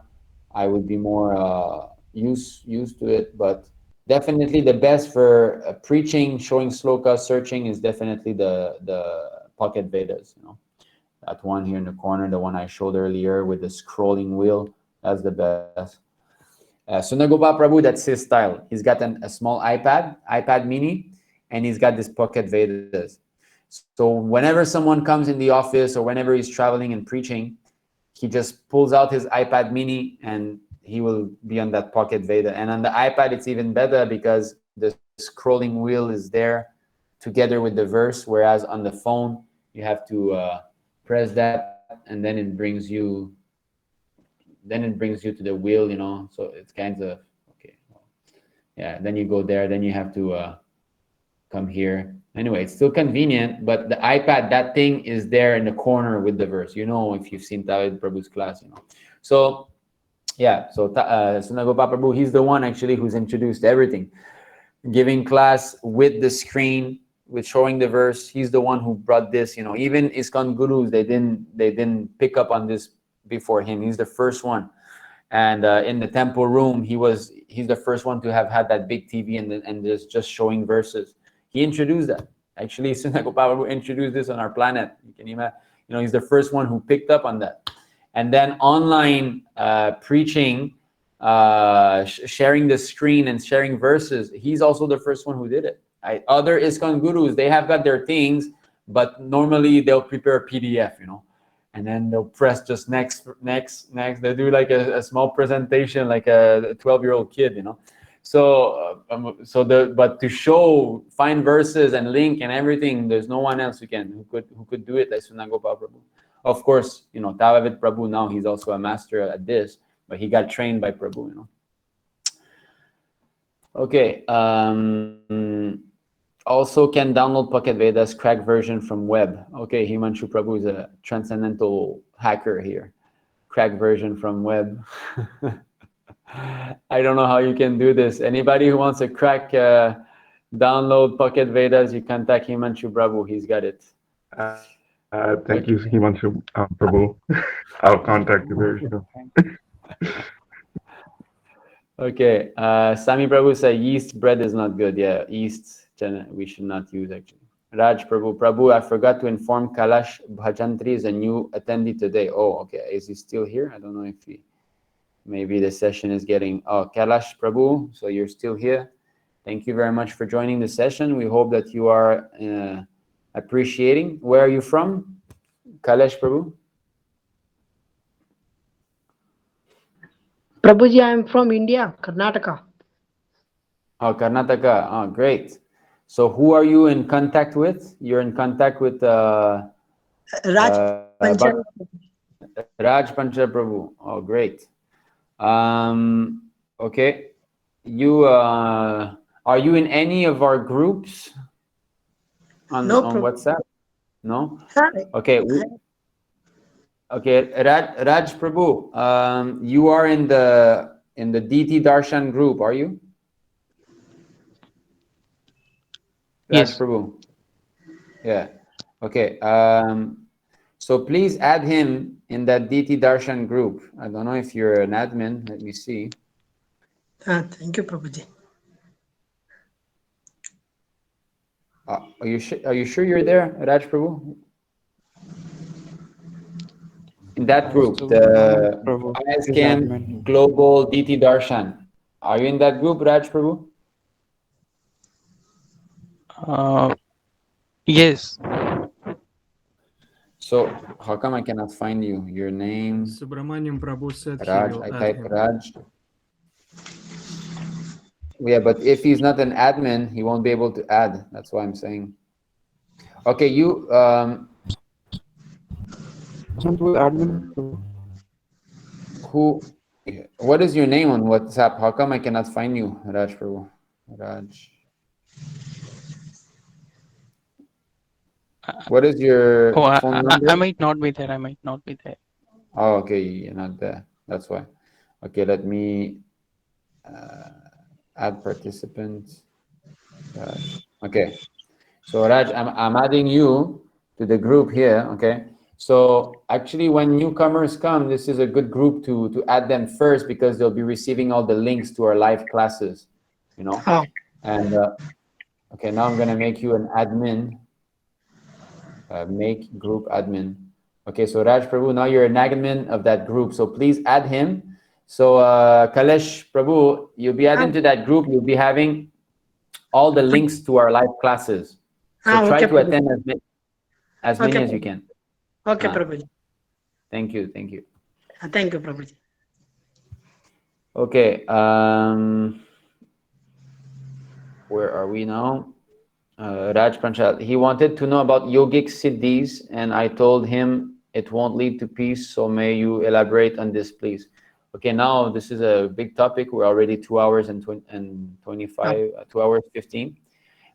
I would be more used to it. But definitely the best for preaching, showing sloka, searching is definitely the Pocket Vedas. You know, that one here in the corner, the one I showed earlier with the scrolling wheel. That's the best. Sunagopal Prabhu, that's his style. He's got a small iPad mini, and he's got this Pocket Vedas. So whenever someone comes in the office or whenever he's traveling and preaching, he just pulls out his iPad mini and he will be on that Pocket Veda. And on the iPad, it's even better because the scrolling wheel is there together with the verse, whereas on the phone, you have to press that and then it brings you to the wheel, you know. So it's kind of, okay. Yeah, then you go there, then you have to come here. Anyway, it's still convenient, but the iPad, that thing is there in the corner with the verse. You know, if you've seen Tavid Prabhu's class, you know. So, yeah, so Sunagopal Prabhu, he's the one actually who's introduced everything. Giving class with the screen, with showing the verse. He's the one who brought this, you know. Even ISKCON gurus, they didn't pick up on this before him. He's the first one. And in the temple room, he's the first one to have had that big TV and just showing verses. He introduced that. Actually, Sunagopal introduced this on our planet. You can imagine, you know, he's the first one who picked up on that. And then online preaching, sharing the screen and sharing verses, he's also the first one who did it. Other ISKCON gurus, they have got their things, but normally they'll prepare a PDF, you know, and then they'll press just next. They do like a small presentation, like a 12-year-old kid, you know. So, but to find verses and link and everything, there's no one else who could do it like Sunagopal Prabhu. Of course, you know, Tavid Prabhu now, he's also a master at this, but he got trained by Prabhu, you know. Okay. Also can download Pocket Vedas cracked version from web. Okay, Himanshu Prabhu is a transcendental hacker here. Cracked version from web. I don't know how you can do this. Anybody who wants a crack download Pocket Vedas, you contact Himanshu Prabhu. He's got it. Thank you, Himanshu Prabhu. I'll contact you very soon. Okay, Sami Prabhu said yeast bread is not good. Yeah, yeast we should not use actually. Raj Prabhu, I forgot to inform Kailash Bhajantri is a new attendee today. Oh, okay. Is he still here? I don't know if maybe the session is getting, Kailash Prabhu, so you're still here. Thank you very much for joining the session. We hope that you are appreciating. Where are you from, Kailash Prabhu? Prabhuji, I am from India, Karnataka. Oh, Karnataka. Oh, great. So who are you in contact with? You're in contact with Raj Panchal. Raj Panchal Prabhu. Oh, great. Okay. You are you in any of our groups on WhatsApp? No? Hi. Okay. Okay, Raj Prabhu, you are in the DT Darshan group, are you? Raj Yes. Prabhu. Yeah. Okay. So please add him in that DT Darshan group. I don't know if you're an admin. Let me see. Thank you, Prabhuji. Are you sure you're there, Raj Prabhu? In that group, Subramanian the Prabhu is ISKM admin. Global DT Darshan. Are you in that group, Raj Prabhu? Yes. So how come I cannot find you? Your name, Subramanian Prabhu said he Raj. will I add type him. Raj. Yeah, but if he's not an admin, he won't be able to add. That's why I'm saying. Okay, you Admin. who? What is your name on WhatsApp? How come I cannot find you, Raj Prabhu? Raj. What is your Oh, phone I number? might not be there. I might not be there. Oh, okay, you're not there. That's why. Okay, let me add participants. Raj. Okay, so Raj, I'm adding you to the group here. Okay, so actually, when newcomers come, this is a good group to add them first because they'll be receiving all the links to our live classes. You know, Oh, and okay, now I'm gonna make you an admin. Make group admin. Okay, so Raj Prabhu, now you're an admin of that group, so please add him. So Kalesh Prabhu, you'll be added to that group. You'll be having all the links to our live classes. So try okay, to Prabhuji. attend as many Okay, as you Prabhuji. can. Okay, Prabhuji. Thank you, thank you. Thank you, Prabhuji. Okay, where are we now? Raj Panchal, he wanted to know about yogic siddhis, and I told him it won't lead to peace, so may you elaborate on this, please. Okay, now this is a big topic. We're already 2 hours and 25, 2 hours 15.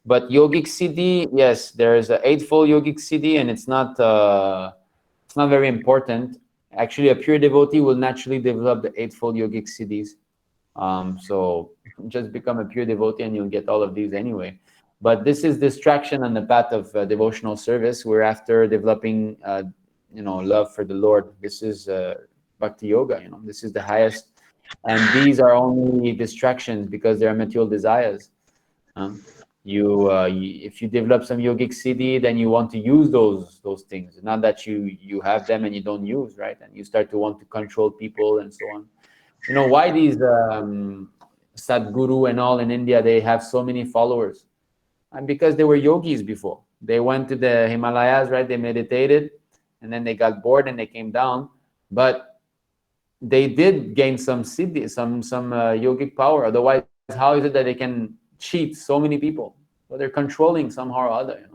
But yogic siddhi, yes, there's an eightfold yogic siddhi, and it's not very important. Actually, a pure devotee will naturally develop the eightfold yogic siddhis. So just become a pure devotee, and you'll get all of these anyway. But this is distraction on the path of devotional service. We're after developing, love for the Lord. This is bhakti yoga. This is the highest, and these are only distractions because they are material desires. If you develop some yogic siddhi, then you want to use those things. Not that you have them and you don't use, right? And you start to want to control people and so on. Why these Sadhguru and all in India, they have so many followers? And because they were yogis before. They went to the Himalayas, right? They meditated, and then they got bored and they came down. But they did gain some siddhi, some yogic power. Otherwise, how is it that they can cheat so many people? Well, they're controlling somehow or other.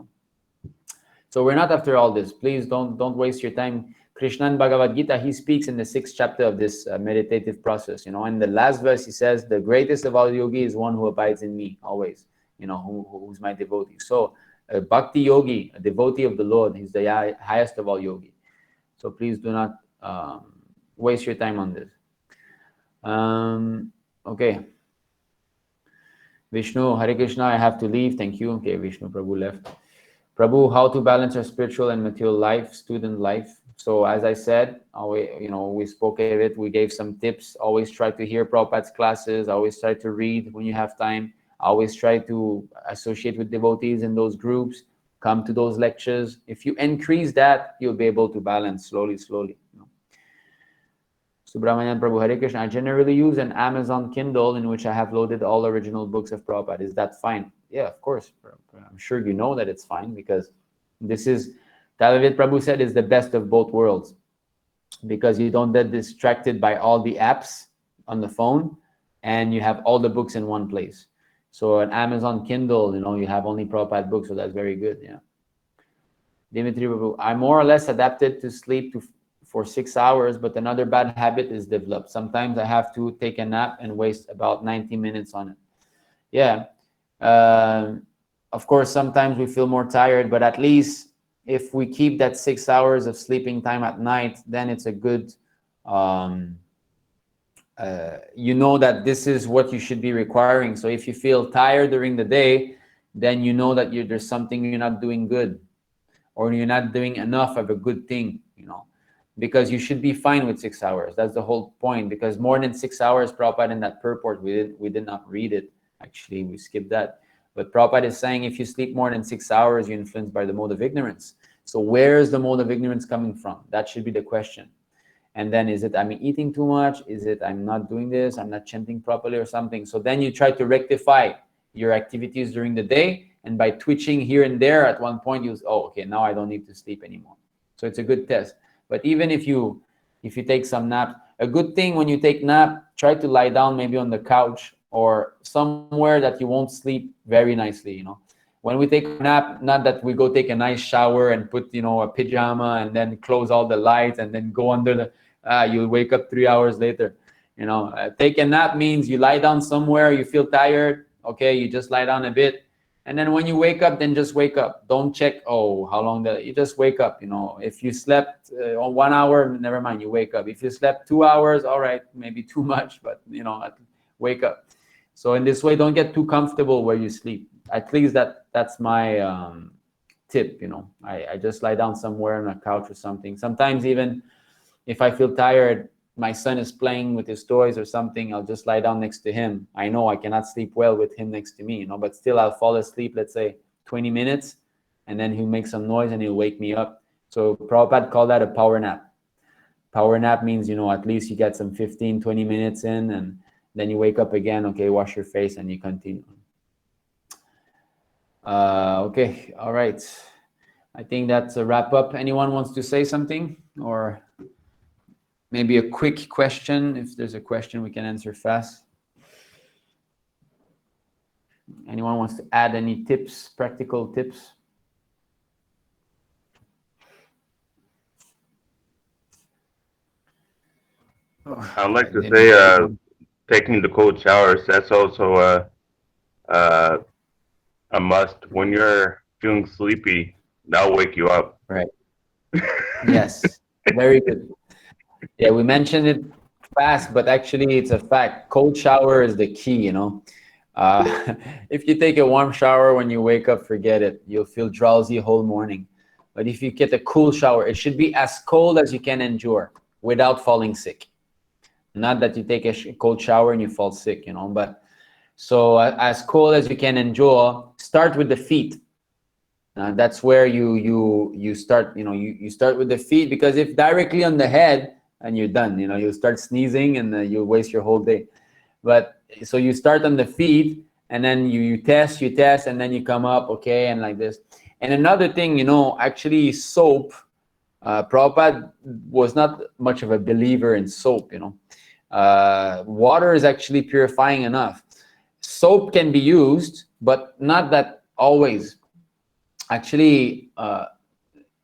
So we're not after all this. Please don't waste your time. Krishna in Bhagavad-Gita, he speaks in the 6th chapter of this meditative process. In the last verse, he says, the greatest of all yogi is one who abides in me always, who's my devotee. So a bhakti yogi, a devotee of the Lord, he's the highest of all yogi. So please do not waste your time on this. Okay. Vishnu, Hare Krishna, I have to leave. Thank you. Okay, Vishnu Prabhu left. Prabhu, how to balance our spiritual and material life, student life. So as I said, we spoke of it. We gave some tips. Always try to hear Prabhupada's classes. Always try to read when you have time. Always try to associate with devotees in those groups. Come to those lectures. If you increase that, you'll be able to balance slowly. Subramanian Prabhu, Hare Krishna. I generally use an Amazon Kindle in which I have loaded all original books of Prabhupada. Is that fine? Yeah, of course. I'm sure you know that it's fine because this is, Talavid Prabhu said, is the best of both worlds because you don't get distracted by all the apps on the phone and you have all the books in one place. So an Amazon Kindle, you have only Prabhupada books, so that's very good. Yeah. Dimitri Prabhu, I'm more or less adapted to sleep for 6 hours, but another bad habit is developed. Sometimes I have to take a nap and waste about 90 minutes on it. Yeah. Of course, sometimes we feel more tired, but at least, if we keep that 6 hours of sleeping time at night, then it's a good, you know that this is what you should be requiring. So if you feel tired during the day, then you know that there's something you're not doing good, or you're not doing enough of a good thing, you know, because you should be fine with 6 hours. That's the whole point, because more than 6 hours, Prabhupada in that purport, we did not read it. Actually, we skipped that. But Prabhupada is saying if you sleep more than 6 hours, you're influenced by the mode of ignorance. So where is the mode of ignorance coming from? That should be the question. And then is it I'm eating too much? Is it I'm not doing this? I'm not chanting properly or something? So then you try to rectify your activities during the day. And by twitching here and there, at one point you, oh, okay, now I don't need to sleep anymore. So it's a good test. But even if you take some nap, a good thing when you take nap, try to lie down maybe on the couch or somewhere that you won't sleep very nicely, you know. When we take a nap, not that we go take a nice shower and put, you know, a pajama and then close all the lights and then go under the, you'll wake up 3 hours later. You know, take a nap means you lie down somewhere, you feel tired, okay, you just lie down a bit. And then when you wake up, then just wake up. Don't check, oh, how long you just wake up, you know. If you slept 1 hour, never mind, you wake up. If you slept 2 hours, all right, maybe too much, but, you know, wake up. So in this way, don't get too comfortable where you sleep. At least that's my tip, you know. I just lie down somewhere on a couch or something. Sometimes even if I feel tired, my son is playing with his toys or something, I'll just lie down next to him. I know I cannot sleep well with him next to me, you know, but still I'll fall asleep, let's say 20 minutes, and then he'll make some noise and he'll wake me up. So Prabhupada called that a power nap. Power nap means, you know, at least you get some 15, 20 minutes in, and then you wake up again, okay, wash your face, and you continue. Okay, all right. I think that's a wrap up. Anyone wants to say something? Or maybe a quick question. If there's a question, we can answer fast. Anyone wants to add any tips, practical tips? I'd like to say taking the cold showers, that's also a must. When you're feeling sleepy, that'll wake you up. Right. Yes, very good. Yeah, we mentioned it fast, but actually it's a fact. Cold shower is the key, you know. If you take a warm shower when you wake up, forget it. You'll feel drowsy whole morning. But if you get a cool shower, it should be as cold as you can endure without falling sick. Not that you take a cold shower and you fall sick, you know, but so as cold as you can endure. Start with the feet. That's where you start, you know, you start with the feet, because if directly on the head, and you're done, you know, you'll start sneezing and you'll waste your whole day. But so you start on the feet, and then you test, and then you come up, okay, and like this. And another thing, you know, actually soap, Prabhupada was not much of a believer in soap, you know. Water is actually purifying enough. Soap can be used, but not that always. Actually,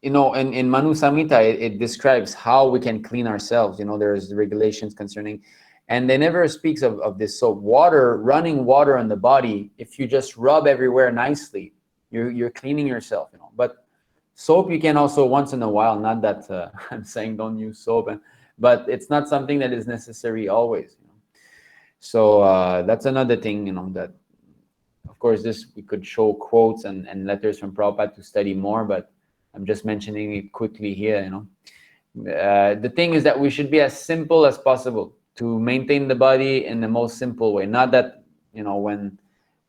you know, in Manu Samhita, it describes how we can clean ourselves. You know, there's regulations concerning, and they never speaks of this soap. Water, running water on the body, if you just rub everywhere nicely, you're cleaning yourself, you know. But soap you can also once in a while, not that I'm saying don't use soap, but it's not something that is necessary always, you know. So that's another thing, you know, that of course this we could show quotes and letters from Prabhupada to study more, but I'm just mentioning it quickly here, you know. The thing is that we should be as simple as possible to maintain the body in the most simple way. Not that, you know, when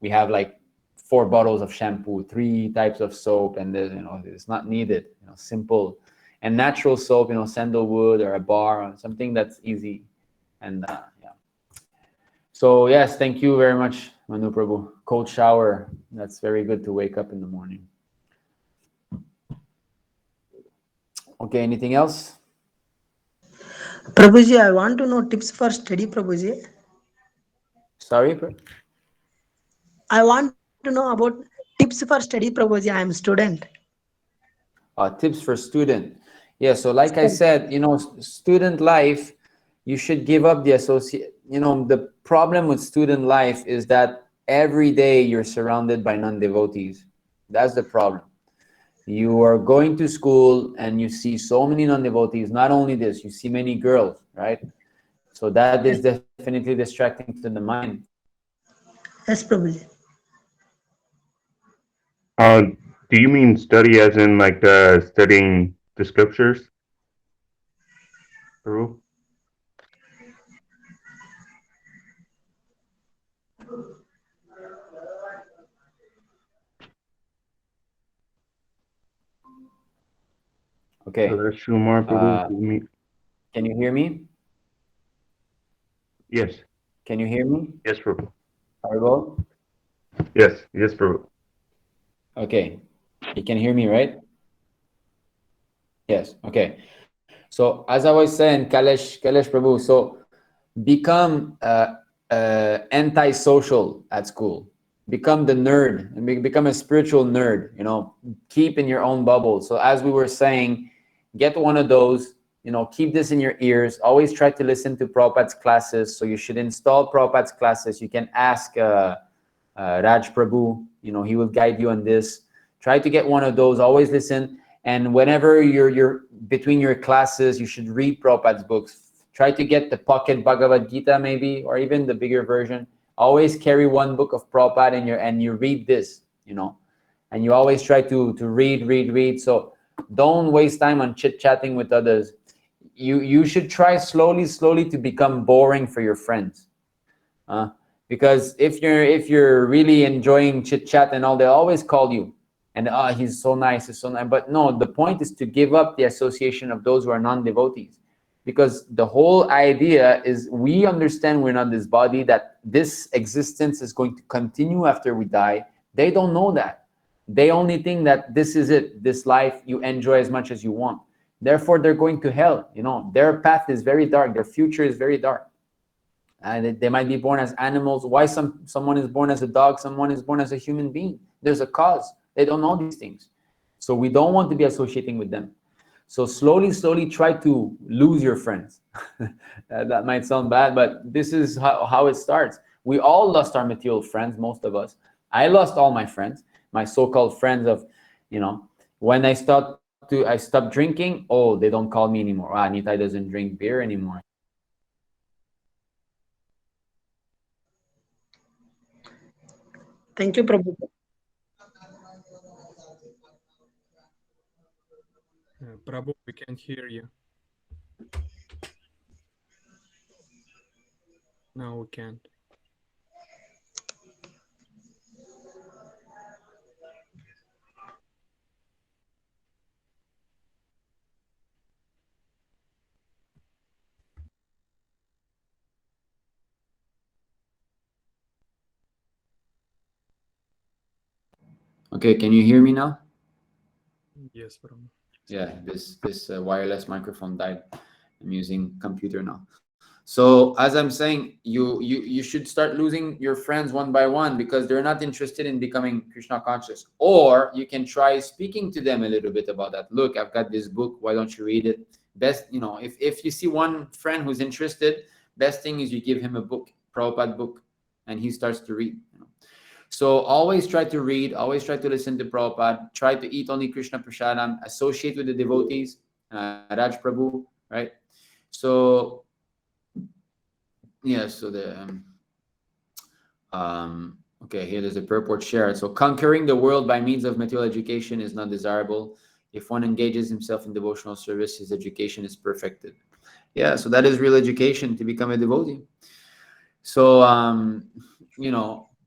we have like 4 bottles of shampoo, 3 types of soap, and you know, it's not needed. You know, simple and natural soap, you know, sandalwood or a bar, or something that's easy. And yeah. So yes, thank you very much, Manu Prabhu. Cold shower, that's very good to wake up in the morning. Okay, anything else? Prabhuji, I want to know tips for study, Prabhuji. Sorry? I want to know about tips for study, Prabhuji. I am student. Tips for student. Yeah, so like I said, you know, student life, you should give up the associate. You know, the problem with student life is that every day you're surrounded by non-devotees. That's the problem. You are going to school and you see so many non-devotees. Not only this, you see many girls, right? So that is definitely distracting to the mind. Yes, Prabhuji. Do you mean study as in like studying the scriptures, Prabhu? Okay. Shumar, Prabhu. Can you hear me? Yes. Can you hear me? Yes, Prabhu. Audible? Yes, Prabhu. Okay. You can hear me, right? Yes. Okay. So as I was saying, Kalesh Prabhu, so become anti-social at school. Become the nerd and become a spiritual nerd, keep in your own bubble. So as we were saying, get one of those, keep this in your ears. Always try to listen to Prabhupada's classes. So you should install Prabhupada's classes. You can ask Raj Prabhu, he will guide you on this. Try to get one of those, always listen. And whenever you're between your classes, you should read Prabhupada's books. Try to get the pocket Bhagavad-Gita maybe, or even the bigger version. Always carry one book of Prabhupada and you read this, and you always try to read. So don't waste time on chit-chatting with others. You should try slowly to become boring for your friends. Because if you're really enjoying chit-chat and all, they'll always call you. And he's so nice, But no, the point is to give up the association of those who are non-devotees. Because the whole idea is we understand we're not this body, that this existence is going to continue after we die. They don't know that. They only think that this is it, this life, you enjoy as much as you want. Therefore, they're going to hell. Their path is very dark. Their future is very dark. And they might be born as animals. Why someone is born as a dog, someone is born as a human being? There's a cause. They don't know these things. So we don't want to be associating with them. So slowly try to lose your friends. That might sound bad, but this is how it starts. We all lost our material friends, most of us. I lost all my friends, my so-called friends of, when I stopped drinking, they don't call me anymore. Nitāi doesn't drink beer anymore. Thank you, Prabhu. Prabhu, we can't hear you. No, we can't. Okay, can you hear me now? Yes, Prabhu. Yeah, this wireless microphone died. I'm using computer now. So as I'm saying, you should start losing your friends one by one because they're not interested in becoming Krishna conscious. Or you can try speaking to them a little bit about that. Look, I've got this book. Why don't you read it? Best, if you see one friend who's interested, best thing is you give him a book, Prabhupada book, and he starts to read. So always try to read, always try to listen to Prabhupada, try to eat only Krishna Prasadam, associate with the devotees, Raj Prabhu, right? So, yeah, so okay, here there's a purport shared. So conquering the world by means of material education is not desirable. If one engages himself in devotional service, his education is perfected. Yeah, so that is real education, to become a devotee. So,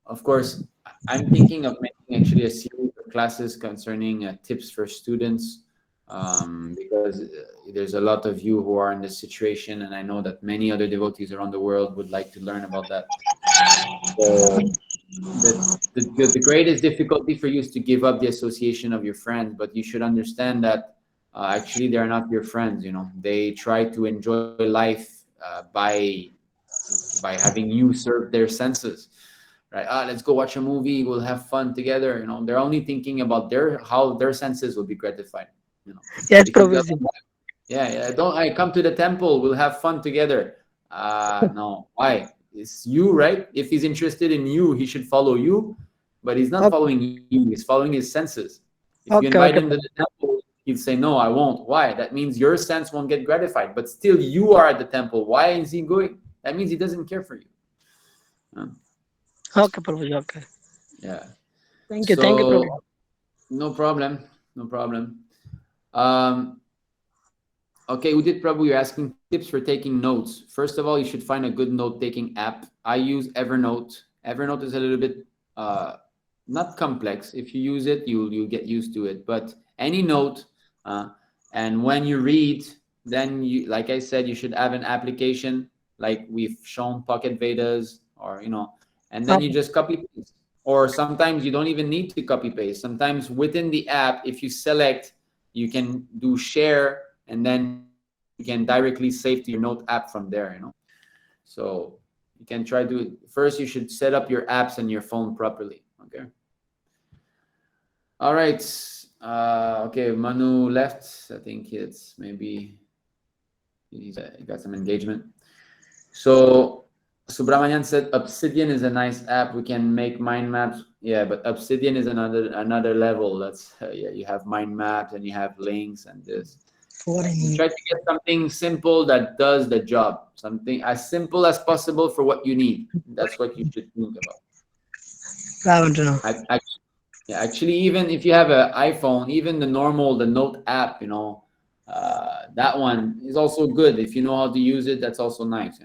of course, I'm thinking of making actually a series of classes concerning tips for students, because there's a lot of you who are in this situation, and I know that many other devotees around the world would like to learn about that. So the greatest difficulty for you is to give up the association of your friends, but you should understand that actually they are not your friends. They try to enjoy life by having you serve their senses. Right? Let's go watch a movie. We'll have fun together. They're only thinking about how their senses will be gratified. Yes, Prabhuji. Yeah. I come to the temple. We'll have fun together. No, why? It's you, right? If he's interested in you, he should follow you. But he's not following you. He's following his senses. If you Okay, invite okay. him to the temple, he'd say, no, I won't. Why? That means your sense won't get gratified. But still, you are at the temple. Why is he going? That means your sense won't get gratified, but still you are at the temple. Why? That means your sense won't get gratified, but still you are at the temple. Why is he going? That means he doesn't care for you. Okay, Prabhuji. Okay. Yeah. Thank you, So Prabhuji. no problem. No problem. Okay, Udit Prabhu, you're asking tips for taking notes. First of all, you should find a good note-taking app. I use Evernote. Evernote is a little bit not complex. If you use it, you'll get used to it. But any note, and when you read, then you, like I said, you should have an application like we've shown, Pocket Vedas, or and then you just copy paste. Or sometimes you don't even need to copy paste. Sometimes within the app, if you select, you can do share, and then you can directly save to your note app from there. So you can try to do it. First, you should set up your apps and your phone properly. Okay. All right. Okay, Manu left. I think it's maybe he got some engagement. So Subramanian said Obsidian is a nice app. We can make mind maps. Yeah, but Obsidian is another level. That's yeah, you have mind maps and you have links and this. You try to get something simple that does the job. Something as simple as possible for what you need. That's what you should think about. I want to know. Actually, even if you have an iPhone, even the Note app, that one is also good. If you know how to use it, that's also nice.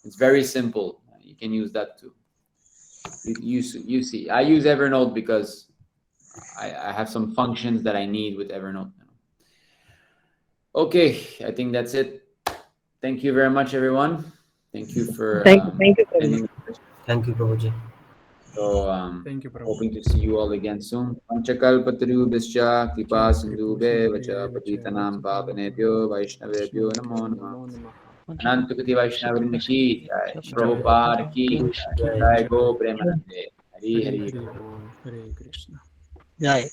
It's very simple. You can use that too. You see, I use Evernote because I have some functions that I need with Evernote. Okay, I think that's it. Thank you very much, everyone. Thank you for Thank you, Prabhuji. Thank you, Prabhuji. So Thank you, Prabhuji. hoping to see you all again soon. Panchakalpatarubhischa kripa sindhubhe vacha patitanam pavanebhyo vaishnavebhyo namo namah. Anantakoti Vaishnavavrinda ki jai. Prabhupada ki jai. Jai Go Premanande. Hari Hari. Hare Krishna. Jai.